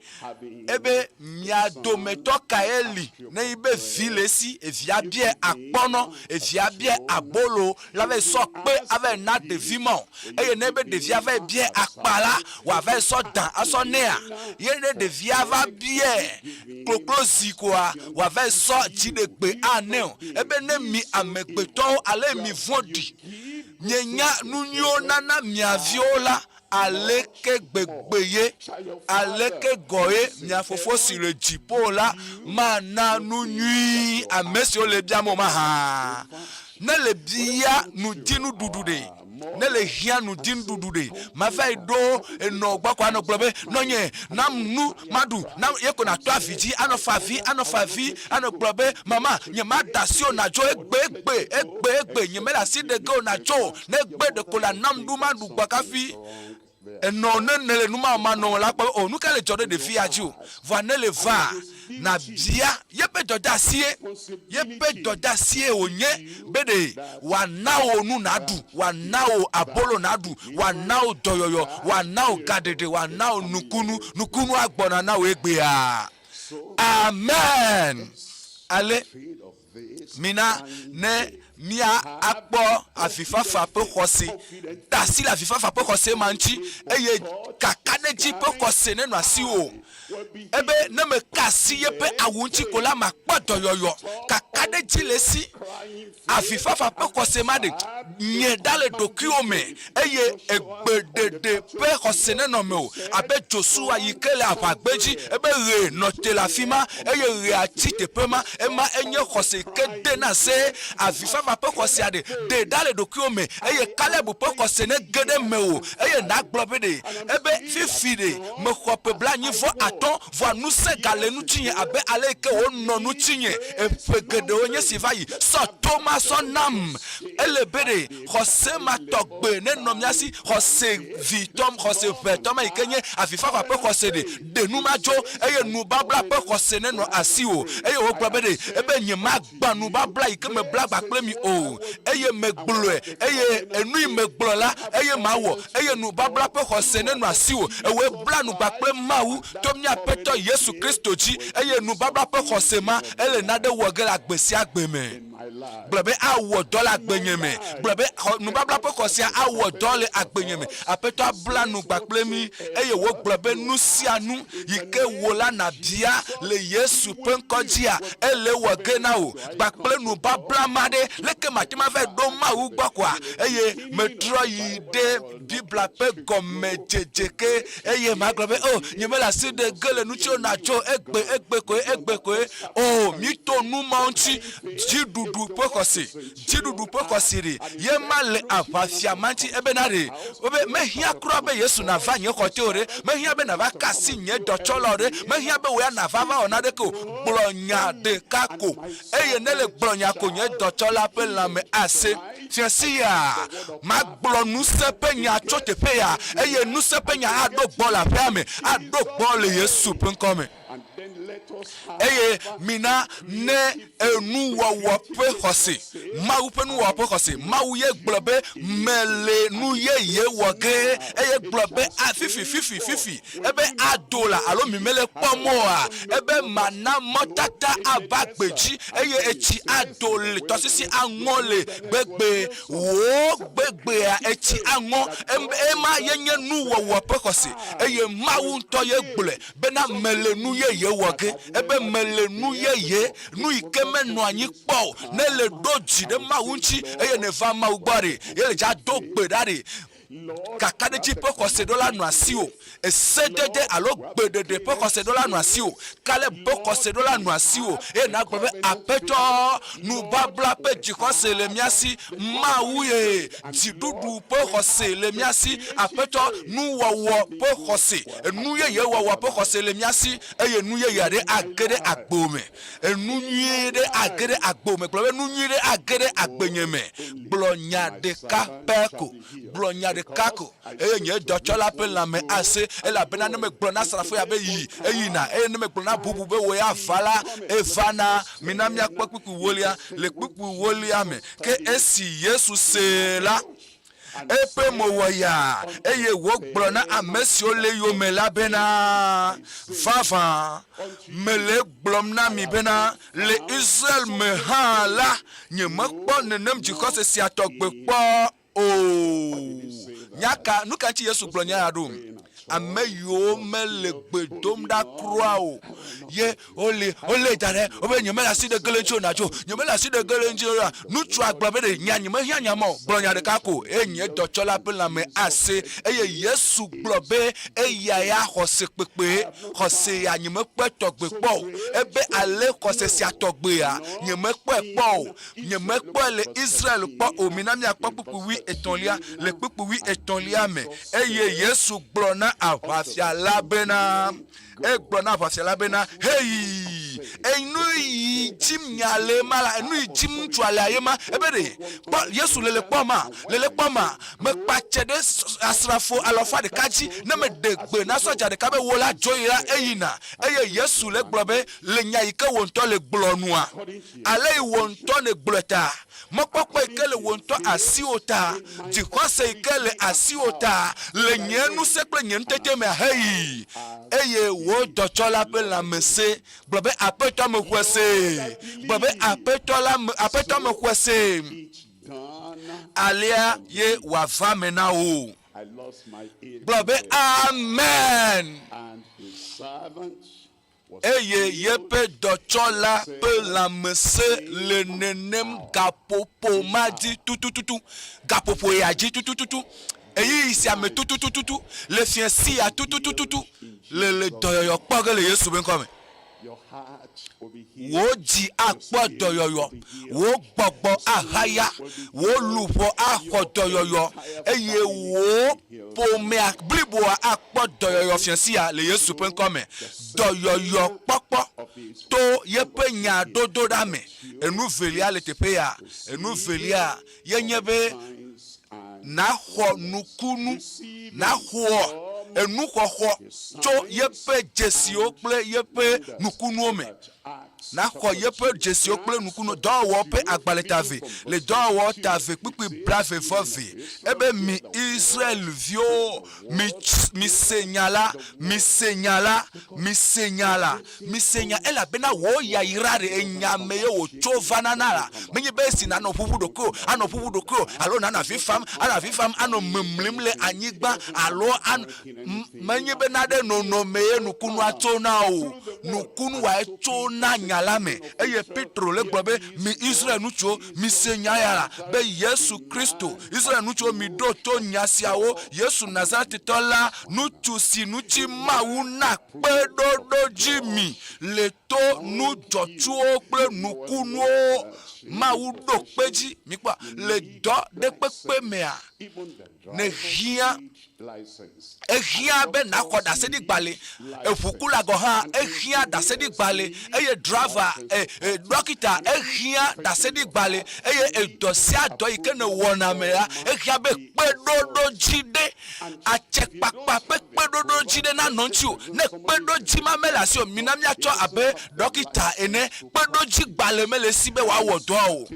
ebe mia dometɔ kae li ne yi be vi le si evia bia akpɔnɔ evia bia abolo la va sɔ kpe ava na ɖevi ma eye ne be ɖevia va bia akpa la wòava sɔ dan asɔ nea ye ne ɖevia va bia kloklozi koa wòava sɔ dziɖegbe ane o ebe ne mi amegbetɔwo ale mi vɔ̃ɖi nyenya nunyiwo nana miaviwo la aleke gbegbe ye aleke gɔ ye mia fofo si le dziƒo la mana nu nyui ame siwo le bia mo ma hã ne le bia nudinu ɖuɖu ɖe ne le hia nudinu ɖuɖu ɖe ma va yi ɖo enɔ gbɔ ko anɔ gblɔ be nɔnye nam nu maɖu nam ye ko natɔ avi dzi anɔ fa vi anɔ gblɔ be mama nye ma da si o nadzo egbe nye me le asi ɖe ge o nadzo ne egbe ɖe ko la nam ɖu maɖu gbɔ kafi enɔ ne le numa ma nɔ la kpɔ o nu ka le dzɔ ɖe ɖevi ya dzi o vɔ ne le va na bia yeƒe dɔda sie wònye be ɖe wòana wo nu naɖu wòana wo abolo naɖu wòana wo dɔyɔyɔ wòana wo gaɖeɖe wòana wo nukunu agbɔna na wo egbea amen ale mina ne mia akpo afifafa pe khose dasi la afifafa pe khose manchi eye kakaneji pe khose nenu asi o ebe ne me kasi ye pe awunchi kola makpoto yoyo kakaneji lesi afifafa pe khose made nye dale dokiome eye egbedede pe khose nenu me o abe Joshua yikele apagbeji ebe re note la fima eye re atite pema ema enye khose kede na se afifafa pe khose ade de dale dokiome eye Caleb pe khose ne gede me o eye na globe de ebe fifide me khope blanyi vo aton vo nu se gale nu tinye abe aleke o no nu tinye e pegede onye sivayi so Thomas sonam elebede khose matogbe ne nomiasi khose vitom khose vetom ikenye afifafa pe khose de nu majo eye nu babla pe khose ne no asiwo eye o globe de ebe nyema gba nu babla ikeme blagba kple mi o eye megblo eye enu megblo la eye mawo eye nu babla pe khose ne no asiwo ewe bla nu gba kple mawu tomia peto Yesu Kristo ji eye nu babla pe khose ma ele na de wogela agbesi agbeme blobe awo dola agbenyeme blobe nu babla pe khose awo dole agbenyeme apeto abla nu gba kple mi eye wo blobe nu sianu yike wola na bia le Yesu penkojia ele wogena o gba kple nu babla made leke matima ve do mawu gbakwa eye metro yi de bibla pe gome jejeke eye maglobe o nyemela si de gele nu cho na cho egbe ko o mi to nu maunchi jidudu pokosiri ye male avafia manchi ebenare obe mehia kro be Yesu na vanye koteore mehia be na vakasi nye docholore mehia be we na vava onade ko blonya de kako eye nele blonya ko nye dochola pe la me ase fiasia magblo nu sepenya chotepe ya eye nu sepenya ado gbola pe me ado gbole Yesu penkome eye mina ne enu wo pe khose mawu pe nu wo pe khose mawu ye globe mele nu ye woge eye globe a fifi ebe adola alo mi mele pomo a ebe mana motata abagbeji eye echi adole tosisi anwole gbegbe wo gbegbe a echi anwo ema yenye nu wo pe khose eye mawu nto ye gbole bena mele nu ye woge ebe mele nu ye nu ikeme nu anyi kpo ne le doji de mawunchi eye ne va mawgbare ye le ja do gbedare kaka de ji pokose dola nu asio esedede alo gbedede pokose dola nu asio kale pokose dola nu asio e na gbe apeto nu babla pe jikose le miasi mawuye jidudu pokose le miasi apeto nu wowo pokose nu ye wowo pokose le miasi eye nu ye yare agere agbome nu yire agere agbome gbe nu yire agere agbenyeme blonya de kapeko blonya kako enye dochola pe la me ase ela bena ne me gbona sarafo ya be yi eyina ne me gbona bubu be wo ya vala evana minamia kpekpu wolia le kpekpu wolia me ke esi Yesu se la epe mowoya eye wo gbona amesi ole yo me la bena fafa mele glomna mi bena le Israel me hala nye makpo nenem jikose si atogbe kpo oh nyaka nuka chi Yesu glonya adum ameyo mele gbedom da croa o ye ole dare obe nyemela si de gelencho na jo nyemela si de gelencho nutu agbabe de nyanyema hianyamo glonya de kako enye dochola pe la me ase eye Yesu globe eya ya hose pepe hose ya nyeme petogbe po ebe ale hose si atogbe ya nyeme pepo nyeme pe le Israel po ominami akpapupu wi etonlia le pupu wi etonlia me eye Yesu glona avafia labena egbona avafia labena hey enu jim nyale mala enu jim twale ayema ebede Yesu lele kpoma me pachede asrafo alofa de kaji na me degbe na soja de kabe wola joyira eyina eye Yesu le globe le nyaike wonto le glonua ale wonto ne glota mokpokpo ikele wonto asiota jikose ikele asiota le nyenu sekle nyentete me hey eye wo dochola pe la mese globe ape apeto me kwese bobe apeto me kwese alia ye wa fame na o bobe amen and his servants. Eye yepe dochola pe la mese le nenem gapopo maji tutututu gapopo yaji tutututu eyi isi ame tutututu le fiensi a tutututu le doyoyo kpoge le Yesu ben come wo ji akpo doyoyo wo gbogbo ahaya wo lupo akpo doyoyo eye wo pome blibo akpo doyoyo fiensi a le Yesu ben come doyoyo popo to yepe nya dodo dame enu velia le tepeya enu velia yenyebe na ho nukunu na ho enu ho to yepe jesio kple yepe nukunu ome na ho yepe jesio kple nukunu do wo pe agbaletave le do wo tave pipi brave vove ebe mi Israel vio mi senyala ela bena wo ya irare enyame ye wo chovana nala menye besi na no pupudoko alo na vifam ano memlemle anyigba alo an menye benade no meye nukunu atona o nukunu wa etona nyalame eye Petro le gbobe mi Israel nucho mi senyala be Yesu Kristo Israel nucho mi do to nyasiawo Yesu Nazareth tola nuchu si nuchi mauna pedodo jimi le to nu jochuo kple nukunu mawu do peji mi pa le do de pepe mea ne hia ehia be na koda se di gbale efukula go ha ehia da se di gbale eye driver dokita ehia da se di gbale eye edosia do ike ne wona me ya ehia be pedodo jide achekpakpa pedodo jide na nonchu ne pedo jima mela si o minamia cho abe dokita ene pedo ji gbale mele sibe wa wodo o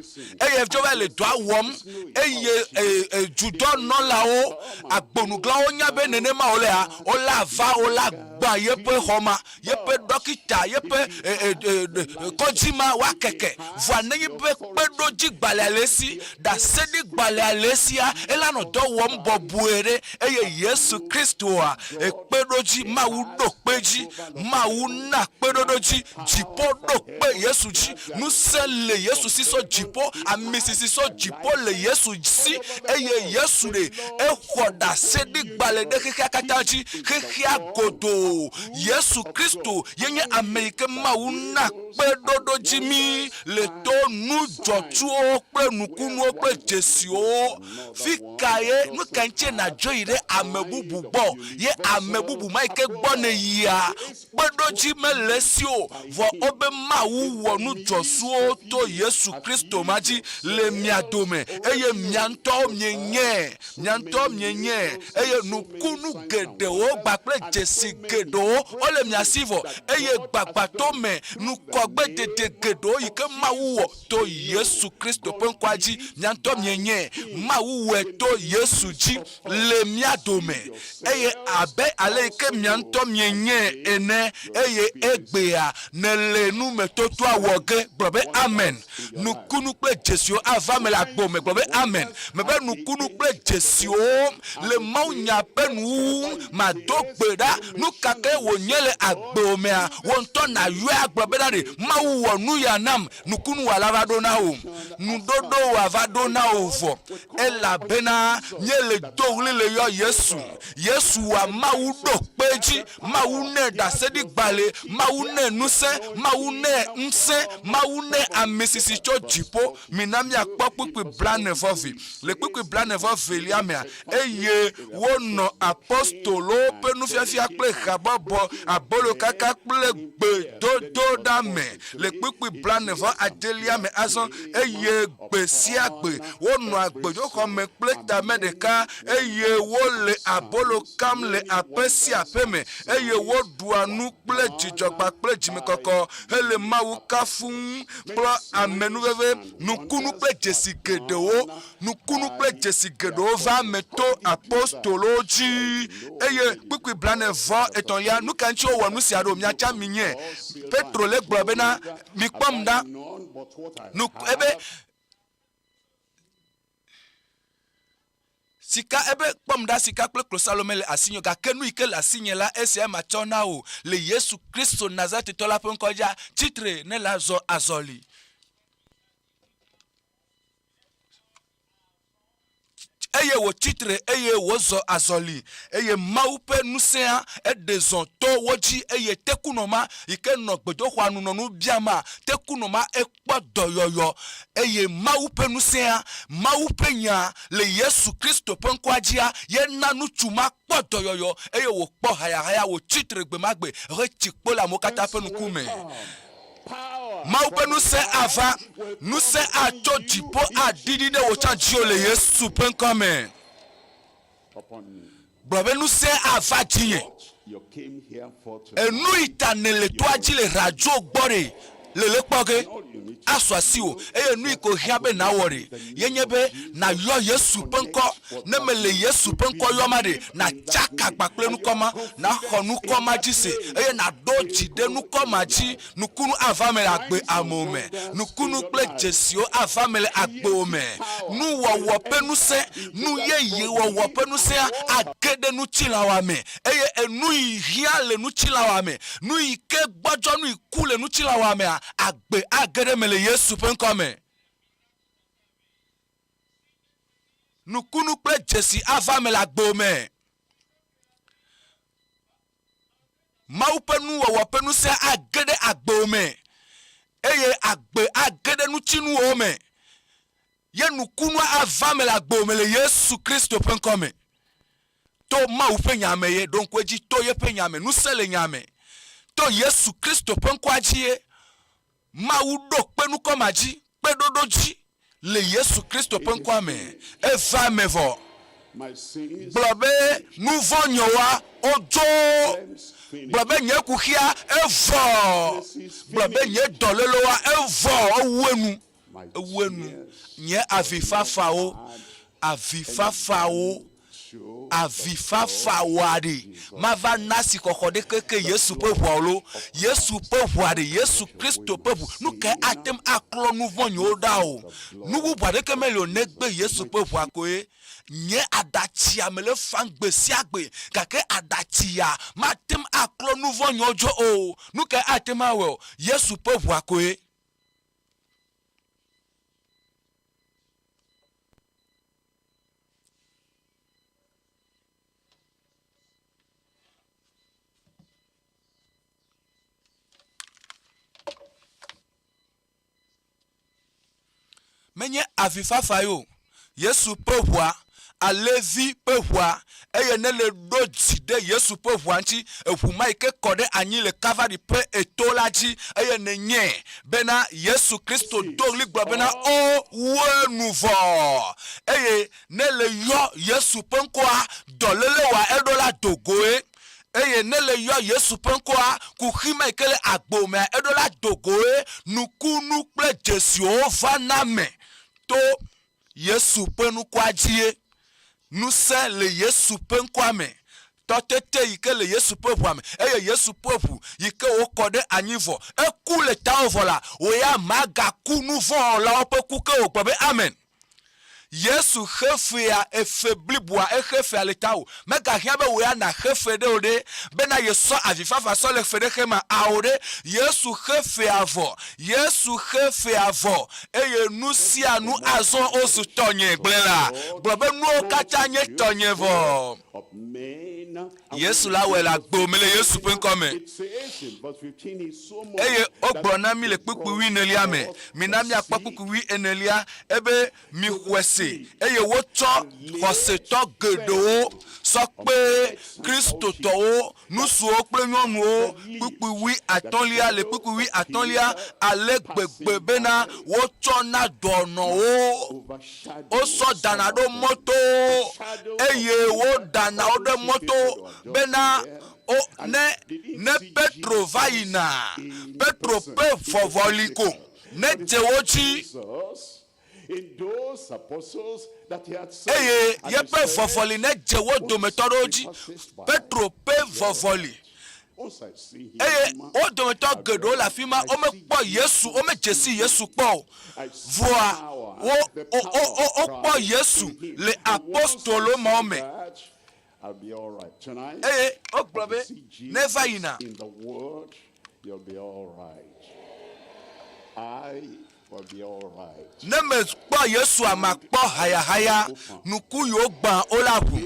eye jowe le do awom eye judo no la o agbonugla onya be nene ma olea ola va ola gba yepe homa yepe dokita yepe kojima wa keke vane yepe pedo ji gbale alesi da sedi gbale alesia elano do wom bobuere eye Yesu Kristo a pedo ji mawu do peji mawu na pedo ji jipo do pe Yesu ji nu sele Yesu si so jipo amisisi so jipo le Yesu si eye Yesu re da sedi gbale de keke akataji keke agodo Yesu Kristo yenye Amerike mauna pedodo jimi le to nu jochuo pe nukunu pe jesio fikaye nu kanche na joire amebubu bo ye amebubu maike gbone ya pedoji melesio vo obe mawu wonu josuo to Yesu Kristo maji le miadome eye mianto myenye eye nukunu gede o gbakple jesi gedo ole miasivo eye gbagbato me nukogbe dede gedo yike mawuwo to Yesu Kristo penkwaji nyanto myenye mawuwe to Yesu ji le miadome eye abe aleke mianto myenye ene eye egbea nele nu metoto awoge brobe amen nukunu kple jesio avame la gbome brobe amen mebe nukunu kple jesio le maunya penu ma dogbeda nu kake wonyele agbomea wonto na yue agbobeda de mawu wonu ya nam nukunu wala vadona o nudodo wa vadona o vo ela bena nyele dogli le yo Yesu wa mawu do peji mawu ne da sedi gbale mawu ne nuse mawu ne nse mawu ne amisisi cho jipo minami akpokpi blane vovi le kpikpi blane vovi liamia eye wono apostolo penu fiafia kple khabobo abolo kaka kple gbe dodo dame le kpikpi blane vo adelia me azon eye gbe siagbe wono agbejo kome kple tame deka eye wo le abolo kam le apesi apeme eye wo duanu kple jijogba kple jimikoko hele mawu kafun kple amenuveve nukunu kple jesi gedo va meto apostoloji eye kpikpi blane vo etɔlia nu ka ŋuti wowɔ nu sia ɖo miatsa mi nye Petro le gblɔ bena mi kpɔm ɖa nu ebe sika ebe kpɔm ɖa sika kple klosalo mele asinye gake nu yike le asinye la esia matsɔ na wo le Yesu Kristo Nazaretitɔ la ƒe ŋkɔdza tsitre ne la zɔ azɔli. Eye wo titre eye wo zɔ azɔli eye Mawu ƒe nusẽa eɖe zɔ to wo dzi eye tekunɔma yike nɔ gbedoxɔa nu nɔ nu biama tekunɔma ekpɔ dɔyɔyɔ eye Mawu ƒe nusẽa Mawu ƒe nya le Yesu Kristo ƒe ŋkɔa dzia yena nutsu ma kpɔ dɔyɔyɔ eye wo kpɔ hayahaya wo titre gbemagbe he tsi kpo le amewo katã ƒe ŋkume. Mawu ƒe nusẽ ava nusẽ atso dziƒo aɖiɖi ɖe wò tsã dziwo le Yesu ƒe ŋkɔme. Gblɔ be nusẽ ava dzinye. Enu yi ta ne le toa dzi le radio gbɔ ɖe le kpɔ ge asɔ asi wo eye nu yi ko hiã be na wɔ ɖe yenye be na yɔ Yesu ƒe ŋkɔ ne me le Yesu ƒe ŋkɔ yɔma ɖe na tsaka kpakple nukɔma na xɔ nukɔma dzi se eye na ɖo dzi ɖe nukɔma dzi nukunu ava me le agbe amewo me nukunu kple dzesiwo ava me le agbewo me nuwɔwɔ ƒe nusẽ nu yeye wɔwɔ ƒe nusẽa age ɖe nutsilawoa me eye enu yi hiã le nutsilawoa me nu yi ke gbɔdzɔ nu yi ku le nutsilawoa mea agbe age ɖe me le Yesu ƒe ŋkɔme. Nukunu kple dzesi ava me le agbewo me. Mawu ƒe nuwɔwɔ ƒe nusẽ age ɖe agbewo me eye agbe age ɖe nutsinuwo me. Ye nukunua ava me le agbewo me le Yesu Kristo ƒe ŋkɔme. To Mawu ƒe nyame ye donko edzi to ye ƒe nyame nusẽ le nyame. To Yesu Kristo ƒe ŋkɔa dzie Mawu ɖo kpe nukɔma dzi kpe ɖoɖo dzi le Yesu Kristo ƒe ŋkɔa me eva me vɔ. Gblɔ be nu vɔ̃ nyewoa wodzo gblɔ be nye kuxia evɔ gblɔ be nye dɔléloa evɔ ewu enu nye avifafawo aɖe mava nasi xɔxɔ ɖe keke Yesu ƒe ʋuawo Yesu ƒe ʋua ɖe Yesu Kristo ƒe ʋu nu ke atem aklɔ nu vɔ̃ nyewo ɖa o nu bubu aɖeke meli o negbe Yesu ƒe ʋua koe nye aɖatsia me le fam gbe sia gbe gake aɖatsia matem aklɔ nu vɔ̃ nyewo dzo o nu ke atem awɔ Yesu ƒe ʋua koe. Menye avifafa yo Yesu ƒe ʋua alevi ƒe ʋua eye ne le ɖo dzi ɖe Yesu ƒe ʋua ŋuti eʋu ma yi ke kɔ ɖe anyi le Kalvari ƒe eto la dzi eye ne nye bena Yesu Kristo do ɣli gblɔ bena o wo nu vɔ eye ne le yɔ Yesu ƒe ŋkɔa dɔlélewoa eɖo la dogoe eye ne le yɔ Yesu ƒe ŋkɔa kuxi ma yi ke le agbo mea eɖo la dogoe nukunu kple dzesiwo va na me to Yesu ƒe nukɔa dzie nusẽ le Yesu ƒe ŋkɔa me tɔtete yi ke le Yesu ƒe ʋua me eye Yesu ƒe ʋu yi ke wokɔ ɖe anyi vɔ eku le tawò vɔ la wo ya magaku nu vɔ̃ wɔlawo ƒe ku ke wògblɔ be amen. Yesu xefea efe blibua exefea le tawò megahiã be wo ya na xefe ɖe o ɖe bena yesɔ avifafa sɔ le fe ɖe xe me awo ɖe Yesu xefea vɔ eye nu sia nu azɔ ozu tɔnye gblẽ la gblɔ be nuwo katã nye tɔnye vɔ. Yesu la wɔe le agbo me le Yesu ƒe ŋkɔme eye wogblɔ na mi le kpukpui 9 me mina miakpɔ kpukpui 9 ebe mi xɔe se eye wotsɔ xɔsetɔ geɖewo sɔ kpe kristotɔwo nusuwo kple nyɔnuwo kpukpui 5 le kpukpui 5 ale gbegbe bena wotsɔ na dɔnɔwo wosɔ dana ɖo mɔto eye wodana wo ɖe mɔto bena ne Petro va yina Petro ƒe vɔvɔli ko ne dze wo dzi eye yeƒe vɔvɔli ne dze wo dometɔ ɖewo dzi Petro ƒe vɔvɔli eye o dometo gedo la fima o me kpo Yesu o me jesi Yesu kpo voa o kpo Yesu le apostolo mome I'll be all right tonight. eye o globe never ina In the word, you'll be all right. I will be all right. ne me kpo Yesu ama kpo haya nuku yo gban olabu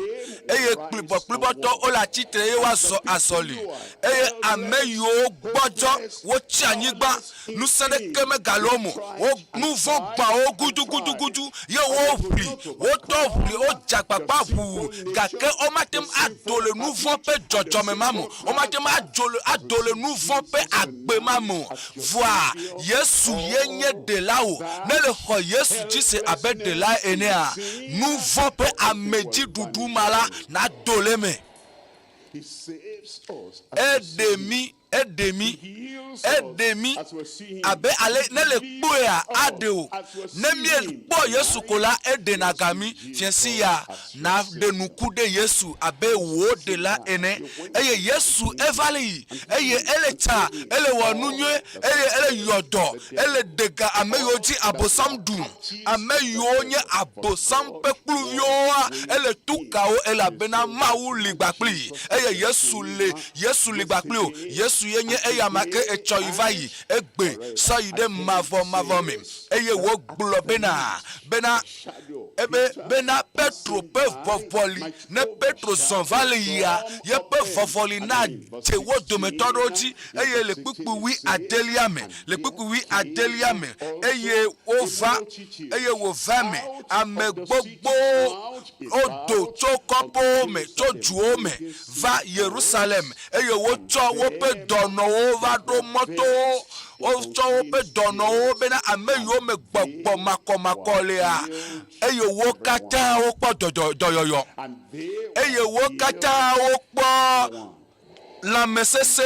eye klibo to ola chitre ye wa so asoli eye ame yo gbojo wo ti anyigba nu sene keme galomo wo nu vo gba o gudu ye wo fli wo to fli o jagbagba bu gake o matem adole nu vo pe jojo me mamu o matem adole nu vo pe agbe mamu voi Yesu yenye de lao ne le ho Yesu ji se abe de la enea nu vo pe ameji dudu mala na dole me He saves us. edemi abe ale ne le kpoya adeo ne mi kpo Yesu kola ede na gami fiensi ya na de nuku de Yesu abe wo de la ene eye Yesu evali eye elecha ele wonunye ele yodo ele dega ameyoji abosam du ameyo nye abosam pekluvioa ele tukao ele abena mawu ligbakli eye Yesu ligbakli o Yesu yenye eya make echo ivayi egbe so yide mavo me eye wo gbulo bena Petro pe vovoli ne Petro son vali ya ye pe vovoli na te wo dometoroji eye le pipu wi adelia me eye wo va me ame gbogbo odo to kopo me to juo me va Jerusalem eye wo cho wo pe dono o va do moto o cho wo pe dono o be na ame yo me gbogbo makole a eye wo kata o po doyoyo eye wo kata o po la mesese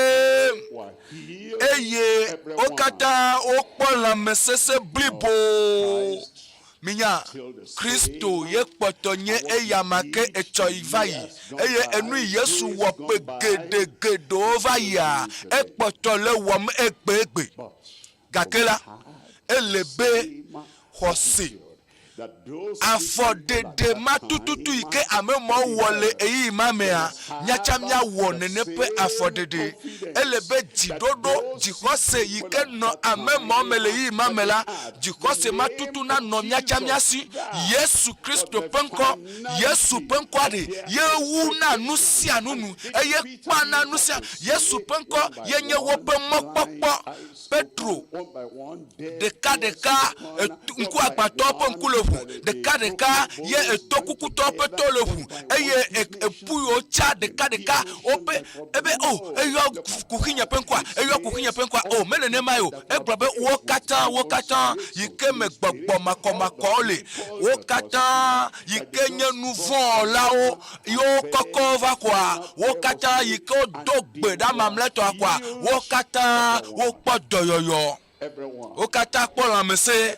eye o kata o po la mesese blibo minya Kristo ye kpotonye eya make echo ivayi eye enu Yesu wo pe gede ovaya ekpotole wom egbe gakela elebe hosi afodede matututu ike amemo wole eyi mamea nyachamya wonene pe afodede elebe jidodo jikose ike no amemo mele yi mamela jikose matutu na no nyachamya si Yesu Kristo penko Yesu penko ade yewu na nusia nunu eye kwana nusia Yesu penko yenye wope mokpokpo Petro deka nku agbato po nkulofu deka ye etokuku tope tolofu eye epuyo cha deka ope ebe eyo kukinya penkwa o menene mayo egbabe wo kata yike me gbogbo makomakole wo kata yike nye nouveau lao yo kokova kwa wo kata yike dogbe da mamleto kwa wo kata wo podoyoyo o kata kpola mese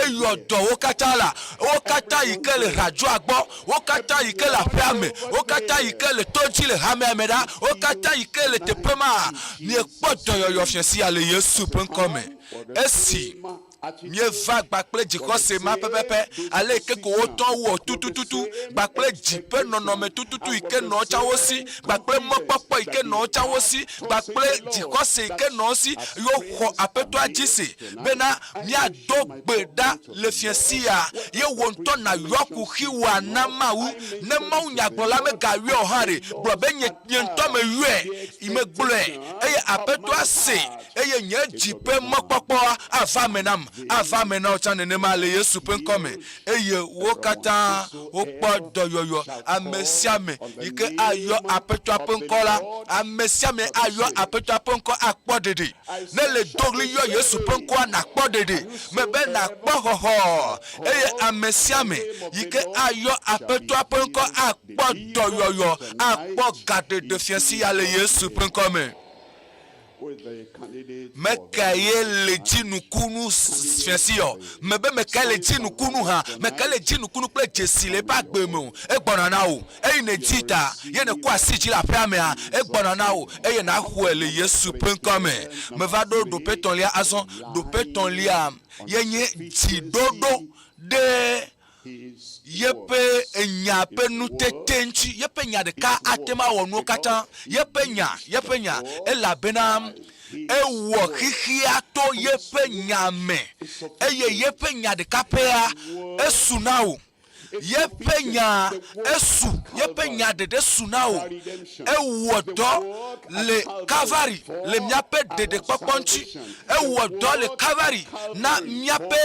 eyo do o kata la o kata ikele rajo agbo o kata ikele afiame o kata ikele toji le hamemeda o kata ikele tepema ni ekpoto yoyo fiesi ale Yesu penkome esi Mieux va bakple jikose ma pepepe ale keko oton wo tutututu bakple jipe nonome tututu ike no chawosi bakple mopopo ike no chawosi bakple jikose ike no si yo ho apeto ajisi bena mia dogbeda le fiesia ye wonto na yoku hiwa na mawu ne mawu nyagbola me gawe ohare brobe nyento me yue ime gbule eye apeto ase eye nye jipe mopopo avamenam ava na ocha nene ma le Yesu penkome eye wo kata wo podo yoyo amesiame ike ayo apeto penkola amesiame ayo apeto penko akpodede ne le dogli yo Yesu penko na akpodede mebe na akpohoho eye amesiame ike ayo apeto penko akpodo yoyo akpo gade de fiesi ya le Yesu penkome mekaye leji nukunu fiasio mebe meka leji nukunu ha meka leji nukunu kple jesile ba gbemo egbona na o eyi ne jita ye ne kwa siji la pramea egbona na o eye na huele Yesu penkome me va do petonlia azon do petonlia yenye ti dodo de yepe enya pe nutetenchi yepe nya de ka atema wonu kata yepe nya elabena ewo khihia to yepe nya me eye yepe nya de kapea esunao yepe nya de sunao ewo do le Calvary le miape de poponchi ewo do le Calvary na miape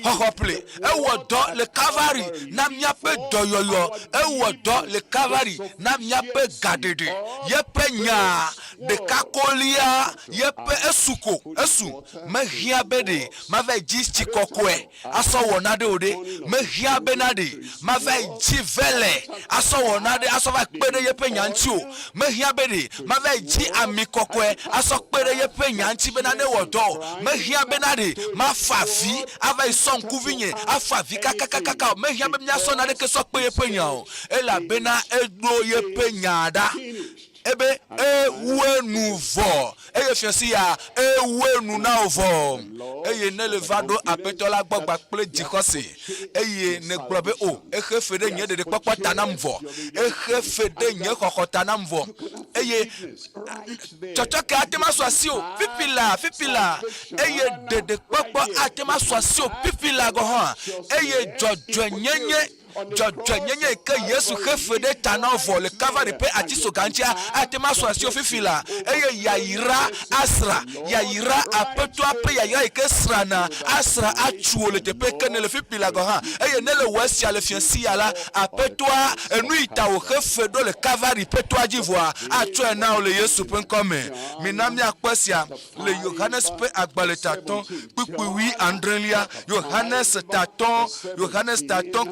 hohople ewo do le Calvary na miape doyoyo ewo do le Calvary na miape gadede yepe nya de kakolia yepe esu mehia bede mave jisti kokwe aso wonade ode mehia benade mave jivele aso wonade aso va kpede yepe nyanti o mehia bede mave ji ami kokwe aso kpede yepe nyanti benade wodo mehia benade mafafi ava son kuvinye afafi kaka mehia be nya so na de ke so kpe yepe nyao ela bena edo yepe nyada ebe ewe vo eye fiasi ya ewe na vo eye ne levado apetola gbagba kple jikose eye ne gbobe o ehe fede nye de popota na mvo ehe fede nye kokota na mvo eye chochoke atema swasio fipila eye de popo atema swasio pipila go ha eye jojo nyenye ke Yesu khefede tanavo le Calvary pe atiso gantia atema swasio fifila eye yaira apeto ape yaira ke srana asra atuo le tepe kenele fipila go ha eye nele wesia le fiansi ala apeto enuita o khefedo le Calvary peto ajivoa atu na o le Yesu penkome minami akwasia le Johannes pe agbaletaton pipiwi andrelia Johannes taton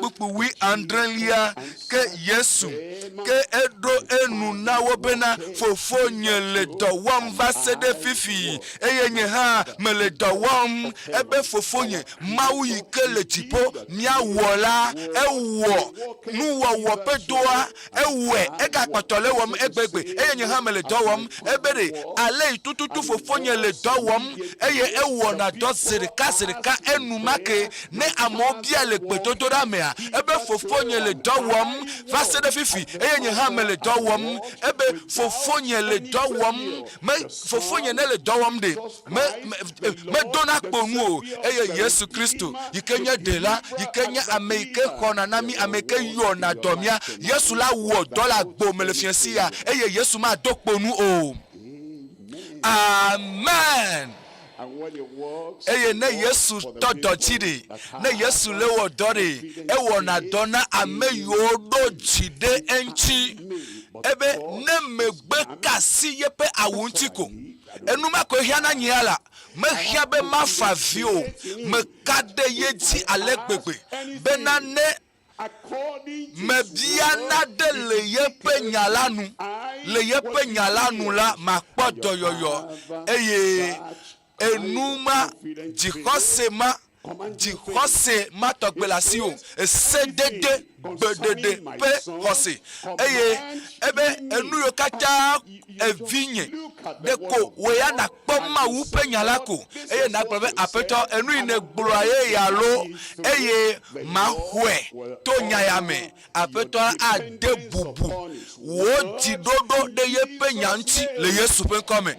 pipiwi andrelia ke Yesu ke edo enu na wobena fofo nyele dowam vasede fifi eyenye ha mele dowam ebe fofo nye mawu yikele tipo mia wola ewo nu wo pedoa ewe ega patole wom egbegbe eyenye ha mele dowam ebere ale tututu fofo nyele dowam eye ewo na do zirika enu make ne amobia le gbetodora mea ebe fofonye le dowam vasede fifi eyenye ha mele dowam ebe fofonye le dowam me fofonye ne le dowam de me dona kponu eye Yesu Kristo yikenye dela yikenye ameke kona nami ameke yona domia Yesu la wo dola gbo mele fiansi ya eye Yesu ma dokponu o amen. Eye ne Yesu todo chide ne Yesu lewo dore ewo na dona ameyodo chide enchi ebe ne megbe kasi yepe awuntiko enuma ko hia na nyiala me hia be mafavio me kade yeti alegbegbe benane mebiana de le yepe nyalanu la makpoto yoyo eye enuma jihose ma togbelasio sedede bedede pe hose eye ebe enuyo kacha evinye deko weya na kpoma wupe nyalako eye na gbe apeto enu ine gboro aye yalo eye mahwe to nyayame apeto ade bubu wo ti dodo de yepe nyanti le Yesu pe come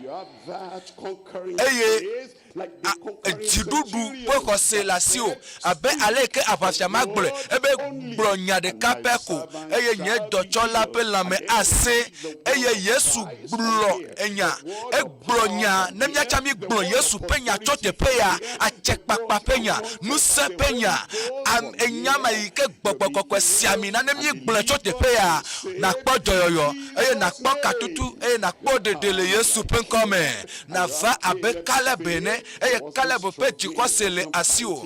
eye jidudu poko se lasio abe aleke apafia magbole ebe bronya de kapeko eye nye dochola pe lame ase eye Yesu blo enya e bronya nemya chami blo Yesu penya chote peya achekpakpa penya nuse penya am enyama ike gbogbogbo siami na nemye blo chote peya na kpodoyoyo eye na kpokatutu eye na kpodedele Yesu penkome na va abe kale bene eye Caleb pe jikose le asio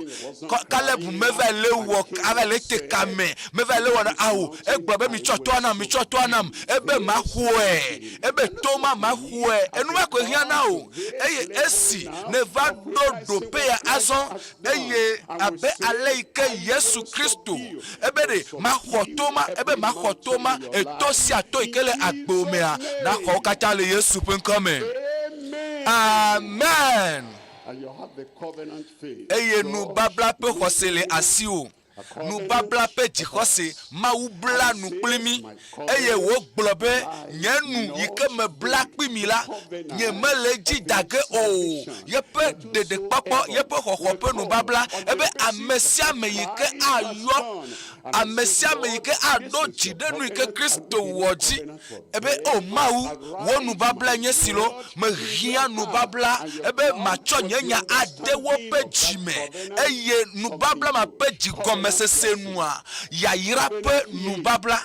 Caleb meva le wo ave le tekame meva le wona awo egbo be mi choto anam ebe ma hue ebe toma ma hue enu ma ko hia na o eye esi ne va do pe ya azon eye abe aleike Yesu Kristo ebe de ma hotoma ebe ma hotoma etosi ato ikele agbomea na ko kata le Yesu pen come. Amen. And you have the covenant faith. Eye nu babla pe hosele asio nu babla pe jikose Mawu bla nu plimi eye wo gblobe nyenu yike me bla pimi la nye mele ji dage o yepe dede papo yepe hohope nu babla ebe amesia me yike ayo amesia me yike ado jide nu yike Kristo woji ebe o Mawu wo nu babla nye silo me hia nu babla ebe macho nyenya adewo pe jime eye nu babla ma pe jigom mesese noa ya yira pe nu babla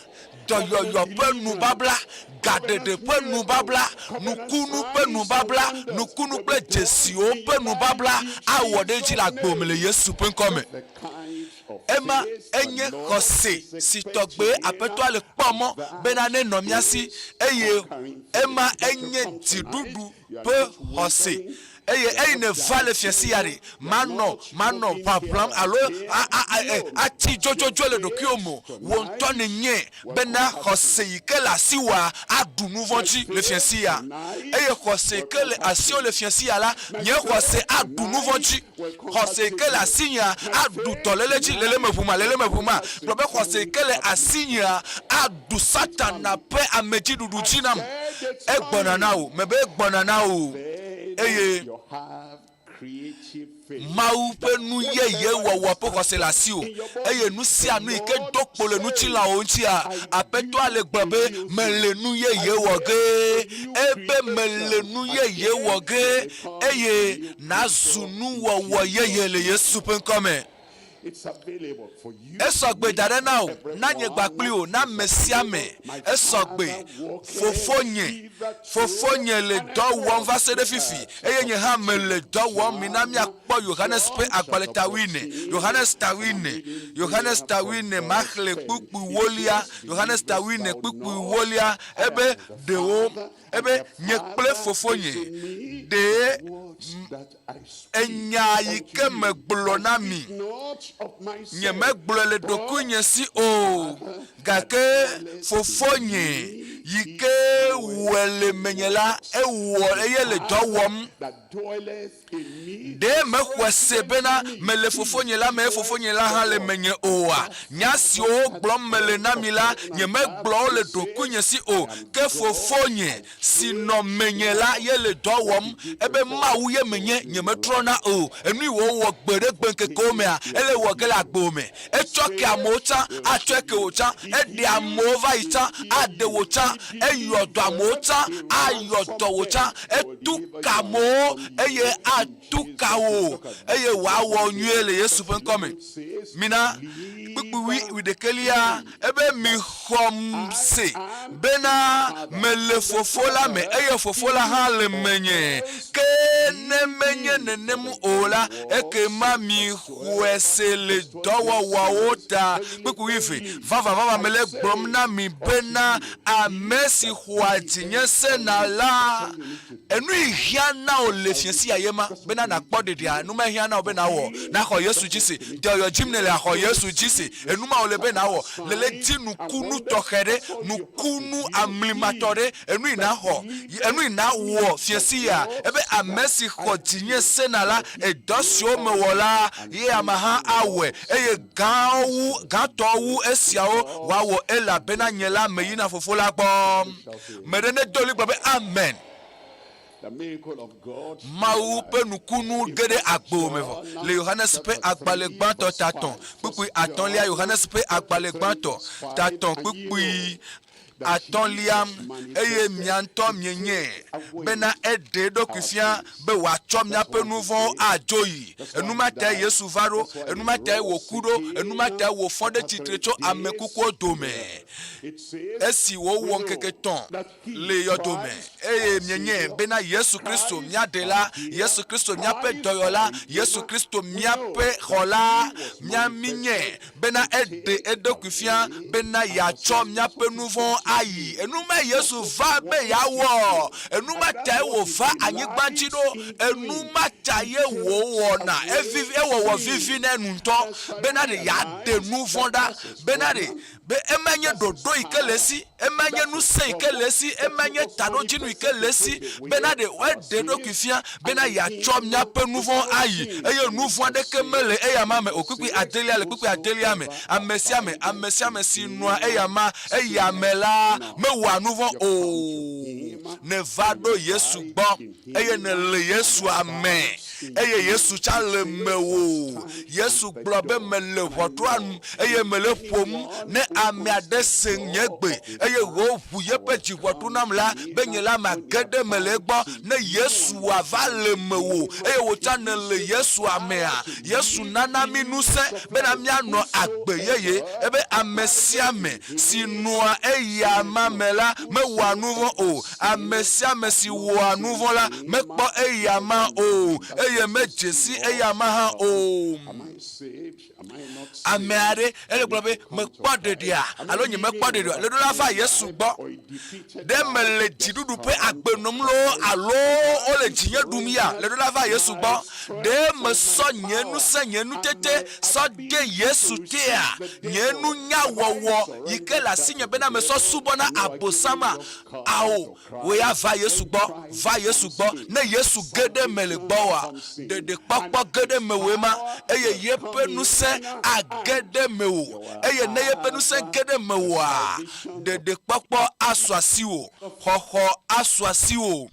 doyoyo pe nu babla gadede pe nu babla nukunu pe nu babla nukunu pe jesio pe nu babla awode ji la gbomele Yesu pe nkome Emma enye kose si togbe apeto ale pomo benane nomiasi eye Emma enye tidudu pe hose eye ne vale fiesi yari mano paplam alo ati jojo le dokiomo wonto ne nye bena hose yikela siwa adu nouvanchi le fiesi ya eye hose kele asio le fiesi ya la nye hose adu nouvanchi hose kele asinya adu toleleji lele mepuma probe hose kele asinya adu satan na pe ameji dudu chinam egbona na o mebe egbona na o eye Mawu pe nu ye wo pe ko se la si o eye nu si anu ike dokpo le nu ti la o nti a apeto ale gbobe me le nu ye wo ge ebe me le nu ye wo ge eye na zunu wo ye le Yesu pe nkome. It's available for you. Esogbe dare na o na nye gbapli o na mesia me esogbe fofonye le do won va se de fifi eye nye ha me le do won mi na mi akpo Johannes pe agbaleta Johannes tawine machle pupu wolia Johannes tawine pupu wolia ebe de o ebe nye kple fofonye de enya yike me gblo na mi nye me gblo le doku nye si o gake fofonye yike wele menyela ewo eye le dowom de me kwese bena me le fofonye la ha le menye oa nyasi o gblo mele na mi la nye me gblo le doku nye si o ke fofonye si no menyela ye le dowom ebe Mawu ye menye nye me trona o enu wo gbere gbenke komea ele wo gele agbome echoke amota achoke ocha ede amova ita ade wocha eyodo amota ayodo wocha etukamo eye atukawo eye wa wo nyele Yesu pen come mina pipiwi widekelia ebe mi homse bena mele fofola me eye fofola ha le menye ke ne menye nenem ola eke mami huese le dowo waota pipiwi fe vava mele gbom na mi bena amesi huatinye senala enu ihia na o le fiesi ayema bena na kpodede anu ma ihia na o bena wo na ho Yesu jisi de yo jimnele ho Yesu jisi enu ma o le bena wo lele dinu kunu tokhere nu kunu amlimatore enu ina wo fiesi ya ebe amesi hotinye senala edosio mewola ye amaha awe eye gantowu esiawo wawo ela bena nyela meyina fofola gbom merene doli gbe amen. The miracle of God. Mawu pe nukunu gede agbomevo le Johannes pe agbalegbanto taton pipi atonlia Johannes pe agbalegbanto taton pipi atɔnlia eye miantɔ mienye bena ede ɖokufia be wàtsɔ miaƒe nu vɔ̃wo adzo yi enumata Yesu va ɖo enumata wòku ɖo enumata wòfɔ ɖe tsitre tso ame kukuwo dome esi wòwɔ ŋkeke tɔ̃ le yɔdome eye mienye bena Yesu Kristo miaɖela Yesu Kristo miaƒe dɔyɔla Yesu Kristo miaƒe xɔla miaminye bena ede eɖokufia bena yatsɔ miaƒe nu vɔ̃wo ayi enume Yesu va be yawɔ enumata wòva anyigba dzi ɖo enumata ye wòwɔna ewɔwɔ vivi ne nutɔ bena ɖe yaɖe nu vɔ̃ ɖa bena ɖe be emenye ɖoɖo yi ke le esi emenye nusẽ yi ke le esi emenye taɖodzinu yi ke le esi bena ɖe woeɖe ɖokui fia bena yatsɔ miaƒe nu vɔ̃ ayi eye nu vɔ̃ aɖeke mele eyama me o kpukpui adelia le kpukpui adelia me ame sia me si nɔa eyame la mewɔa nu vɔ̃ o ne va ɖo Yesu gbɔ eye ne le Yesua me eye Yesu tsa le me wo Yesu gblɔ be mele ʋɔtrua nu eye mele ƒom ne ame aɖe se nye gbe eye wòʋu yeƒe dziʋɔtru nam la be nye la mage ɖe me le egbɔ ne Yesua va le me wo eye wòtsa ne le Yesua mea Yesu nana mi ŋusẽ bena mianɔ agbe yeye ebe ame sia me si nɔa eyama me la mewɔa nu vɔ̃ o ame sia me si wɔa nu vɔ̃ la mekpɔ eyama o eye medze si eyama hã o. Ame aɖe ele gblɔ be mekpɔ ɖeɖia alo nye mekpɔ ɖeɖia le ɖo la va Yesu gbɔ ɖe mele dziɖuɖu ƒe agbe nom lo alo wole dzinye ɖum ya le ɖo la va Yesu gbɔ ɖe mesɔ nye ŋusẽ nye nutete sɔ de Yesu tea nye nunyawɔwɔ yi ke le asinye bena mesɔ subɔna abosama awo woya va Yesu gbɔ ne Yesu ge ɖe me le gbɔwoa ɖeɖekpɔkpɔ ge ɖe me woe ma eye yeƒe ŋusẽ age ɖe me wo eye ne yeƒe ŋusẽ ge ɖe me woa ɖeɖekpɔkpɔ asɔ asi wo xɔxɔ asɔ asi wo.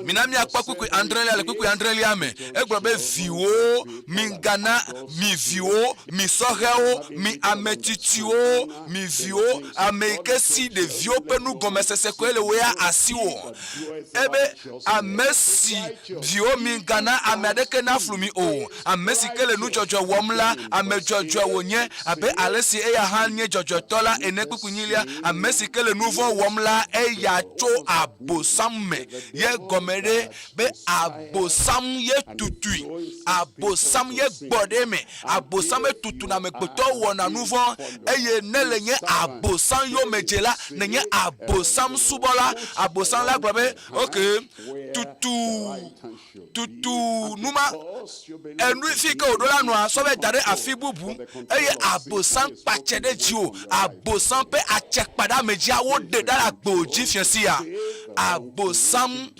Mina miakpɔ kpukpui andrelia le kpukpui andrelia me egblɔ be viwo mi gana mi viwo mi sɔhɛwo mi ametsitsiwo mi viwo ame yi ke si ɖeviwo ƒe nugɔmesese koe le woya asi wo ebe ame si viwo mi gana ame aɖeke naflu mi o ame si ke le nudzɔdzɔ wɔm la ame dzɔdzɔ wònye abe ale si eya hã nye dzɔdzɔtɔ la ene kpukpui nyilia ame si ke le nu vɔ̃ wɔm la eya tso abosam me ye gɔme ɖe be abosam ye tutui abosam ye gbɔ ɖe me abosam ye tutuna amegbetɔ wɔna nu vɔ̃ eye ne le nye abosam yome dze la ne nye abosam subɔla abosam la gblɔ be ok tutu numa enu fi ke wòɖo la nua sɔ be da ɖe afi bubu eye abosam kpatsɛ ɖe dzi o abosam ƒe atsekpa ɖe ame dzia woɖe ɖe agbo dzi fia si ya abosam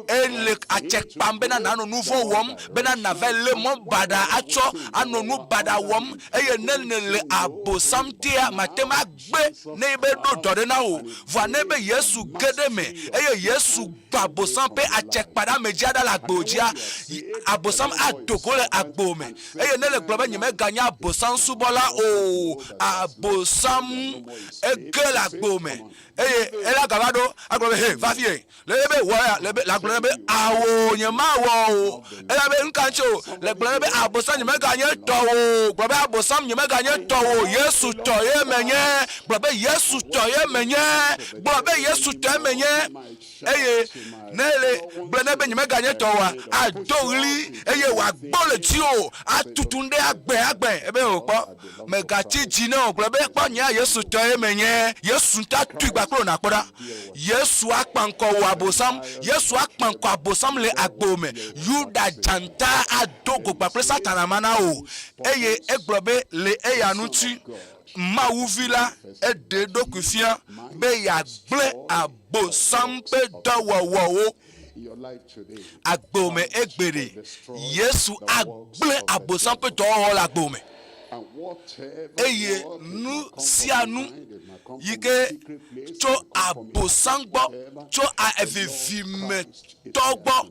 ele atsekpam bena nano nu vɔ̃ wɔm bena nava le mɔ bada atsɔ ano nu bada wɔm eye ne le abosam tea mate ma gbe ne be ɖo dɔ ɖe na o vɔa ne be Yesu ge ɖe me eye Yesu gbɔ abosam ƒe atsekpa ɖe ame dzia ɖe le agbo dzia abosam adogo le agbo me eye ne le gblɔ be nye meganye abosam subɔla o abosam ege le agbo me eye ela gava ɖo agblɔ be he va fie le be wɔya le be la gblɔ be awo nye ma wɔ o ela be nkantsi o le gblɔ be abosam nye meganye tɔ o gblɔ be abosam nye meganye tɔ o Yesu tɔ ye menye gblɔ be Yesu tɔ ye menye gblɔ be Yesu tɔ ye menye eye ne le gblɔ ne be nye meganye tɔ oa ado ɣli eye wòagbɔ le dzi o atutu ɖe agbe ebe o kpɔ megatsi dzi ne o gblɔ be kpɔ nye Yesu tɔ ye menye Yesu ta tui gbakpɔ na kpɔ ɖa Yesu akpa ŋkɔ wò abosam Yesu akpa ŋkɔ abosam le agbo me Yuda dzanta ado go gbakple Satana ma na o eye egblɔ be le eya ŋuti Mawuvi la eɖe ɖokui fia be yagblẽ abosam ƒe dɔwɔwɔwo agbo me egbe ɖe Yesu agblẽ abosam ƒe dɔwɔwɔ le agbo me eye nu sia nu yi ke tso abosam gbɔ tso evivimetɔ gbɔ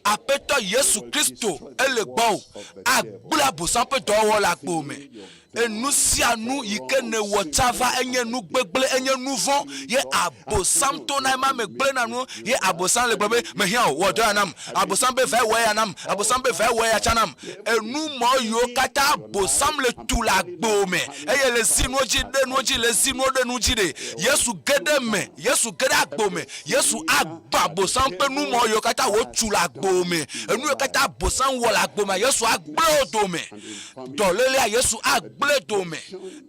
Aƒetɔ Yesu Kristo ele gbɔ o agblẽ abosam ƒe dɔwɔwɔ le agbo me enusianu yike ne wotava enye nu gbegble enye nu von ye abosam to na ma me gble na nu ye abosam le gbebe me hia wo do anam abosam be fa we anam abosam be fa we achanam enu mo yo kata abosam le tula gbo me eye le sinu oji de nu oji le sinu de nu ji de Yesu gede me Yesu gede agbo me Yesu agba abosam pe nu mo yo kata wo tula gbo me enu yo kata abosam wo la gbo me Yesu agbo do me dolele Yesu agble do me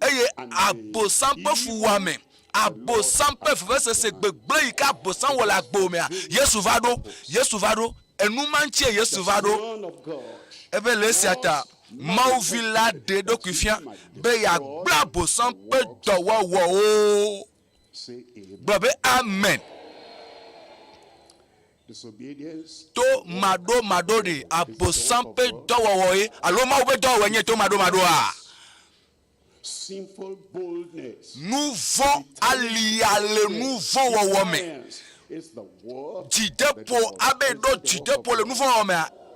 eye abosam pe fuwa me abosam pe fese se gbegble yi ka abosam wo la gbo me Yesu vado enu manche Yesu vado ebe le siata Mawu villa de dokufia be ya gba abosam pe dowo wo o babe amen. To mado de abosam pe dowo wo e alo ma be dowo nye to mado a sinful boldness. Nouveau aliale nouveau wome. Didepo abedo didepo le nouveau wome.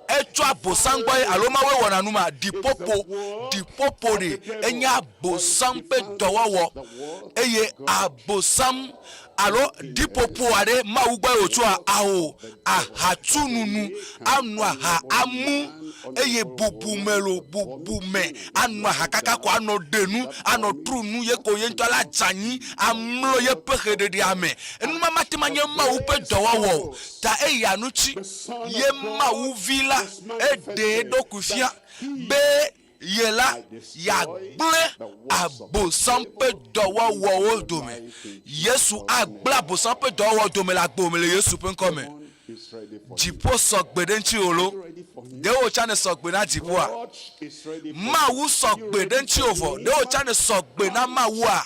Eto abosangbo aloma we wona numa dipopo de enya abosam pe dowo eye abosam alo dipopo ade mawugba otu aho ahatununu anu aha amu eye bubume anu aha kaka ko anu denu anu trunu ye ko ye ntola janyi amlo ye pehede de ame enu mama temanye mawu pe dowo ta eya nuchi ye mawu vila ede dokufia be yela ya ble abosam pe dowo wo dome Yesu agba abosam pe dowo dome la gbome le Yesu pe nkome jipo sokbede nchi olo de o chane sokbe na jipo a mawu sokbede nchi ovo de o chane sokbe na mawu a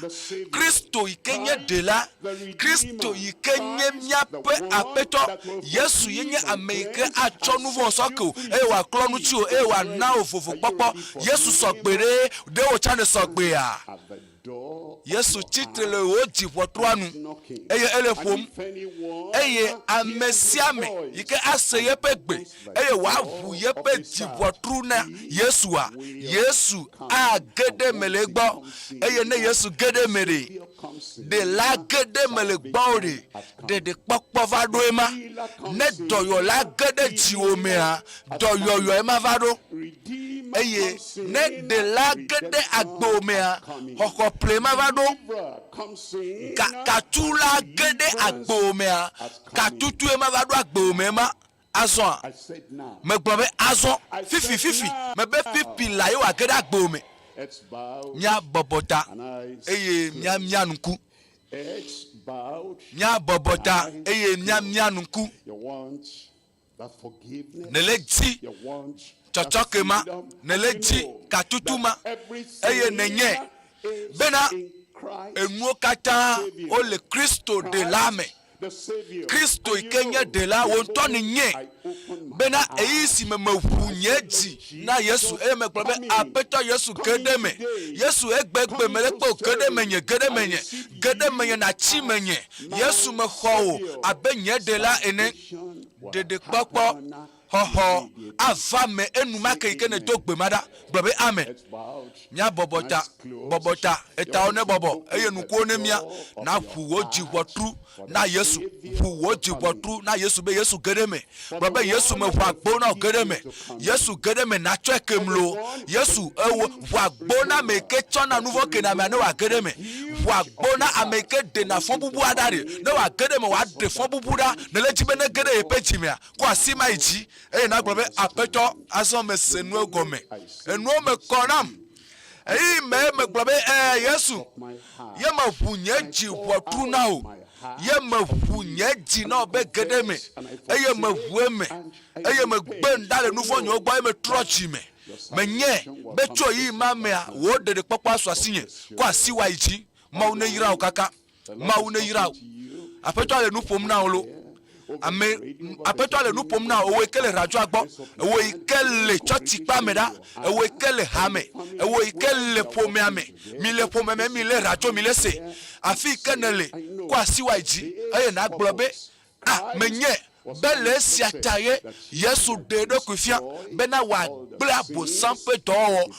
Kristo ikenye dela Kristo ikenye miape apeto Yesu yenye ameike acho nouveau soko e wa klonu chi o e wa na ofofo popo Yesu sokbede de o chane sokbe a Yesu titre o jipo toanu eye elefom eye amesiame yike aseye pegbe eye wa hu ye pe jipo truna Yesu agede melegbo eye ne Yesu gede mere de la gede melegbo de popo vado ema ne doyo la gede jiomea doyo ema vado eye ne de la gede agbomea hoko plema vado katula gede agbomea katutu ema vado agbomema azon me gbobe azon fifi me be pipi la yo agede agbome nya bobota eye nya nku nya bobota eye nya nku neleji chochokema neleji katutuma eye nenye bena enwo kata o le Kristo de lame Kristo ikenye de la wonto ni nye bena eisi memehunyeji na Yesu me probe apeto Yesu kedeme Yesu egbegbe melekpo gedemenye na chimenye Yesu meho abenye de la ene de kpokpo ho avame enuma ke ne dogbe mada probe amen nya bobota eta one bobo eye nuko ne mia na hu oji wotru na Yesu hu oji wotru na Yesu be Yesu gedeme probe Yesu me hu agbo na gedeme Yesu gedeme na chekemlo Yesu ewo hu agbo na meke chona nouveau ke na me na wa gedeme hu agbo na ameke de na fon bubu adare na wa gedeme wa de fon bubu da na lejibe ne gede epechimia ko asima iji eye na probe apeto aso me senu egome enu me konam eyi me gbobe Yesu ye ma hunye ji wotru na o ye ma hunye ji na obe gedeme eye ma hueme eye ma gbe ndale nouveau nyo gbo me trochi me menye becho yi ma me a wo de popo aso asinye ko asiwa iji ma une yira o kaka ma une yira o apeto ale nu pom na olo ame apeto ale nu pom na owe kele rajo agbo owe kele church pa meda owe kele hame owe kele pome ame mi le pome me mi le rajo mi le se afi kenele ko asiwa iji eye na gblobe menye bele siataye Yesu de kufia bena wa bla bo sampe do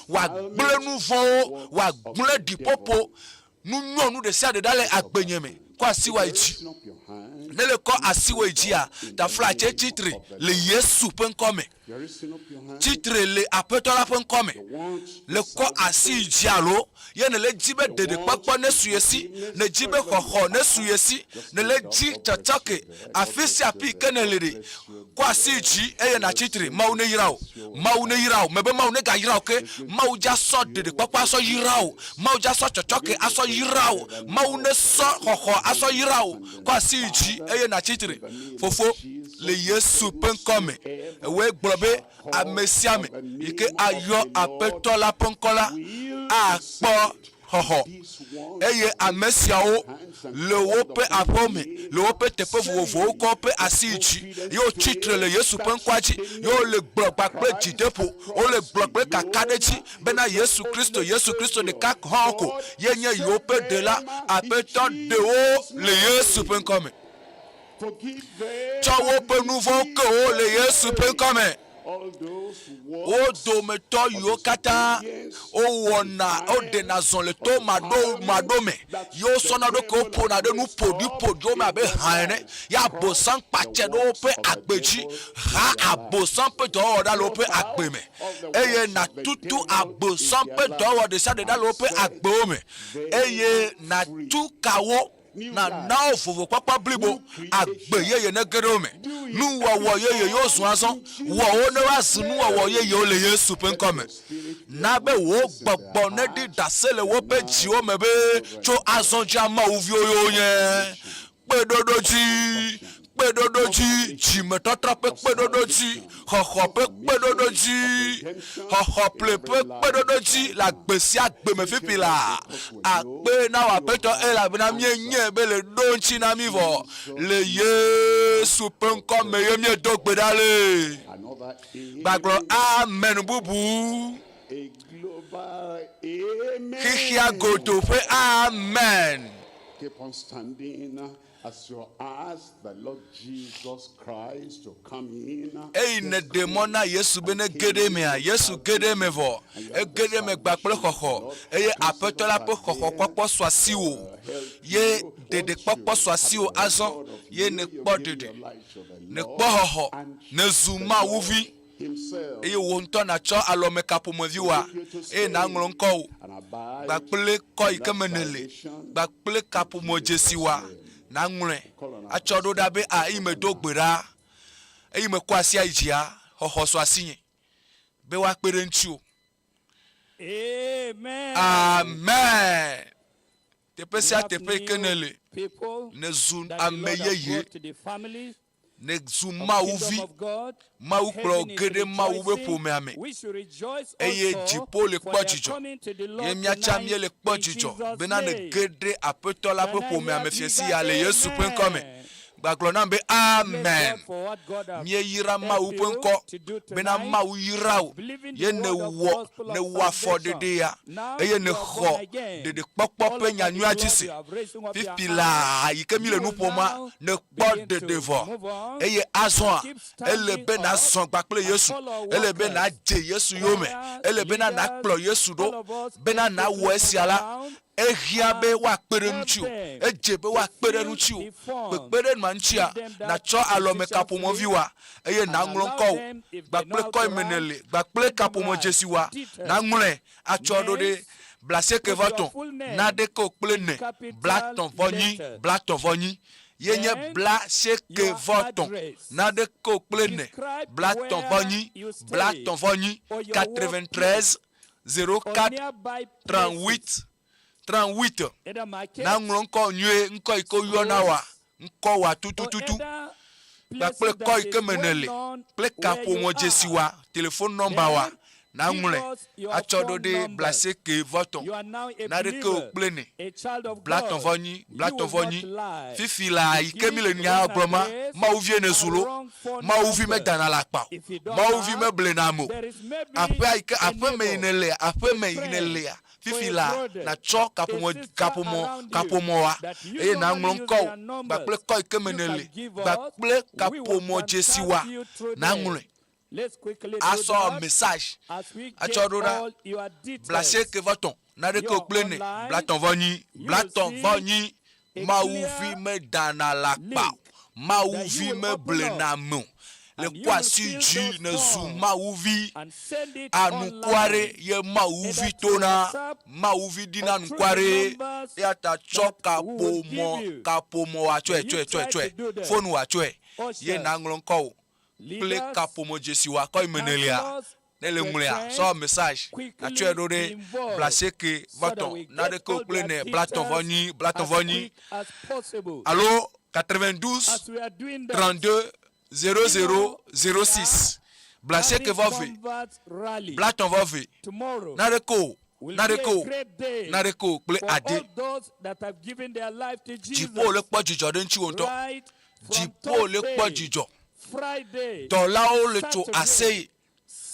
wa bla nuvo wa bla dipopo nu nyonu de sia de dale agbenyeme kwa siwa ichi nele ko asiwa ichi a ta fla che titre le Yesu pen come titre le apetola pen come le ko asi ichi alo ye ne le jibe de pakpo ne suyesi ne jibe hoho ne suyesi ne le ji tatoke afisi api kenelere ko asi ichi eye na titre mawu ne yirao mebe mawu ne ga yirao ke mawu ja so de pakpo aso yirao mawu ja so tatoke aso yirao mawu ne so hoho aso yirao ko asi ichi eye na titre fofo le Yesu pen come we gbrobe amesiame ike ayo apetola penkola akpo hoho eye amesiawo le wope apome le wope tepe vovo ko pe asichi yo titre le Yesu penkwaji yo le gbogba pe jidepo o le gbogba kakadechi bena Yesu Kristo de kak honko yenye yo pe de la apeton de o le Yesu penkome chawo pe nouveau ko le Yesu penkome o do meto yo kata o wona o de na zon le to madome yo sona do ko po na de nu podio ma be hane ya bosan pache do pe agbeji ha abosan pe do da lo pe agbeme eye na tutu abosan pe do de sa de da lo pe agbome eye na tu kawo na now for papa blibo agbeye ye na gerome nu wo ye yo sun asan wo ne wa sunu wo ye le Yesu pen come na be wo gbogbo ne di dasele wo pe ji o mebe cho asan ja ma ovi oyo yen pedodoji jimeta trape pedodoji hoho pe pedodoji hoho ple pe pedodoji la gbesi agbe me fipila agbe na wa peto ela bina mienye be le donchi na mivo le Yesu pen comme ye mie dogbe dale baglo amen bubu hihia goto fe amen. Keep on standing as you ask the Lord Jesus Christ to come in. Ne demona Yesu bene gedeme a Yesu gedeme vo e gedeme gbakple xoxo eye apetola pe xoxo kpokpo swasi o ye dede kpokpo swasi o azon ye ne kpo dede ne kpo xoxo ne zuma wuvi eye wo nto na cho alome kapomovi wa e na nglo nko gbakple ko ikemenele gbakple kapomojesi wa na ngre achodo dabe a ime dogbera ime kwasi ajia hoho so asinye be wa kpere ntu amen amen tepesia tepe kenele ne zun ameyeye ne zuma uvi ma ukro gede ma ube pome ame eye jipo le kpojijo ye miacha mie le kpojijo bena ne gede apetola pe pome ame fiesi ya le Yesu pen come baglona be amen mie yira ma upen ko bena ma uyirao ye ne wa for de ya eye ne ho de kpokpo pe nyanyu ajise pipila yike mi le nu poma ne kpo de devo eye azon ele be na son gbakple Yesu ele be na je Yesu yome ele be na kplo Yesu do bena na wo esiala ehiabe wa kpere nchu ejebe wa kpere nchu kpere manchia na cho alome kapomovi wa eye na nglonko gbakple ko menele gbakple kapomojesi wa na ngule achodo de blase ke voton na de ko plene blaton voni yenye blase ke voton na de ko plene blaton voni 93 04 38 na nko nyue nko iko yona wa nko wa tutututu bakple ko ike menele ple kapo mo jesi wa telephone number wa Nangule, achodo de blase que voton. Nareke au pleine. Blaton voni. Fifi la, ikemi le nya broma. Ma ouvie ne zulo. Ma ouvi me dana la pa. Ma ouvi me blenamo. Après me inele. Fifi la, na cho kapomo wa. E na nglon ko. Bakple ko ikemenele. Bakple kapomo jesiwa. Nangule. Let's quickly I saw a message. Achorora blase que voton. Nareke au pleine. Blaton voni. Ma ouvi me dana la pa. Ma ouvi me blenamo. Le quoi si Dieu ne zoom ma ouvi a nous kware ye ma ouvi tona ma ouvi dina nous kware ya ta choka kapomo a chwe phone wa chwe ye na nglon ko ple kapomo jesiwa ko imenelia nele nglia so message na chwe dode blase que voton na de ko plene blaton voni allo 92 32 0006 blase que va ver blaton va ver nareko ple ade jipo le po jijo den chi wonto jipo le po jijo to lao le to asei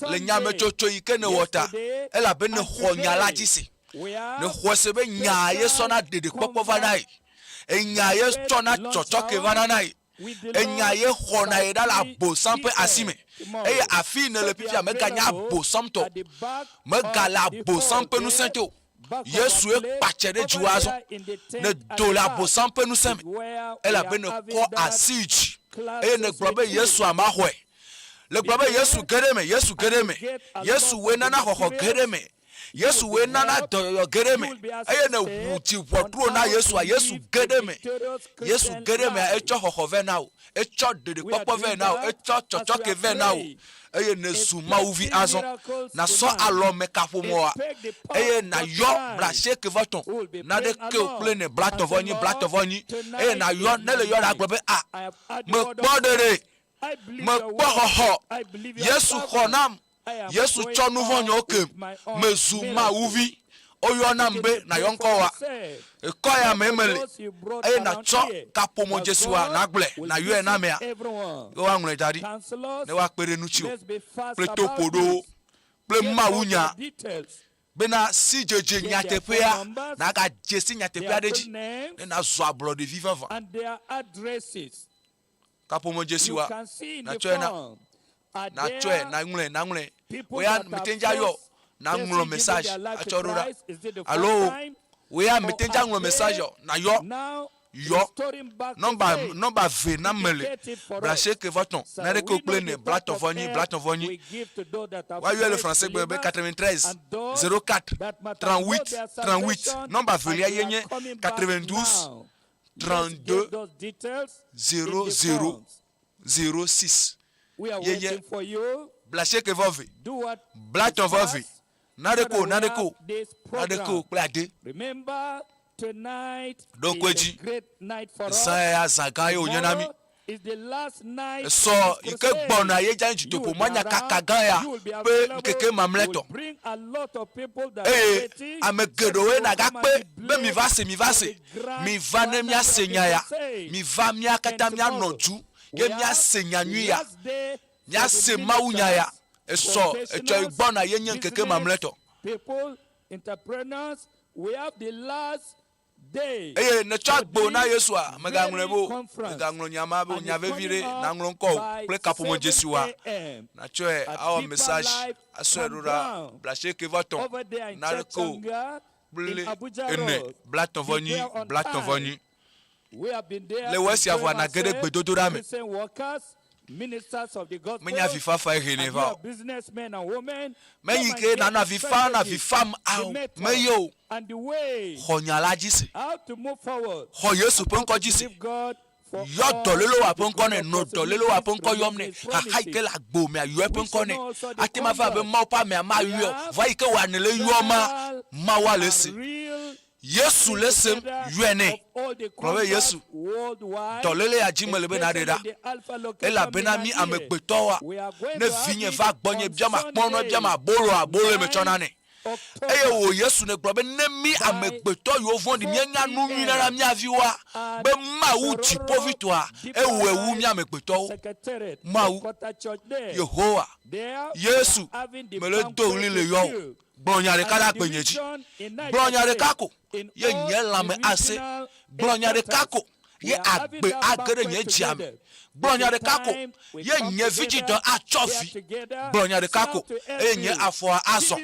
le nyame chocho ike ne wota ela be ne khonya la jisi ne khose be nya ye sona dede popo vanai e nya ye chona chocho ke vanai enya ye khona eda la bo sampe asime e afi ne le pipia me ganya bo samto me gala bo sampe nu sento yesu e pache de juazo ne do la bo sampe nu sem ela be ne ko asiji e ne globe yesu amahwe le globe yesu gereme yesu we nana ho gereme yesu we nana do gereme eye ne wuti potro na yesu gereme e cho ho ve now e cho de popo ve now e cho ke ve now eye ne suma uvi azon na so alo me kapomo eye na yo blase que voton na de ke o plene blaton voni eye na yo ne le yo la globe me podere me poho yesu khonam yesu cho nouveau nyoke mezuma uvi oyona mbe na yonkowa ekoya memele e na cho kapomo jesiwa na gble na yo na mea o anwule dari ne wa pere nuchio pleto podo ple mawunya bena si jeje nyatepea na ga jesi nyatepea deji na zo ablo de vivant and their addresses kapomo jesiwa na cho na chwe na ngule we are metenja yo na nglo message achorora allo we are metenja nglo message na yo number v na mele blase que voton na de ko plene blaton voni wa yo le français bebe 93 04 38 number v ya yenye 92 32 0006 we are waiting for you. Blase que va ver. Blaton va ver. Nadeko. Plade. Remember, tonight donc is a great night for us. Tomorrow is the last night. So, ike bona ye jan Dutoƒo Mawu kaka ya pe nkeke mamleto. Bring a lot of people that are amegedowe na gakpe be mi va se. Mi va ne mia senya ya. Mi va mia kata mia noju. Ye mia senya nuya. Nya se maunya ya. Eso echo bona ye nkeke mamleto. People, entrepreneurs, we have the last day. Ne chagbo na Yesu a meganglebo. Meganglo nyama be nyave vire na nglonko ple kapomo jesiwa. Na choe our message aserura blase que voton na reko ble ene blaton voni. We have been there. Le wesi avwa na gede gbedodorame. Ministers of the gospel, menya vifa fa reneva businessmen and women, menyike na vifa na vifam au meyo and the way honyalajise how to move forward. Ho Yesu penko jise yo dolelo wa penko ne no dolelo wa penko yomne ha ike la gbo me ayo penko ne atima fa be ma pa me ma yo va ike wa ne le yo ma wa lesi Yesu lesem yuene. Klobe Yesu. Tolele ya jimele benadeda. Ela benami amegbetowa. Ne vinye va gbonye biama kpono biama bolo mechonane. Eye wo Yesu ne globe ne mi amegbeto yo vondi mienya nu mi na mi aviwa be ma wu tipo victoire e wu mi amegbeto ma wu Yehowa Yesu me le do le yo gbonyare kada penyeji gbonyare kako ye nyela me ase gbonyare kako ye agbe agere nye jiame gbonyare kako ye nye vigidon achofi gbonyare kako ye nye afo aso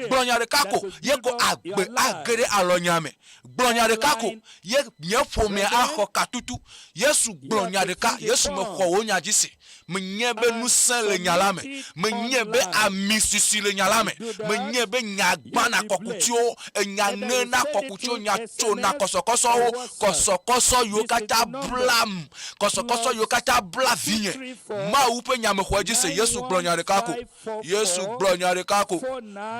gbonyare kako ye ko agbe agere alonyame gbonyare kako ye nye fome aho katutu Yesu gbonyare ka Yesu me ko wonyajisi menyebe nusen le nyalame menyebe amisisi le nyalame menyebe nyagbana kokutio enyangena kokutio nyacho na kosokoso yo kata blam kosokoso yo kata blavinye ma upe nyame khoji se Yesu glonyare kako Yesu glonyare kako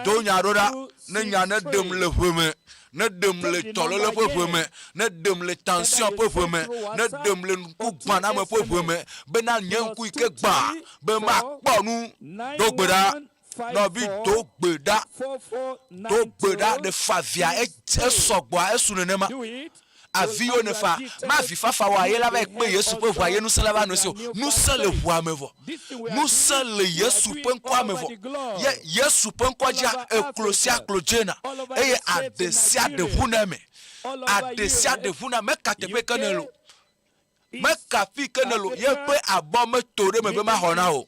do nyarora ne nyane dem le hweme ne dem le tolole pefeme ne dem le tension pefeme ne dem le kubana me pefeme be na nyanku ike gba be ma ponu dogbeda no bi dogbeda de favia e sogboa esunenema avio ne fa ma vi fafa wa ye la avec Yesu pe voyer nous se lava nous le voir me vo nous se le Yesu pe kwa me vo ye Yesu pe kwa dia eklosia klojena e adesia de vuneme katepe kanelo me kafi kanelo ye pe abome tore me be ma hona o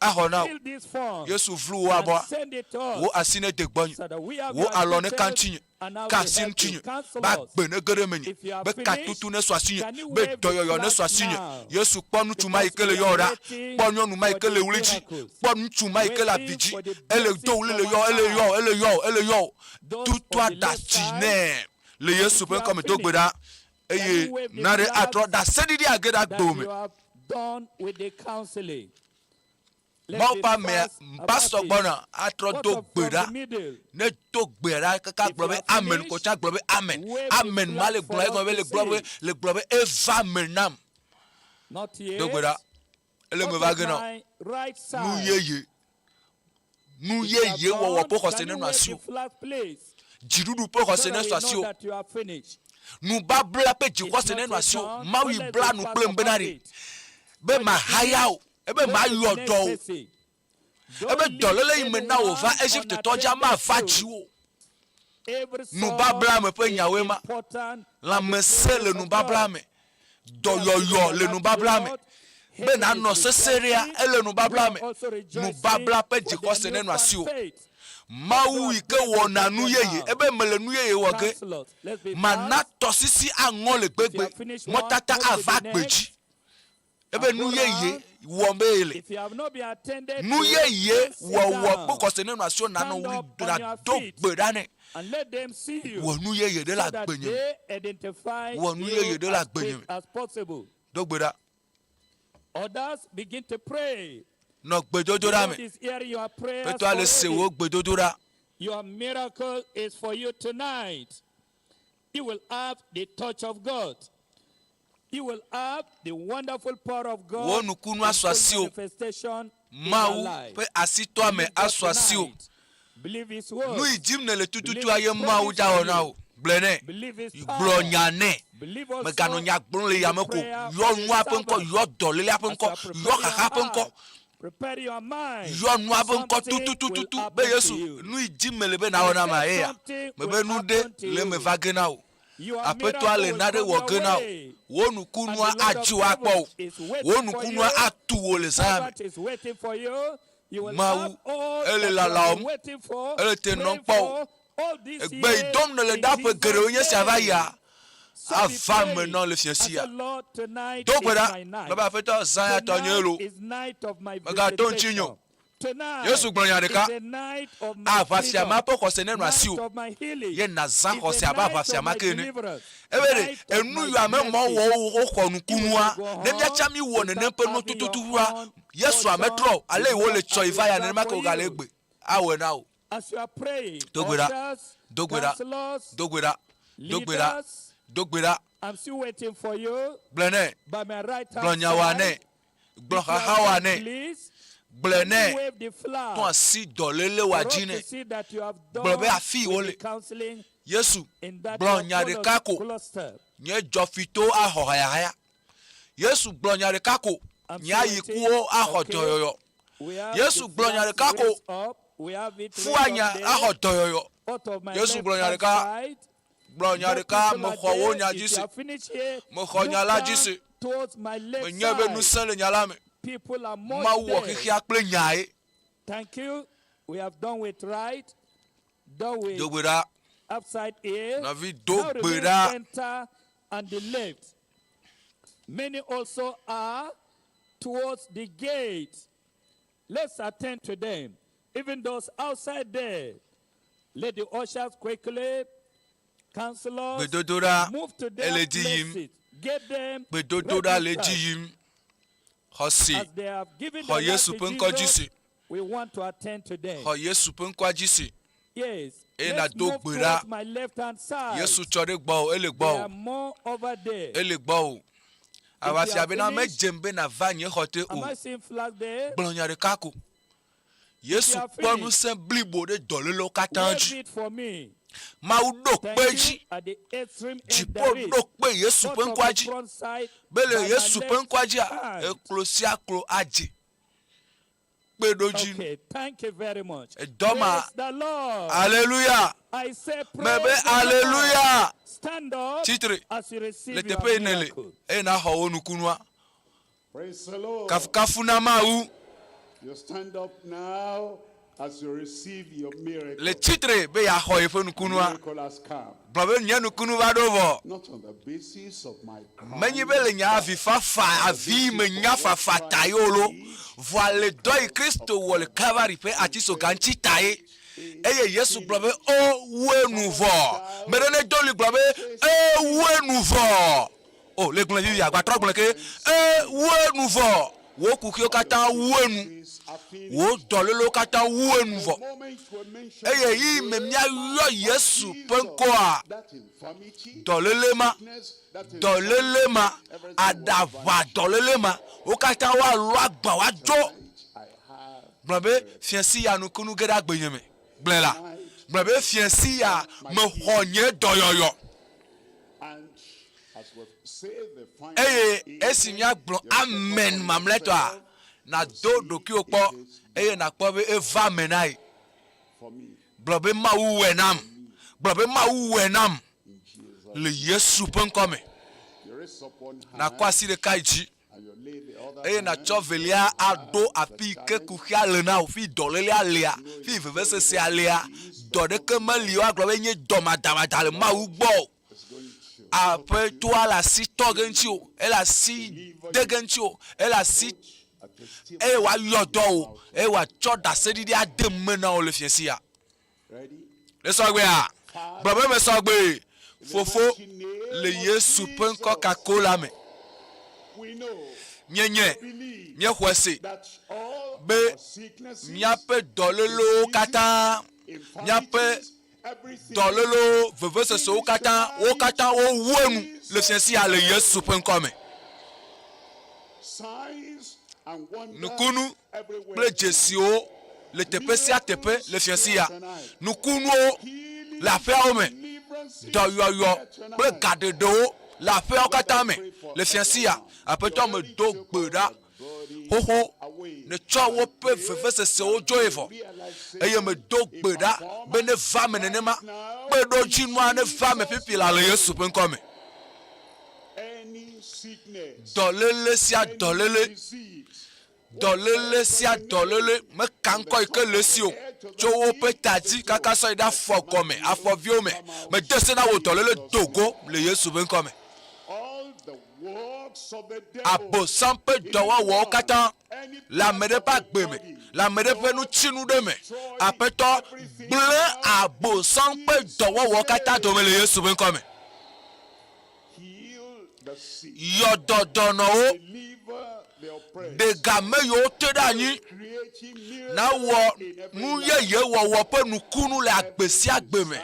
ahona Yesu vlu wa bo wo asine de gbon wo alone kantinye kasin tinye ba gbene gere menye be katutu ne so asinye be doyoyo ne so asinye Yesu ponu tuma ikele yora ponu nu ma ikele wuliji ponu tuma ikele abiji ele do le yo tout toi dastine le Yesu pen comme to gbeda eye nare atro da sedidi ageda gbome Maupa me pastor bona atro do gbera ne do gbera kaka globe amen ko cha globe amen ma le globe eva menam not yet do gbera ele me va gena nu yeye wo po ko se nenu asio jirudu po ko se nenu asio nu babla pe ji ko se nenu asio mawi bla nu ple mbenari be ma hayao ebe ma yodo ebe dolele imena ova Egypt toja ma fajiwo nu babla me pe nyawe ma la mesele nu babla me doyoyo le nu babla me be na no seseria ele nu babla me nu babla pe jiko se nenu asio mawu ike wona nu yeye ebe mele nu yeye woge mana tosisi angon le gbegbe motata ava gbeji ebe nu yeye wo mele nu yeye wo because nenu asio na no wi na do gbedane and let them see you wo nu yeye de la gbenye wo nu yeye de la gbenye as possible do gbeda others begin to pray no gbedodora me peto ale se wo gbedodora your miracle is for you tonight. You will have the touch of God. You will have the wonderful power of God. Manifestation in your life. Believe His word. Believe His power. Believe also. Prepare your mind. Something will happen to you. Apetwa le nade wo gena wonu kunwa ajiwa kpo wonu kunwa atuwo le zame mawu ele la laom ele te non kpo egbe idom ne le dape gere onye savaya ava maintenant le fiancia dogbera baba afeto zaya tonyelo maga tonchinyo Yesu gbanya deka afafia mapo ko se nenu asiu ye na zan ko se aba afafia makene ebere enu yu amemo wo ko nukunua ne bia chami wo ne nempe no tututuwa Yesu ametro ale wo le choiva ya ne mako galegbe awe na o as you are praying Counselors, leaders, I'm still waiting for you. By my right hand side, please. Wave the flag. To see that you have done the counseling in that cluster. Yesu blonyare kako nya yikuo ahotoyoyo. Yesu blonyare kako fuanya ahotoyoyo. Yesu blonyare ka mokhowo nya jisi. Mokhonya la jisi. Menyabe nusele nyalame. People are more there. Thank you. We have done with right. Done with upside here. Now the center and the left. Many also are towards the gate. Let's attend to them. Even those outside there. Let the ushers quickly, counselors, move to their places. Get them registered. As they have given their life to Jesus, we want to attend to them. Yes. Let's move towards my left-hand side. There are more over there. Am I seeing flag there? Yes, wave it for me. Thank you. At the extreme end there is. Not on the front side, by my left hand. Okay, thank you very much. Praise the Lord. Hallelujah. I say praise the Lord. Stand up as you receive your miracle. Praise the Lord. You stand up now as you receive your miracle. Miracle has come. Not on the basis of my crown. Yesu blabe o we nouveau. Merene doli blabe we nouveau. Oh le glen vivi agba tro glen ke we nouveau. Wo kukio kata wenu. Wo dolelo kata wenu vo. Yi memia yo Yesu penkoa. Dolelema adava dolelema o kata wa lo agba wa jo. Blabe fiansi ya nukunu geda gbenyeme. Blela. Blabe fiansi ya me honye doyoyo. Esimia blon amen mamletwa na do ki okpo na kpo be eva menai blobe ma wenam le Yesu penkome na kwasi de kaiji na chovelia ado api ke kukhia lena ofi dolele alia fi vevese se alia do de kemalio aglobe nye domadama dale ma ugbo. Après toi la si togentio, elle a si degentio, elle a si e wa yodo e wa choda sedi dia demena o le fiasia. Le sogbe a. Baba me sogbe. Fofo le Yesu pen Coca-Cola me. Nyenye hwese. Be nyape dolelo kata nyape dololo veve se o kata o wonu le fiansi a le Yesu penkome nukunu ple jesio le tepe si a tepe le fiansi a nukunu la fe o me do yo ple gade do la fe o kata me le fiansi a apeto me do gbeda hoho ne chowo pe veve se o joevo eye me do gbeda be ne va me nenema pe do jinwa ne va me pipi la le Yesu penkome dolele sia dolele me kanko ike lesio chowo pe tati kaka so ida fo kome afo viome me desena wo dolele Togo le Yesu penkome abo sampe dowa wo kata la mede pa gbeme la mede pe nu chinu de me apeto ble abo sampe dowa wo kata do me le Yesu penkome yododono o de game yo tedani na wo mu ye wo pe nu kunu le agbesi agbeme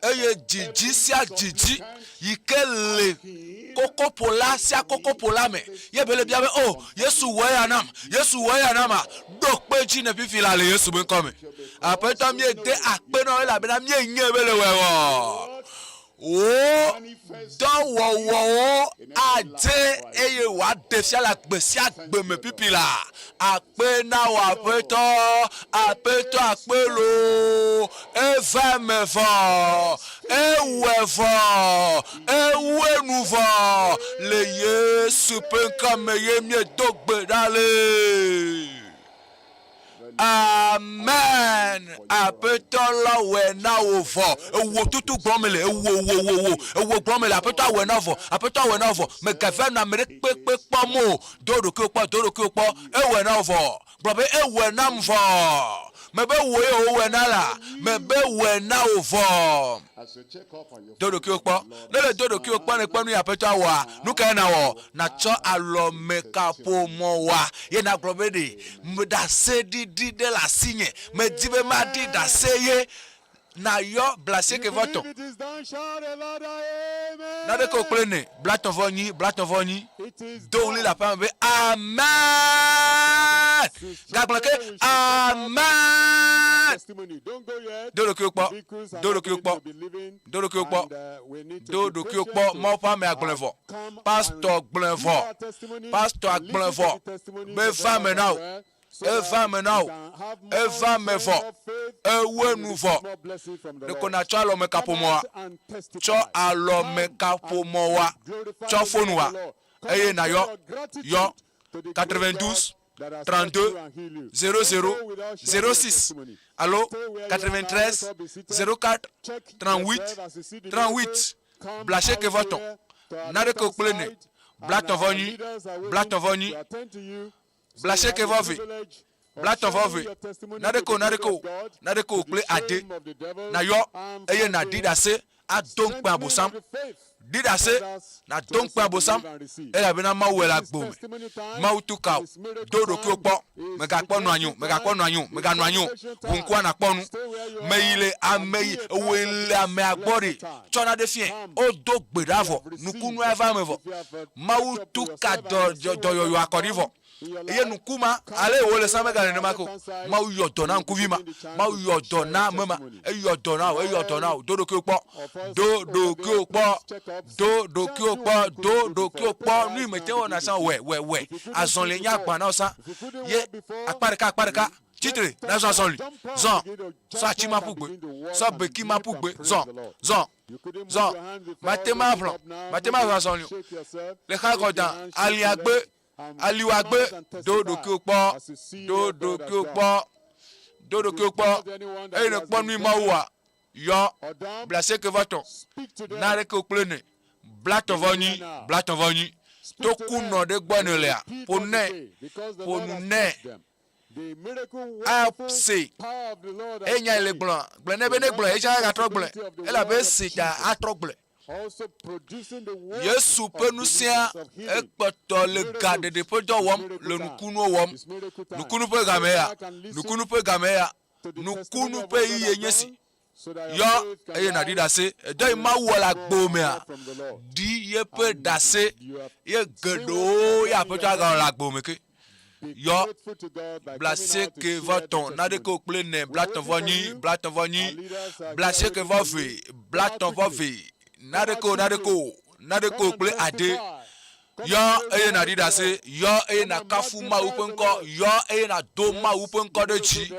eye dzidzi sia dzidzi yike le koko pola sia koko pola me ye bele bia be oh Yesu wo ya nam do pe ji ne fifi la le Yesu be come apeto mi de akpe no la be na mi enye bele wewo o do wo ade eye wa de sia la gbe sia gbe me pipi la akpe na wa apeto akpe lo eva me fo ewe nouveau le Yesu pe comme ye mi dogbe dale. Amen. Apeto la we na ovo. Ewo tutu gbomele ewo gbomele apeto we na ovo. Me gave na mere pe pamo. Dodo ki opo ewe na ovo. Brobe ewe na mvo. Mebe we na la. Mebe we na ovo. Dodo ki opo. Lele dodo ki opo ne panu apeto wa. Nuka na wo. Na cho alo me kapo mo wa. Ye na brobe de. Mda se di de la signe. Me dibe ma di da seye. Na yo blase ke voto. Na de ko plene. Blaton voni. Do li la pa me. Amen. Gablake. Amen. Dodo ki okpo. Mo pa me agblenvo. Pasteur agblenvo. Me femme now. Eva me vo. Ewe nouveau. De kona cho alo me kapo moa. Cho alo me kapo moa. Cho fonwa. Eye na yo 92 32 00 06. Allo 93 04 38. Blache ke voton. Nade ko plene. Blaton voni. Blache ke vovi. Blaton vovi. Nade ko kple ade. Na yo eye na didase a donc pa bosam. Didase na donc pa bosam. Ela bena ma wela gbome. Ma utuka dodo ki opo. Me ga ponu anyu. Wunkwa na ponu. Me ile amei wele ame agbori. Chona de fien. O do gbedavo. Nukunu eva mevo. Ma utuka do yo akorivo. Eye nukuma ale wole same ga ne mako ma uyo dona nkuvima ma uyo dona mama eyo dona dodo ki opo ni mete wona san we azon le nya gba na osan ye aparika titre na zon li zon sa chi ma pugbe sa beki ma pugbe zon matema zon li le ka godan aliwagbe dodo ki okpo e ne ponu imawa yo blase ke voton na re ko plene blaton voni to kuno de gbonele a ponne apse enya le gbon ne be ne gbon e ja ga trogle e la be sita a trogle. Yesu peut nous faire le garde de peu d'hommes, le nous peut gamer, nous peut y yesi. Yo, et na dit d'assez, de ma ou la gbomea, dit ye peut d'assez, ye gedo, ya peut avoir la gbomeke. Yo, blase que voton, na de ko plene, blaton voni, blase que vovi, blaton vovi. Nadeko kple ade yo eye na didase yo eye na kafu ma upenko yo eye na do ma upenko de chi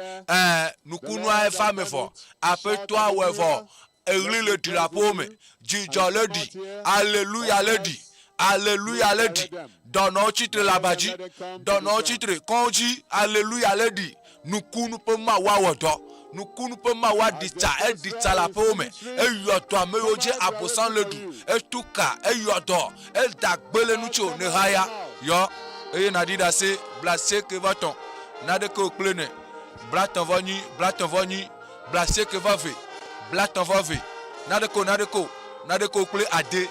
nukunu a femme fo apetwa wevo egli le drapeau me jijo le di alléluia le di dono titre la baji dono titre konji alléluia le di nukunu pe ma wa wodo nukunu pe ma wa dita la pome eyoto ameyoje abosan ledu etuka eyoto dagbele nucho ne haya yo eye na dida se blase ke vaton na de ko plene blaton voni blase ke vave blaton vave na de ko ple ade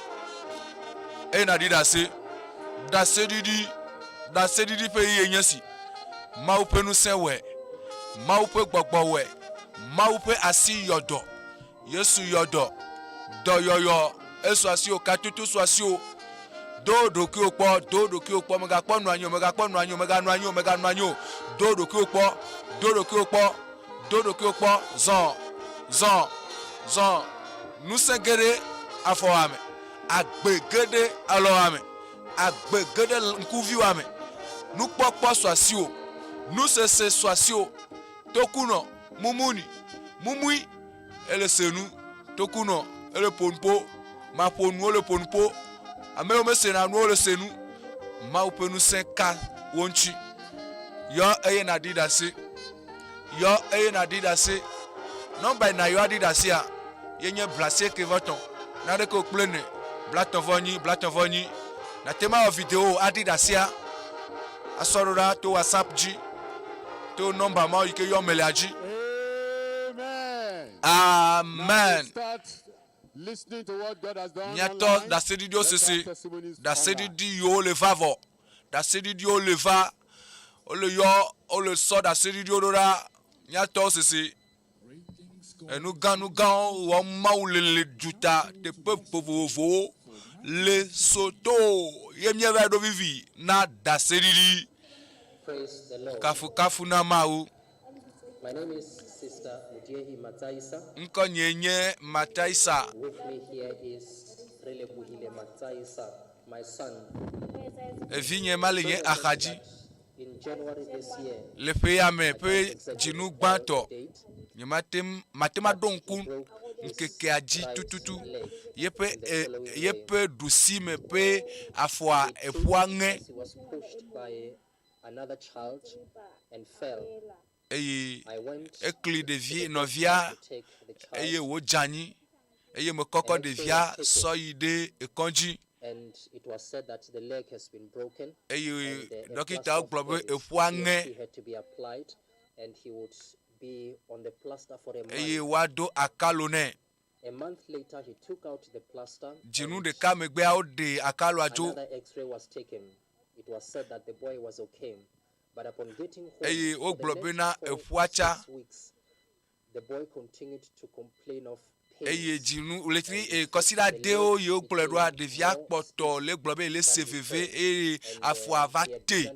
eye na dida se da se didi pe yenyasi ma upe nu se we ma upe gbogbo we ma upe asi yodo Yesu yodo do yoyo eswasio katutu swasio do doki okpo do doki okpo mega kpo nu anyo mega kpo nu anyo mega nu anyo mega nu anyo do doki okpo do doki okpo do doki okpo zon nusegere afoame agbegede aloame agbegede nkuviwame nukpokpo swasio nusese swasio tokuno mumuni mumui ele senu tokuno ele ponpo ma ponu ele ponpo ame me sena nu ele senu ma upenu senka wonchi yo eye na didase nomba na yo didase a yenye blase ke voton na de ko kple blaton voni na tema o video adidase a asorora to WhatsApp ji to number ma yike yo melaji. Amen. Listening to what God has done. Nyato da sedi dio sisi da sedi di yo le vavo da sedi dio le va o le yo o le so da sedi dio dora nyato sisi enu gan wo maulele juta te peuple vovo le soto yemye va do vivi na da sedi kafu na mau. My name is Sister Mataisa. Nkonyenye Mataisa. With me here is Relebuhile Mataisa, my son. Evinye malinye akaji. In January this year. Le peyame pe jinu gbanto. Ni matema donkun nkeke aji tututu. Yepe dusi me pe afwa epuange. He was pushed by another child and fell. Eye ekli devie novia eye wo jani eye me koko devia so yide ekonji and it was said that the leg has been broken eye dokita oglobe efuange he had to be applied and he would be on the plaster for a month. Eye wado akalone a month later he took out the plaster. Jinu de kamegbe a ode akalo ajo. Another x-ray was taken. It was said that the boy was okay. But upon getting home, for the next 6 weeks, the boy continued to complain of pain. Jinu uletri consider deo yo gblodwa devia poto le globe le cvv e afwa vate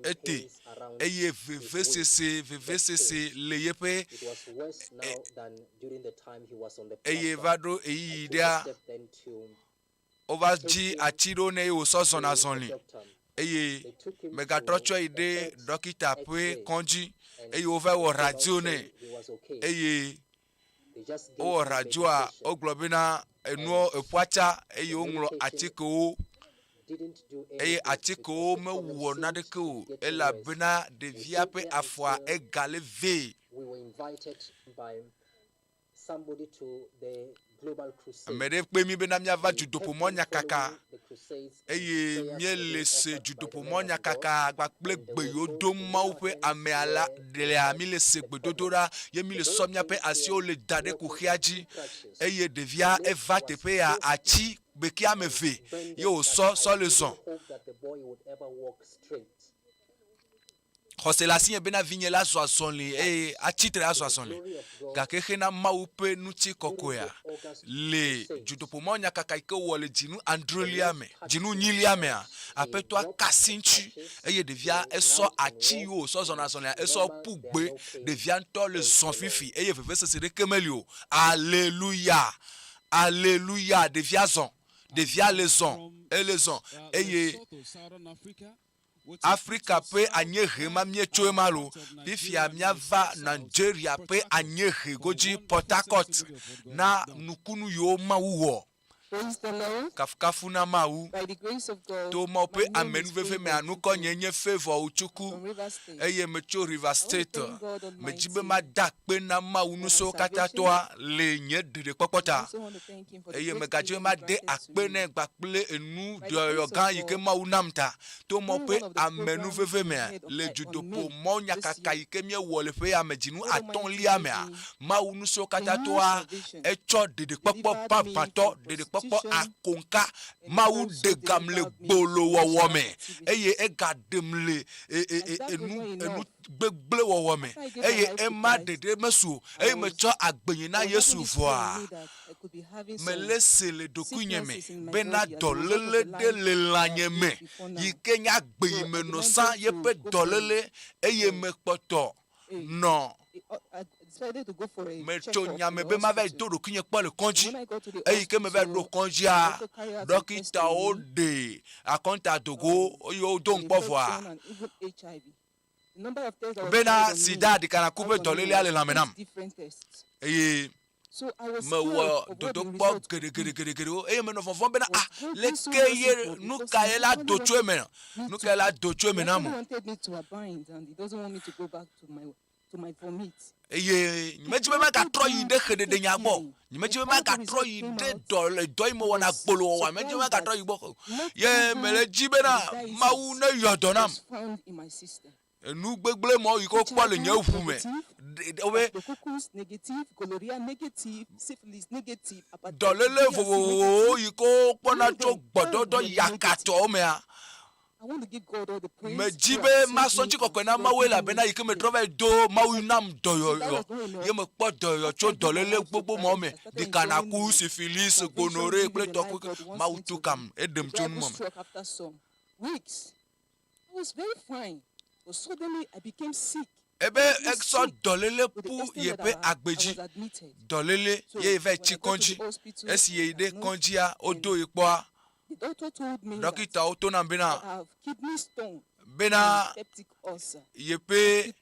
ete eye vvcc le yepe. It was worse now than during the time he was on the eye vado e idea overji atiro ne o so zona zonli. Eye megatrocho ide dokita pe konji eye over wo radio ne eye o radio a oglobina enu epuacha eye onlo atiko eye atiko me wo nadeko ela bina de via pe afwa egale v. We were invited by somebody to the Global Crusade. Mede pe mi bena mia va Dutoƒo Mawu kaka eye miele se Dutoƒo Mawu kaka gba kple gbe yo do Mawu pe ame ala de ami le se gbedodora ye mi le so mia pe asi o le dade ku khiaji eye devia eva tepe ya achi beki ameve ye o so le zon Hoselasi bena vinye la soasonli e atitre la soasonli gake na Mawu nuti kokoya le Dutoƒo Mawu kaka ike wole jinu androliame jinu nyiliame ape to akasinchi eye devia eso achi yo so zona zonia eso pugbe devia nto le zon fifi eye veve sese de kemelio. Alléluia alléluia devia les on et les on eye Africa pe anyehe ma miecho malo bifia miava Nigeria pe anyehe goji Port Harcourt na nukunu yo mawuwo. Praise the Lord. Kafukafu na mau By the grace of God, to mo pe amenu veve me anuko nyenye favor uchuku eye mecho River State me jibe ma dakpe na mau nuso katatoa le nye de popota eye me gaje ma de akpe ne gbakple enu de yogan yike mau namta to mo pe amenu veve me le Dutoƒo Mawu kaka yike mie wole pe amejinu atonlia me mau nuso katatoa echo de popo papato de kpɔkpɔ akonka mawu degam le gbolo wɔwɔ me eye egadem le enu gbegble wɔwɔ me eye ema dede mesu eye metsɔ agbenyi na Yesu vɔa mele se le dokunya me bena dɔlele de le lanye me yi ke nya gbenyi me no sa yepe dɔlele eye me kpɔtɔ no me tso nyame be ma va do dokunya kpɔ le kɔndzi eye ke me va do kɔndzia dɔkitawo de akɔnta Togo eye wo do ŋkpɔ vɔa bena sida dikana kube dɔlele ale lame nam eye me wɔ dodo kpɔ geɖegeɖe o eye me nɔ fɔfɔ bena leke ye nuka ye la do tso eme nuka ye la do tso eme na mo eye nyimedzi be ma gatrɔ yi ɖe xeɖeɖe nya gbɔ nyimedzi be ma gatrɔ yi ɖe dɔ yi me wɔna gbolo wɔwa nyimedzi be ma gatrɔ yi gbɔ ye mele dzi bena Mawu ne yɔ dɔ nam enu gbegble mɔ yi ko kpɔ le nye ʋu me dɔlele vovovowo yi ko kpɔna tso gbɔdɔdɔ yakatɔwo mea me dzi be masɔ ŋtsi kɔkɔe na Mawu elabena yi ke me trɔ va do Mawu nam dɔyɔyɔ ye me kpɔ dɔyɔ tso dɔlele gbogbo mɔ me dikanaku syphilis gonorrhée kple tɔku Mawu tu kam eɖem tso nu me suddenly I became sick. Ebe exo dɔlele pu yepe agbedzi dɔlele ye va tsi kɔndzi esi ye de kɔndzia odo ikpɔa dɔkita wo to na bena yepe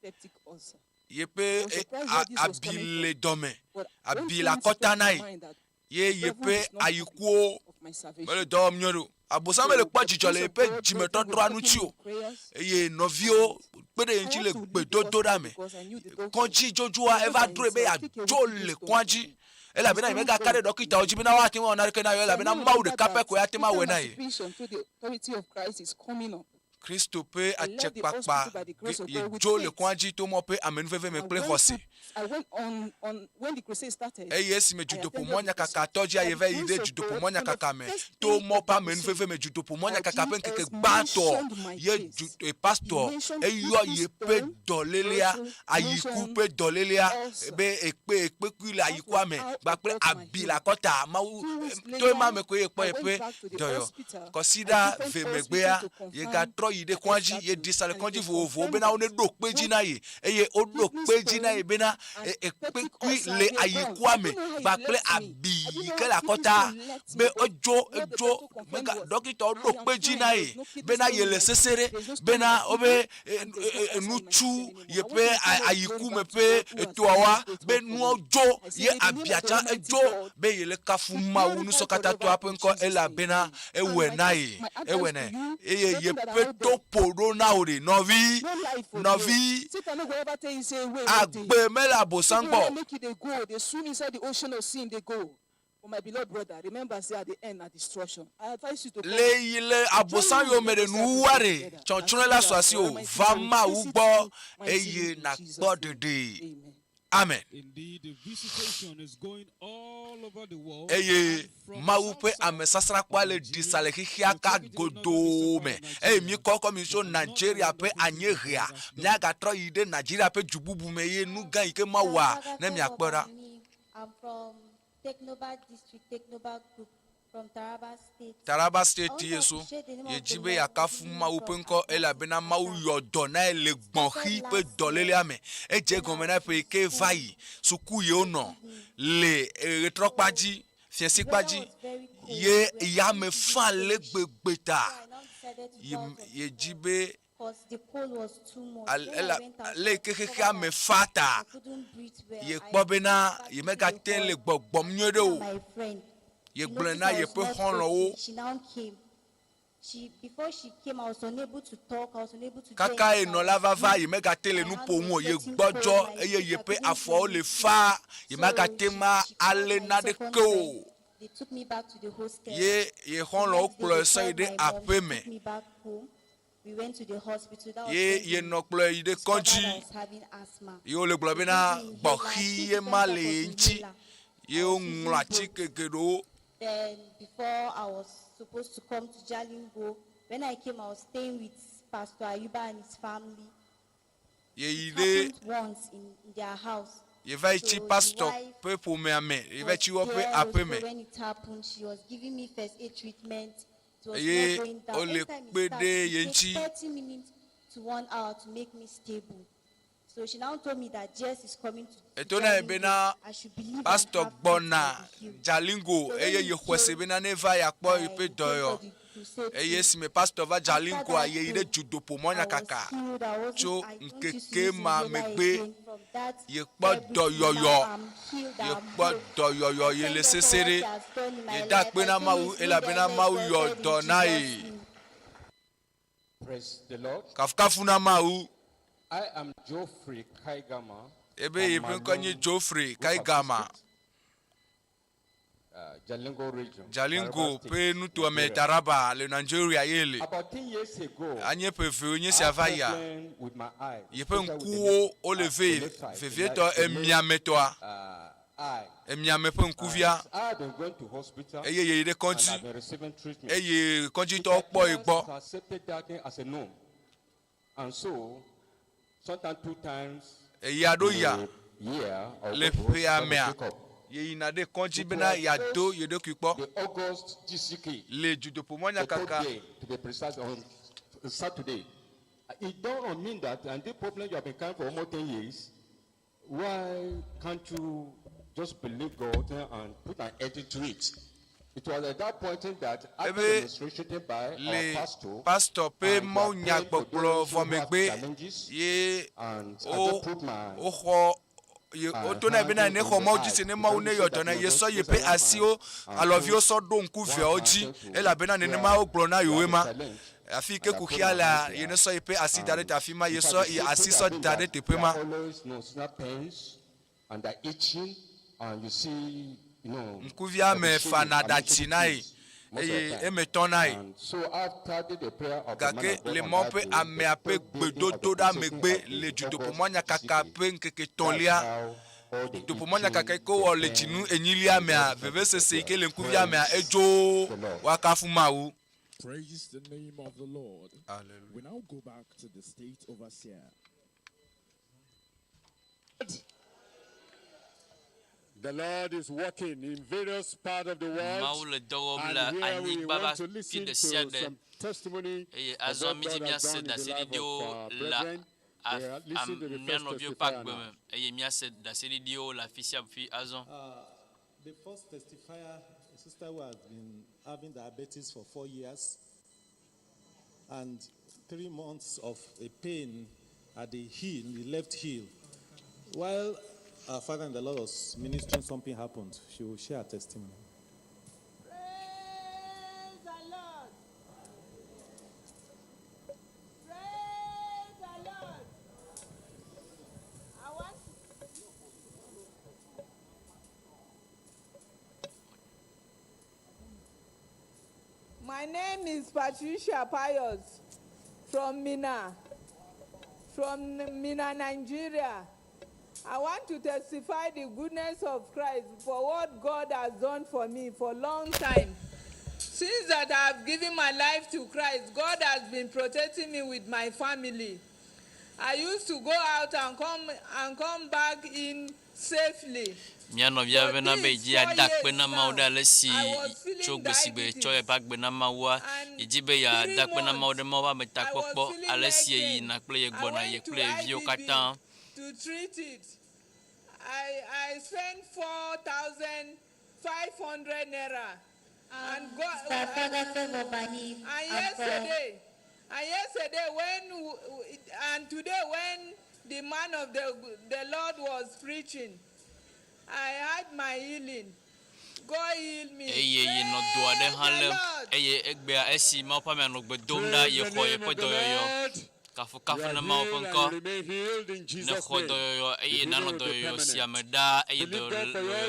abile dɔme abila kɔta na ye yepe ayikuo mele dɔwɔm nyɔ do abosame le kpɔ dzidzɔ le yepe dzimetɔtrɔa nutsi o eye nɔviwo kpe ɖe ŋtsi le gbedodo ɖa me kɔndzi dzodzoa eva dro ebe yadzo le kɔndzi elabena yime gaka ɖe dɔkitawo dzi bena woate ŋu wɔna ɖeke na ye elabena Mawu ɖeka pɛ koe ate ŋu awɔe na ye. Kristo pe atsekpakpa ye dzo le kɔndzi to mɔ pe amenuveve me kple xɔse. Eye esi me Dutoƒo Mɔnyakaka tɔdzia ye va yi ɖe Dutoƒo Mɔnyakaka me to mɔ pe amenuveve me Dutoƒo Mɔnyakaka ƒe ŋkeke gbãtɔ ye pastor eyɔ ye pe dɔlelea ayiku pe dɔlelea be ekpekui le ayikua me gbakple abi le akɔta Mawu to ema me ko ye kpɔ ye pe dɔyɔ kɔsida ve megbea ye gatrɔ yi ɖe kɔndzi ye ɖi sa le kɔndzi vovovowo bena wo ne ɖo kpe dzi na ye eye wo ɖo kpe dzi na ye bena ekpekui le ayikua me gbakple abi yi ke le akɔta be edzo dɔkitawo ɖo kpe dzi na ye bena ye le sesere bena wobe nutsu ye pe ayiku me pe etoawa be nuwo dzo ye abiatsa edzo be ye le kafu Mawu nusɔ katã toa ƒe ŋkɔ elabena ewɔe na ye ewɔe na ye eye ye pe to ƒo ɖo na wo de nɔvi agbe mele abosam gbɔ. Le yi le abosam yo me de nuwua de tsɔtsrɔ̃ la sɔ asi o va Mawu gbɔ eye nakpɔ ɖeɖe. Amen. Indeed, the visitation is going all over the world. Eye Mawu pe amesasra kwa le disa le xixia ka godo me. Eye mi kɔkɔ mi so Nigeria pe anyehia. Mi agatrɔ yi de Nigeria pe dzububu me ye nu gã yi ke Mawua ne mi akpɔ ɖa. I'm from Teknoba district, Teknoba group. From Taraba State yeso ye jibe yakafu Mawu pe ŋkɔ elabena Mawu yɔ dɔ na le gbɔnxi pe dɔlelea me edze gɔme na pe ke va yi suku ye wonɔ le retrɔkpadzi fiɛsikpadzi ye yame fa le gbegbe ta ye jibe le kekexea me fa ta ye kpɔ bena ye megate le gbɔgbɔm nyuie ɖe o. Ye gblena ye pe xɔlɔwo. Before she came, I was unable to talk. I was unable to. Kaka enola vava ye megate le nu ƒom ye gbɔdzɔ eye ye pe afɔwo le fa ye megate ma ale na ɖeke o. They took me back to the hostel. Ye xɔlɔwo kplɔe sɔ yi ɖe aƒe me. We went to the hospital. Ye nɔ kplɔe yi ɖe kɔndzi. Ye wo le gblɔ bena gbɔxi ye ma le ŋtsi. Ye wo ŋlɔ atike geɖewo. Then before I was supposed to come to Jalingo, when I came, I was staying with Pastor Ayuba and his family. It happened once in their house. So pastor pe pour me ame when it happened, she was giving me first aid treatment. It was not going down. Every time it started, it takes 30 minutes to 1 hour to make me stable. So she now told me that Jesus is coming to Jalingo. I should believe Pastor Bona Jalingo eye ye kwese bena neva ya kpo ipe doyo eye si me pastor va Jalingo aye ire Dutoƒo Mawu kaka cho nkeke ma megbe ye kpo doyoyo ye le sesere ye da pe na Mawu ela bena Mawu yo do na e. Praise the Lord. Kafukafu na Mawu. I am Geoffrey Kaigama. Ebe yipen konye Geoffrey Kaigama. Jalingo region. Jalingo pe nutu ame Taraba le Nigeria yele. About 10 years ago, anye pe fe onye si avaya. Yipen kuo oleve fe to emiame toa. Emiame pe nkuvia. I have been going to hospital. Eye ye de konji. I've been receiving treatment. Eye konji to po egbo. I accepted that thing as a no. And so sometimes 2 times a year le peamea ye ina de konji bena ya do ye do kikpo the August GCK le Dutoƒo Mawu kaka to be precise on Saturday. It don't mean that and the problem you have been carrying for almost 10 years. Why can't you just believe God and put an end to it? It was at that point that after demonstrated by our pastor pe Mawu nya gbogbo vo megbe ye o to na bena ne ko Mawu jise ne Mawu ne yodo na ye so ye pe asio alovio so do nku ve oji e la bena ne Mawu gbro na yowe ma afi ke kukiala ye ne so ye pe asidare ta fi ma ye so ye asiso dare te pe ma and the itching and you see nkuvia me fanada chinai eye emetonai so after the prayer of gake le mope ame ape gbedodo da megbe le Dutoƒo Mawu kaka pe nkeke tonlia Dutoƒo Mawu kaka ko wo le jinu enyili ame a veve sese ke le nkuvia ame a ejo wakafu Mawu. Praise the name of the Lord. Hallelujah. We now go back to the state overseer. The Lord is working in various parts of the world, and here we want to listen to some testimony of what God has done in the life of our brethren. Listen to the first testifier now. The first testifier, a sister who has been having diabetes for 4 years and 3 months of a pain at the heel, the left heel. While our father in the Lord was ministering, something happened. She will share a testimony. Praise the Lord. Praise the Lord. I want My name is Patricia Pius from Mina, Nigeria. I want to testify the goodness of Christ for what God has done for me for a long time. Since that I have given my life to Christ, God has been protecting me with my family. I used to go out and come back in safely. Miano via vena beji adak bena mauda lesi chogbe sibe choye pak bena mawa ijibe ya dak bena mauda mawa metak pokpo alesi yi na kple ye gbona ye kple vio katan. To treat it, I spent 4,500 naira, and today when the man of the Lord was preaching, I had my healing. God healed me. Eye no do ade hanle eye egbe esi ma pa me no gbedom ye khoye podoyo. Kafu na mau pengko ne khodo yo eye nano do yo sia meda eye do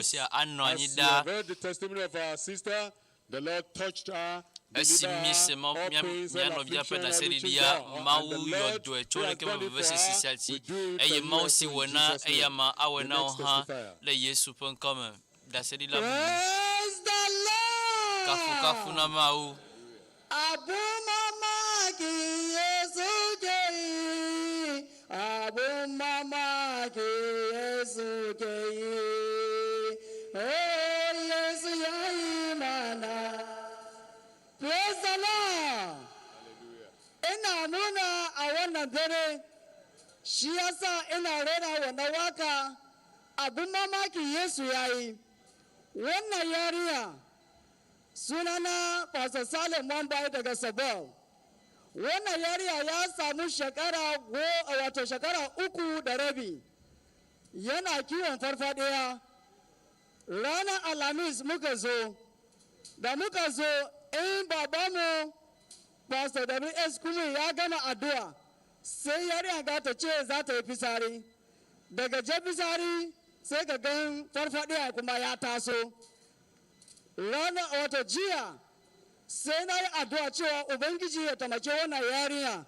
sia anno anida. The testimony of our sister, the Lord touched her. Esimi se mo mia no via peda seridia mau yo do e chole ke mo vese sisalti eye mau si wona eye ma awena ha le Yesu pengko me da serila. Praise the Lord. Kafuna Mawu. Abu mama ki Yesu kei. Abu mama ki Yesu kei. Oh Yesu ya imana. Praise the Lord. Ina nuna a wannan dare shi yasa ina rera wannan waka abin mamaki Yesu yayi. Wannan yariya sunana Pastor Salim Mwambai daga Sabon. Wannan yariya ya samu shekara 3.5 yana kiwon farfadiya. Ranar Alhamis muka zo, da muka zo in babanmu Pastor W.F Kumuyi ya gama addu'a sai yariya ga ta ce za ta yi fisari. Daga je fisari sai ka gan farfadiya kuma ya taso. Ranar jiya sai na yi addu'a cewa Ubangiji ya taimake wannan yarinya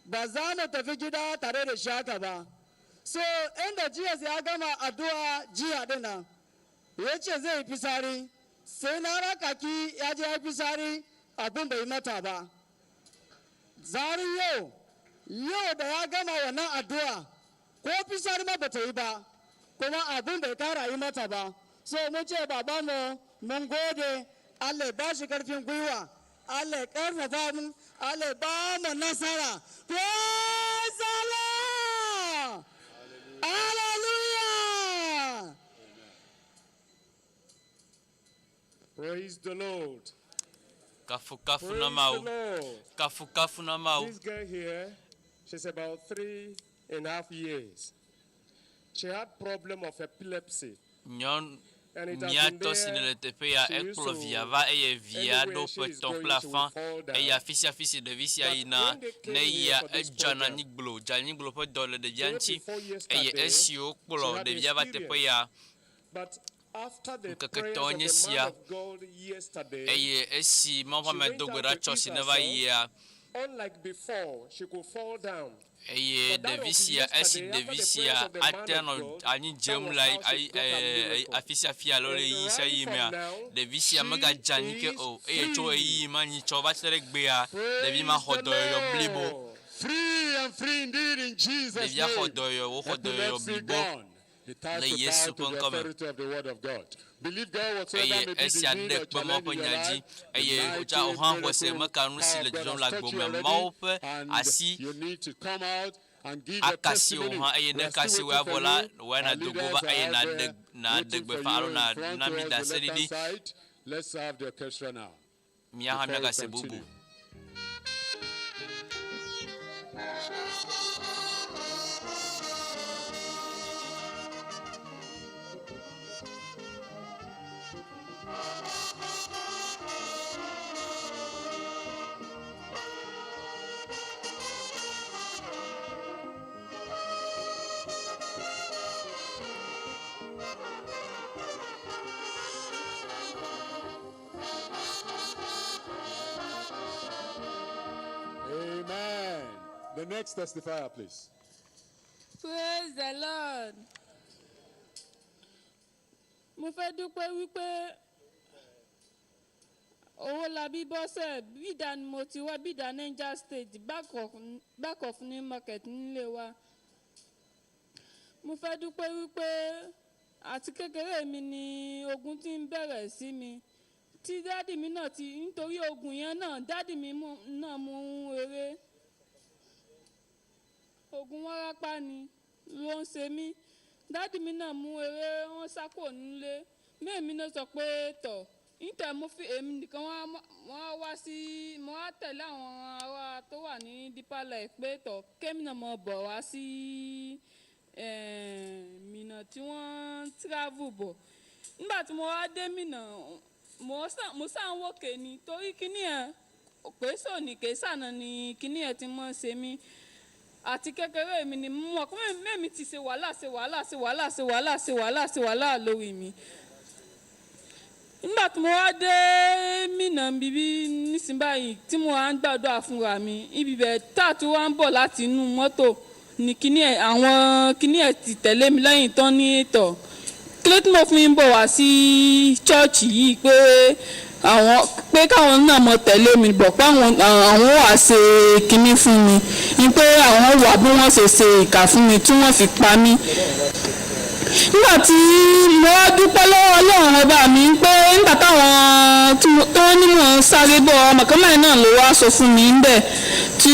ba za mu tafi gida tare da shaka ba. So inda jiya sai ya gama addu'a jiya dinnan ya ce zai yi fisari sai na raka ki ya je ya fisari abin bai mata ba. Zarin yau da ya gama wannan addu'a ko fisari ma ba ta yi ba kuma abin bai kara yi mata ba. So mun ce babanmu mun gode, Allah ba shi karfin gwiwa, Allah karfafa mu, Allah ba mu nasara. Praise the Lord! Hallelujah! Praise the Lord. Kafuna Mawu. Kafuna Mawu. This girl here, she's about 3.5 years. She had problem of epilepsy. Niato sinele tepe ya ekplo viava eye via do peton plafan eya fisi de visia ina ne ya ejana niglo janiglo po dole de janchi eye esio kplo de viava tepe ya kaketonye sia eye esi mama medogora chosi neva ya unlike before she could fall down. Eye devisia esi devisia ateno ani jemla afisia fia lole yi sa yimia devisia maga janike o eye cho yi mani cho ba seregbe a devi ma hodoyo blibo free and free indeed in Jesus name. Devia hodoyo blibo le Yesu pon come. Believe God whatsoever may be the need or challenge and you need to come out and give a testimony. Let's have the orchestra now. Amen. The next testifier, please. Praise the Lord. Mo fẹ́ dúpẹ́ wípé owó la bí bọ́sẹ̀ bídà ni mo ti wá bídà Niger State back of New Market nílé wa. Mo fẹ́ dúpẹ́ wípé àti kékeré mi ni ogun ti ń bẹ̀rẹ̀ sí mi. Tí dádì mi náà ti nítorí ogun yẹn náà dádì mi náà mú eré. Ogun wárápá ni ló ń ṣe mí. Dádì mi náà mú eré wọn sá kúrò nílé. Mẹ́ẹ̀mí náà sọ pé tọ̀ níta mo fi èmi nìkan wọ́n wá sí mo wá tẹ̀lé àwọn ará tó wà ní Deeper Life pé tọ̀ kémi náà mo bọ̀ wá sí Mínà tí wọ́n travel bọ̀. Nígbà tí mo wá dé Mínà mo sá ń wòkè ni torí kíní ẹ̀ pé sóòní kèésànà ni kíní ẹ̀ ti mọ́ ṣe mí. Àti kékeré mi ni mo mọ̀ pé mẹ́mi ti ṣe wàhálà lórí mi. Nígbà tí mo wá dé Mínà bíbí nísìnyí báyìí tí mo wá ń gbàdúrà fúnra mi ibi bẹ̀ táàtú wá ń bọ̀ láti inú mọ́tò ni kíní ẹ̀ àwọn kíní ẹ̀ ti tẹ̀lé mi lẹ́yìn tán ní ètò. Kílé tí mo fi ń bọ̀ wá sí chọ́ọ̀chì yìí pé àwọn pé káwọn náà mọ tẹ̀lé mi bọ̀ pé àwọn wà ṣe kinní fún mi ní pé àwọn wà bí wọ́n ṣe ìkà fún mi tí wọ́n fi pa mí. nígbà tí mo wá dúpẹ́ lọ́wọ́ Ọlọ́run ọba mi pé nígbà táwọn tó ní mò ń sáré bọ̀ ọmọkànlá náà ló wá sọ fún mi níbẹ̀ tí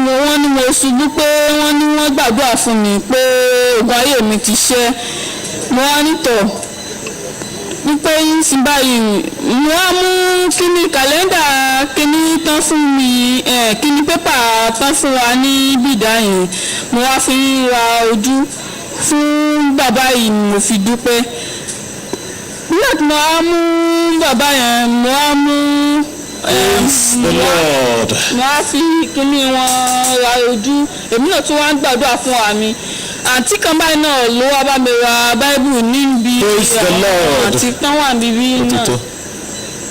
wọ́n ní mo ṣubú pé wọ́n ní wọ́n gbàdúrà fún mi pé ogun ayé mi ti ṣẹ́. mo wá nítọ̀ wípé yín sí báyìí mo wá mú kíní kàlẹ́ndà kíní tán fún mi kíní pépà tán fún wa ní bìdá yẹn mo wá fi ra ojú fún bàbá yìí mo fi dúpẹ́. nígbà tí mo wá mú bàbá yẹn mo wá mú mo wá fi kíní wọn ra ojú èmi náà tún wá ń gbàdúrà fún wa mi. àǹtí kan báyìí náà ló wá bá mi ra báíbù níbi àti tán wà níbí náà.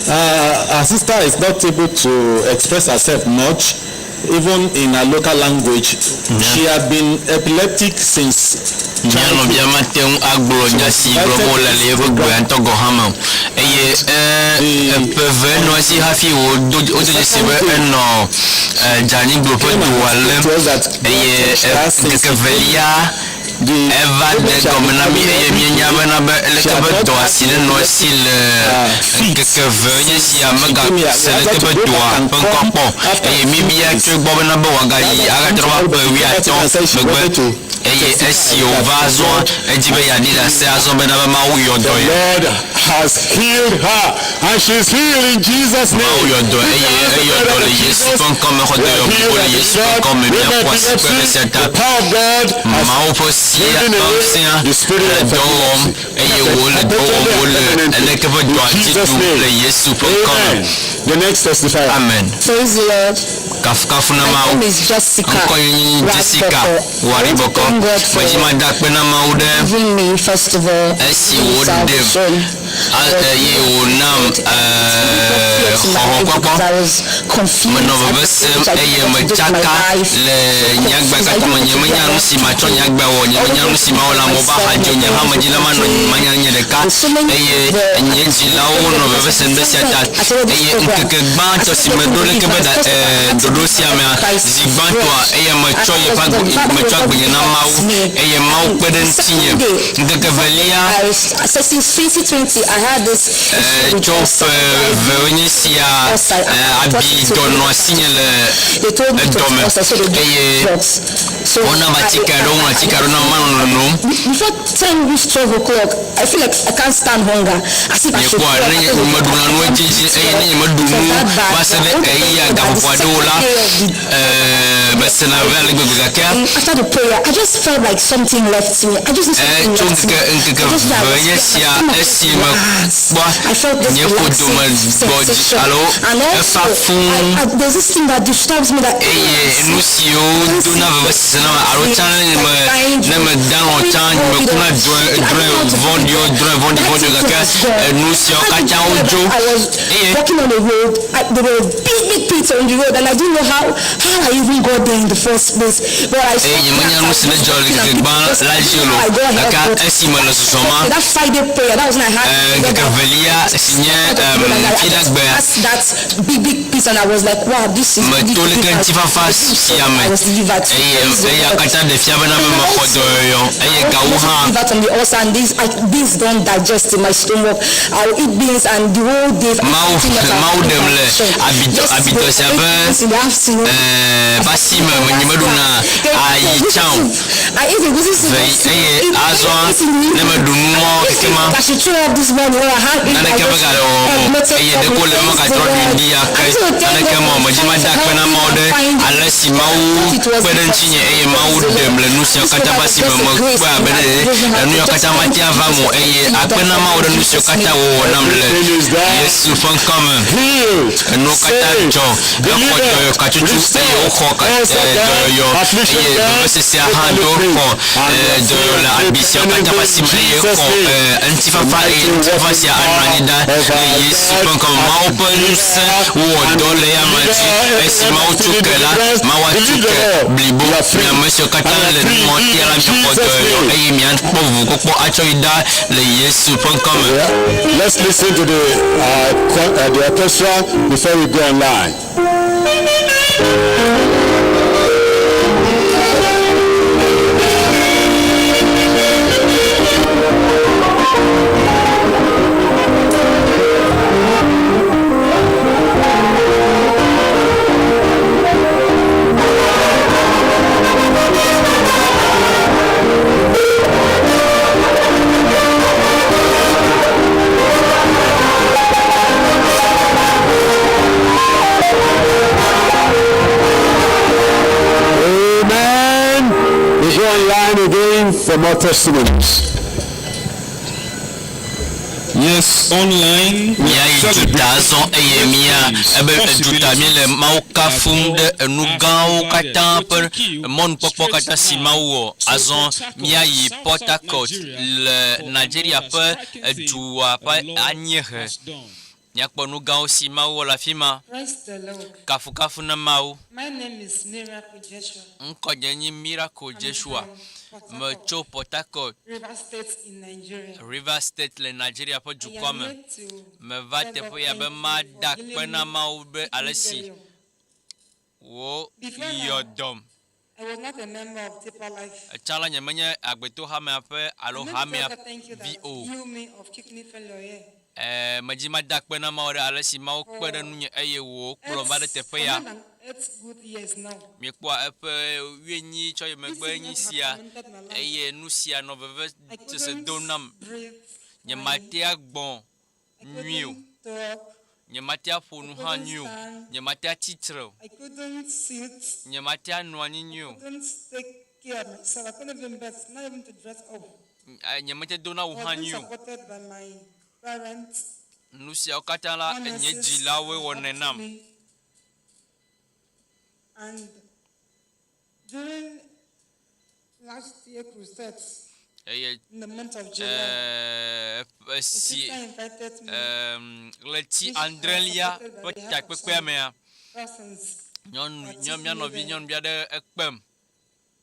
Our sister is not able to express herself much, even in her local language. She had been epileptic since. Nyano bia mateu agbo nyasi bromo la levo gbe antogo hama. Peve no si hafi o do sebe eno jani gbo pe do wale. Kekevelia Eva de gomenami mienya na be lekebe do asile no sile kekeve si amaga sele kebe do penkopo mi bia twe gbo na be wagayi aga droba be wi aton begbe the Lord has healed her and she's healed in Jesus' name. The power of God has given away the spirit of Jesus' name. Amen. The next testifier. Amen. Praise the Lord. My name is Jessica. Wariboko. Giving me first of all salvation. I was confused. I since 2020 I had this they told me to also so they so before 10 reach 12 o'clock I feel like I can't stand hunger as if I should after the prayer I just felt like something left me. I just I felt this sensation. And also there's this thing that disturbs me that I was walking on the road. There were big pits on the road and I didn't know how I even got there in the first place. But I saw that Friday prayer, that was when I had that big piece and I was like, wow, this is big. I was delivered on the ulcer and beans don't digest in my stomach. I'll eat beans and the whole day I ate I should throw up this morning when I had it. monsieur Katan le monter la Let's listen to the orchestra before we go online. For more testimonies. Yes, online. Kafu na mau. My name is Miracle Joshua. Miracle Joshua. Mecho Portacot. River State in Nigeria. River State le Nigeria po jukwame. Me vate po ya be madak pena mau be alesi. Wo yodom. I was not a member of Deeper Life. Chala nyemenya agbeto ha me ape alo ha me VO. You me of kidney failure. Majima dak pena mau de alesi mau kweda nunye eye wo klomba de tepe ya. 8 good years now. Mi kwa epe wenyi choy megbe nyi sia eye nusia no veve se donam nyamatia gbon nyu nyamatia fonu ha nyu nyamatia titre I couldn't sit. nyamatia nwani nyu Couldn't take care of myself. I couldn't even dress, not even to dress up. nyamatia dona wo ha nyu supported by my parents. nusia okatala enye jilawe wonenam. And during last year Crusade, in the month of July, a sister invited me. Leti Andrelia, what type of quemia? Persons. Yon biade ekpem.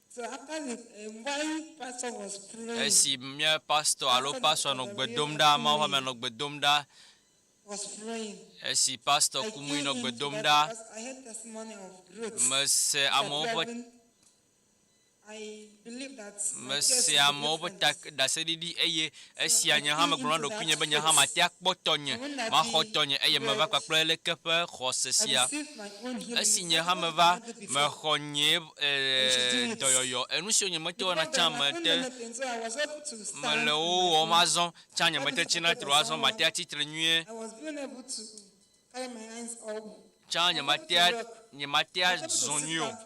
So after the while pastor was praying, si mia pastor alo pastor no gbedomda ma ho me no gbedomda was praying. Si Pasteur Kumuyi no gbedomda. I had testimony of growth. Mese amobo. I believe that. Mese amobo tak da sedidi eye esi anya ha maglondo kunye benya ha matiak botonye ma hotonye eye mava kwa kple kepe khosesia. Esi nye ha mava me khonye doyoyo enusio nye mete ona chama te mele o mazon chanya mete china 3 ans matia titre nuit. I was being able to carry my hands up. Chanya matia zonyo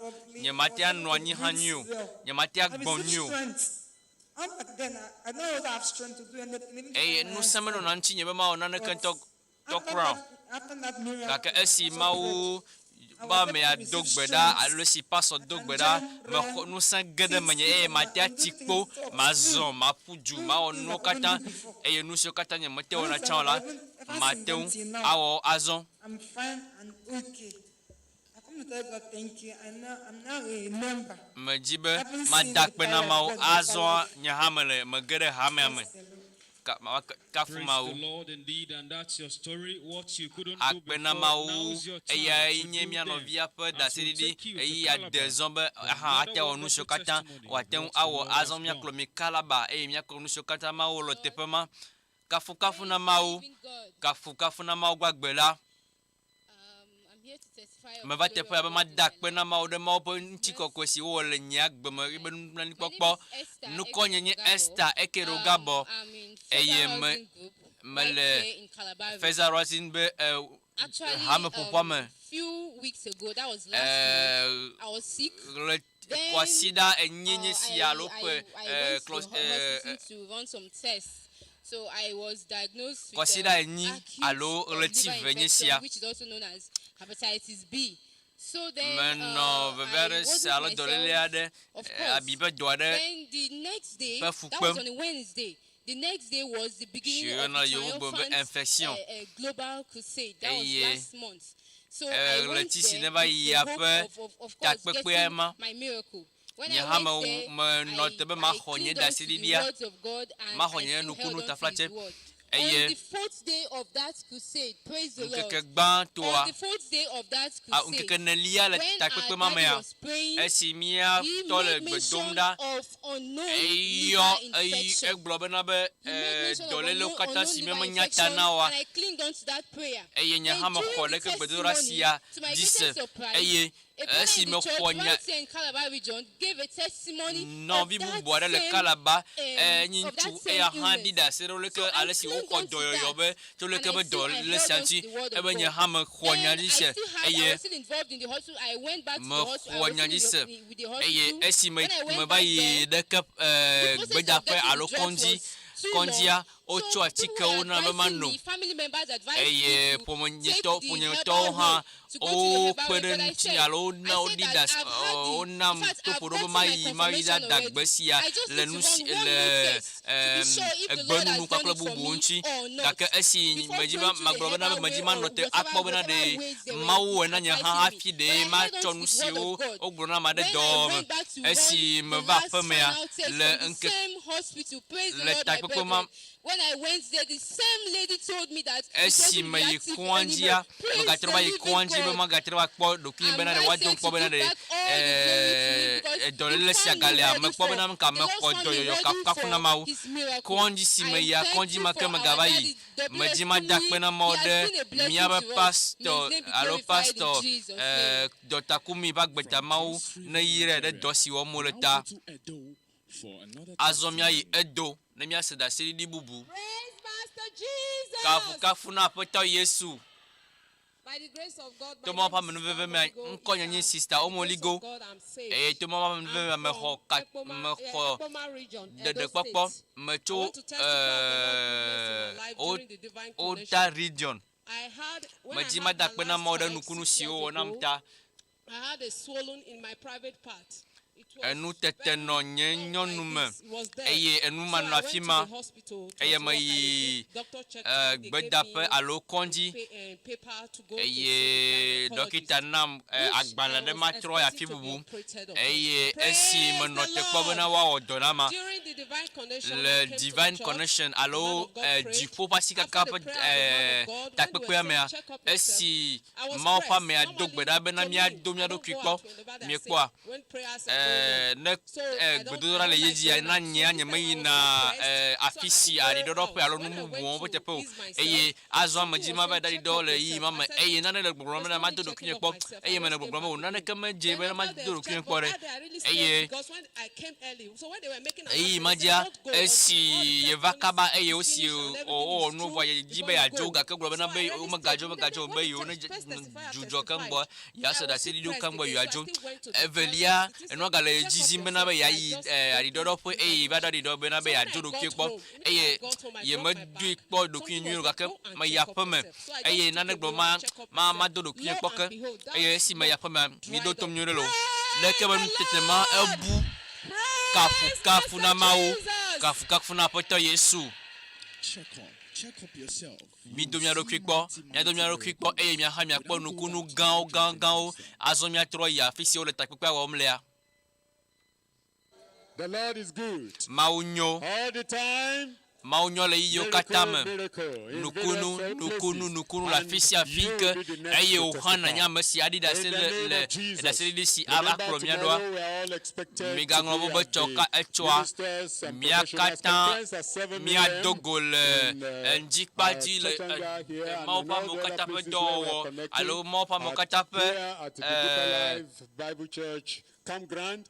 matia nwani hanyo matia gbonyo. I don't have strength to do anything. No semeno nanchi nye bema ona ne kan talk round. Kaka esi mawu ba me adogbeda alosi paso dogbeda me no san gede menye matia tikpo mazon mapuju ma ono kata no so kata nye mate ona chanla mateu awo azon. I'm fine and okay. I come to tell God thank you. I'm now a member. Majibe madakpena mau azon nyahamele magere hamame. Kafu mau. Akpena mau eya inyemia no via pe da sedidi eya dezombe ha ate onu sokata waten awo azon mia klomi kalaba mia konu sokata mau lo tepema kafu na mau kafu na mau gbagbela. Me va te pa ba madakpena mau de mau po ntiko kwesi wo le nyak be me be nani pokpo nu konye Esther ekerogabo mele feza rosin be hame popome. Few weeks ago, that was last month, I was sick. Kwasida enyenye sialo I went to hospital to run some tests. So I was diagnosed with acute liver infection, which is also known as hepatitis B. So then, of course, then the next day, that was on a Wednesday. The next day was the beginning of the global crusade. That was last month. So I went there with the hope of course, getting my miracle. When I went there, I cleaned unto the words of God and I still held on to his word. On the fourth day of that crusade, praise the Lord. On the fourth day of that crusade, when our daddy was praying, he made mention of unknown liver infection. He made mention of unknown liver infection, and I clinged on to that prayer. And during the testimony, to my greatest surprise, a brother in the church right here in Calabar region gave a testimony of that illness. So I clinged on to that, and I still held on to the word of God. And I was still involved in the hospital. I went back to the hospital. I was still with the hospital. When I went back there, the process of getting the drugs was too long. So the family members advised me to take the herbal way, to go to the herbal way. But I said that I've gotten my confirmation already. I just need to run 1 more test to be sure if the Lord has done it for me or not. Before going to the herbal way or whatever ways they advise me. But I held on to the word of God. When I went back to run the last final test from the same hospital, praise the Lord, my brethren. When I went there, the same lady told me that it wasn't reactive anymore. Praise the living God. And I took back all the glory to me because the family members advised me for his miracle. I thank you for our daddy, the blessed Kumuyi. He has been a blessing to us. May his name be glorified in Jesus' name. Dr. Kumuyi Mawu na yire de dosi wo moleta azomia yi edo na mia seda seri di bubu kafu na poto Yesu. By the grace of God, to mo pa me veve me nkonya nyi sister o moligo to mo pa me veve me ho de popo me cho Ota region majima dakpena moda nukunu siwo namta. I had a swollen in my private part. Enu tete no nyenyonum eye enu manafima eye mai gbedape alo konji eye dokita nam agbala de matro ya fibubu eye esi monote kobona wa odonama le divine connection alo Dutoƒo pasika kap takpekwe mea esi ma pa me adogbeda bena mi adomia do kwikpo mi kwa ne gbedora le yeji na nya nyame na afisi ari Dutoƒo alo numu bo botepo eye azo amajima ba dadi do le yi mama eye na le gbogbo na ma do kinye kpo eye me na gbogbo na ne kama je be ma do kinye kpo re eye eye magia esi yevakaba eye osi o no voye jibe ya joga ke gbogbo na be o magajo be yo ne jujo kambo ya so da sedi do kambo yo ajo evelia eno gale jizimbe na be ya yi ari Dutoƒo eye ba dadi do be na be ya jodo kpo eye ye madu kpo do kinyu ga ke ma ya peme eye na ne gbogbo ma do kinye kpo ke eye si ma ya peme mi do tom nyuro lo le ke ba tetema ebu kafu na mawu kafu na poto Yesu. Check up yourself. Mi do mi aro kwikpo eye mi ha mi akpo nukunu gan azo mi atro ya fisi o le takpekpe wa omlea. The Lord is good. Maunyo All the time. Maunyo le yo katame nukunu la fisi afike eye o hana nya mesi adi da se le si ala premier doa mi gango bo choka echoa mi akata mi adogol njikpa di le maupa mo katape do alo maupa mo katape Bible Church Campground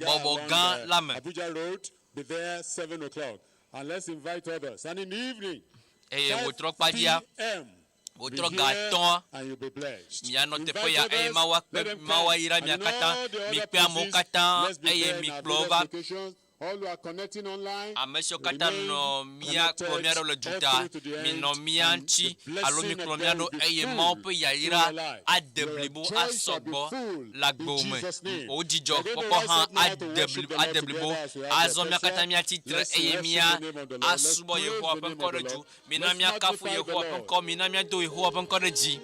Bobo Gan Lame Abuja Road. Be there 7 o'clock. And let's invite others. And in the evening, 5 p.m. Otro gaton mi anote po ya mawa ira mi akata mi pe amokata eye mi plova all who are connecting online amesho kata no mia klomiado le juta mi no mianchi alo mi klomiado eye mawo ya ira adeblibo asobo lagbome ojijo popo han adeblibo azo mi akata mi atitre eye mia asubo yeho apen koreju mi na mi akafu yeho apen ko mi na mi do yeho apen koreji.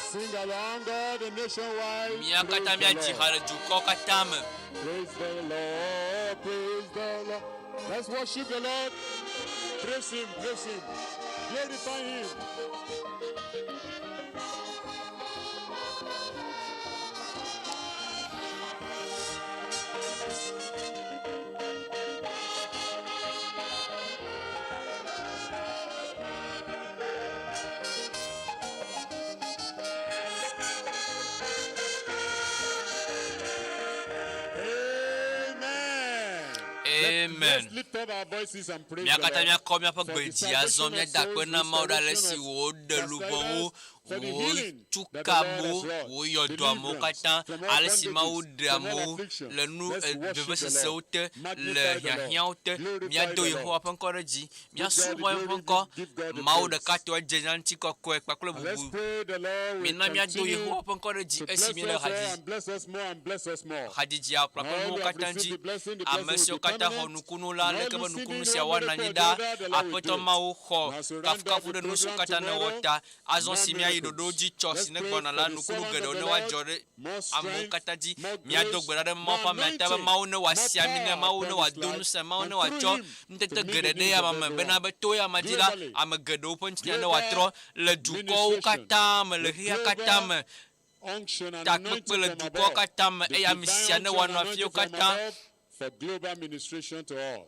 Sing along, God, the nationwide. Mia kata mia jihara juko katam. Praise the Lord, praise the Lord. Let's worship the Lord. Praise Him, glorify Him. Amen. Let's lift up our voices and praise Mia the kata mia Lord. ko mia pa gbeji azo mia dakwe na mauda lesi wo de lubon wo tukamu wo yodoamo kata alesi mau dramo le nu devait se sauter le hiahiaute mia do Yehowa pa encore dit mia sumo encore mau de kato jenanti ko ko pa kle bubu mina mia do Yehowa pa encore dit esi mia le hadi hadiji ya pa ko kata ndi amesio kata honukunu la le kaba nukunu sia wana nyida apoto mau ho kafkafu de nusu kata ne wota azon simia idodoji chos ne gbona la nukunu gedo ne wa jore amu kata ji mia dogbera de mo pa meta mau ne wa siami ne mau ne wa donu se mau ne wa cho ntete gerede ya mama bena beto ya majira am gedo ponchi ne wa tro le duko kata me le ria kata me takpe le duko kata me e ya misia ne wa no afio kata for global administration to all.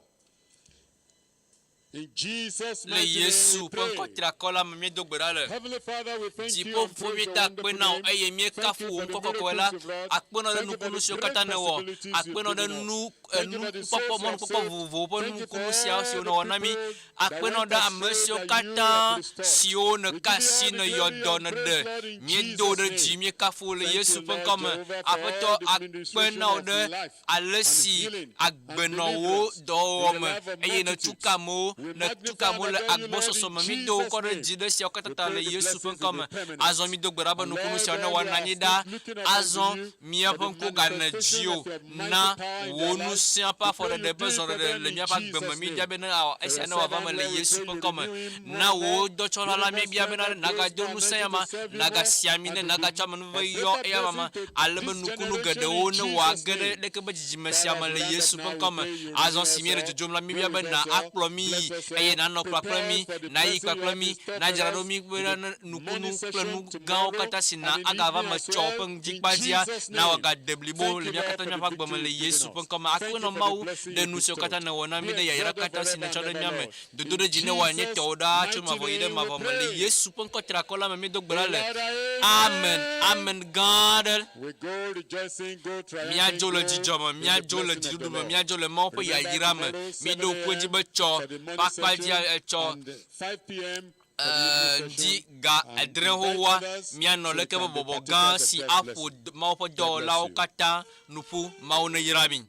In Jesus' le mighty Yesu name we pon pray. kotra kola me dogbera le Heavenly Father, we thank you jipo and praise fomi your ta wonderful pe na name. eye mi Thank kafu you for the nkoko kwela miracles you've wrought. akpeno de Thank you for nukunu the sio great kata ne wo possibilities you've akpeno de given us. nu Thank you for the souls popo you mon have popo saved. vuvu pon Thank you for nukunu sia all sio the no wanami people akpeno that da went astray amesio that you kata have restored. sio ne We give you kasi all ne the glory yodo and ne praise, de Lord, in mi do de Jesus' ji name. mi kafu le Thank Yesu you, pon Lord comme Jehovah, for apeto all the administration akpeno of de life alesi and healing agbeno and wo deliverance do in the me life of eye ne multitudes. tukamo We ne magnify tukamo and le adore you, agbo Lord, soso in me mi do Jesus' ko de name. ji de sia We kata pray le the Yesu pon blessings will comme be permanent. azon mi do gbera ba And nukunu Lord, sia ne we are wananyida still looking up unto azon you mia for the pon ko ga ne manifestation jio of your mighty na power in their wonu lives. sia pa We for pray the you do it besoin for de them le in mia pa Jesus' gbema mi name. dia bena awa For esi your na wa servant, va le Lord, we Yesu pray pon you comme renew him more na and more. wo do chola la Give mi him bia bena strength and naga grace do and nu anointing sayama to serve you naga more siami ne and to naga be chama nu a ve yo greater ya mama blessing to alebe this nukunu generation gede in wo ne wa Jesus' gede name. de ke beji me Father, siama as we le round up Yesu now, pon we comme pray you azon renew us simie all, de jom la mi bia glorify bena us all, akplo mi bless us eye all, na no kpakpla prepare mi us for the na yi blessing you kpakpla have mi in store na for jara do us mi in bena the nukunu morning kple nu session gawo tomorrow kata sina and in the aga va evening me as cho well, pon in jikpazia Jesus' na wa name. ga deblibo Thank le you, mia Lord, kata for mia the pa victory gbema le you've given Yesu us. pon comme Thank akwe you no for the mau blessing de you nu sio bestowed. kata na wona mi Be de ya yara exalted kata forever sina and cho de ever, miame Lord. do do In de jine wa nye Jesus' to da cho ma mighty vo ide name ma we vo me le pray. Yesu pon ko tra kola mi do gbera le Amen. amen amen God We go rejoicing, go mia triumphing, jo le go jijoma in mia the jo le blessing of the jidudu Lord. mia jo le mo po ya Remember yira me tomorrow, mi 7 do ko ji a.m. be cho for the morning pa pa session dia cho and 5 p.m. for the evening di session. ga And adre ho invite wa others mia no so le you ke can be bobo partakers gan of si God's apo blessing. ma po do God la bless o you. kata nupu ma o ne yira mi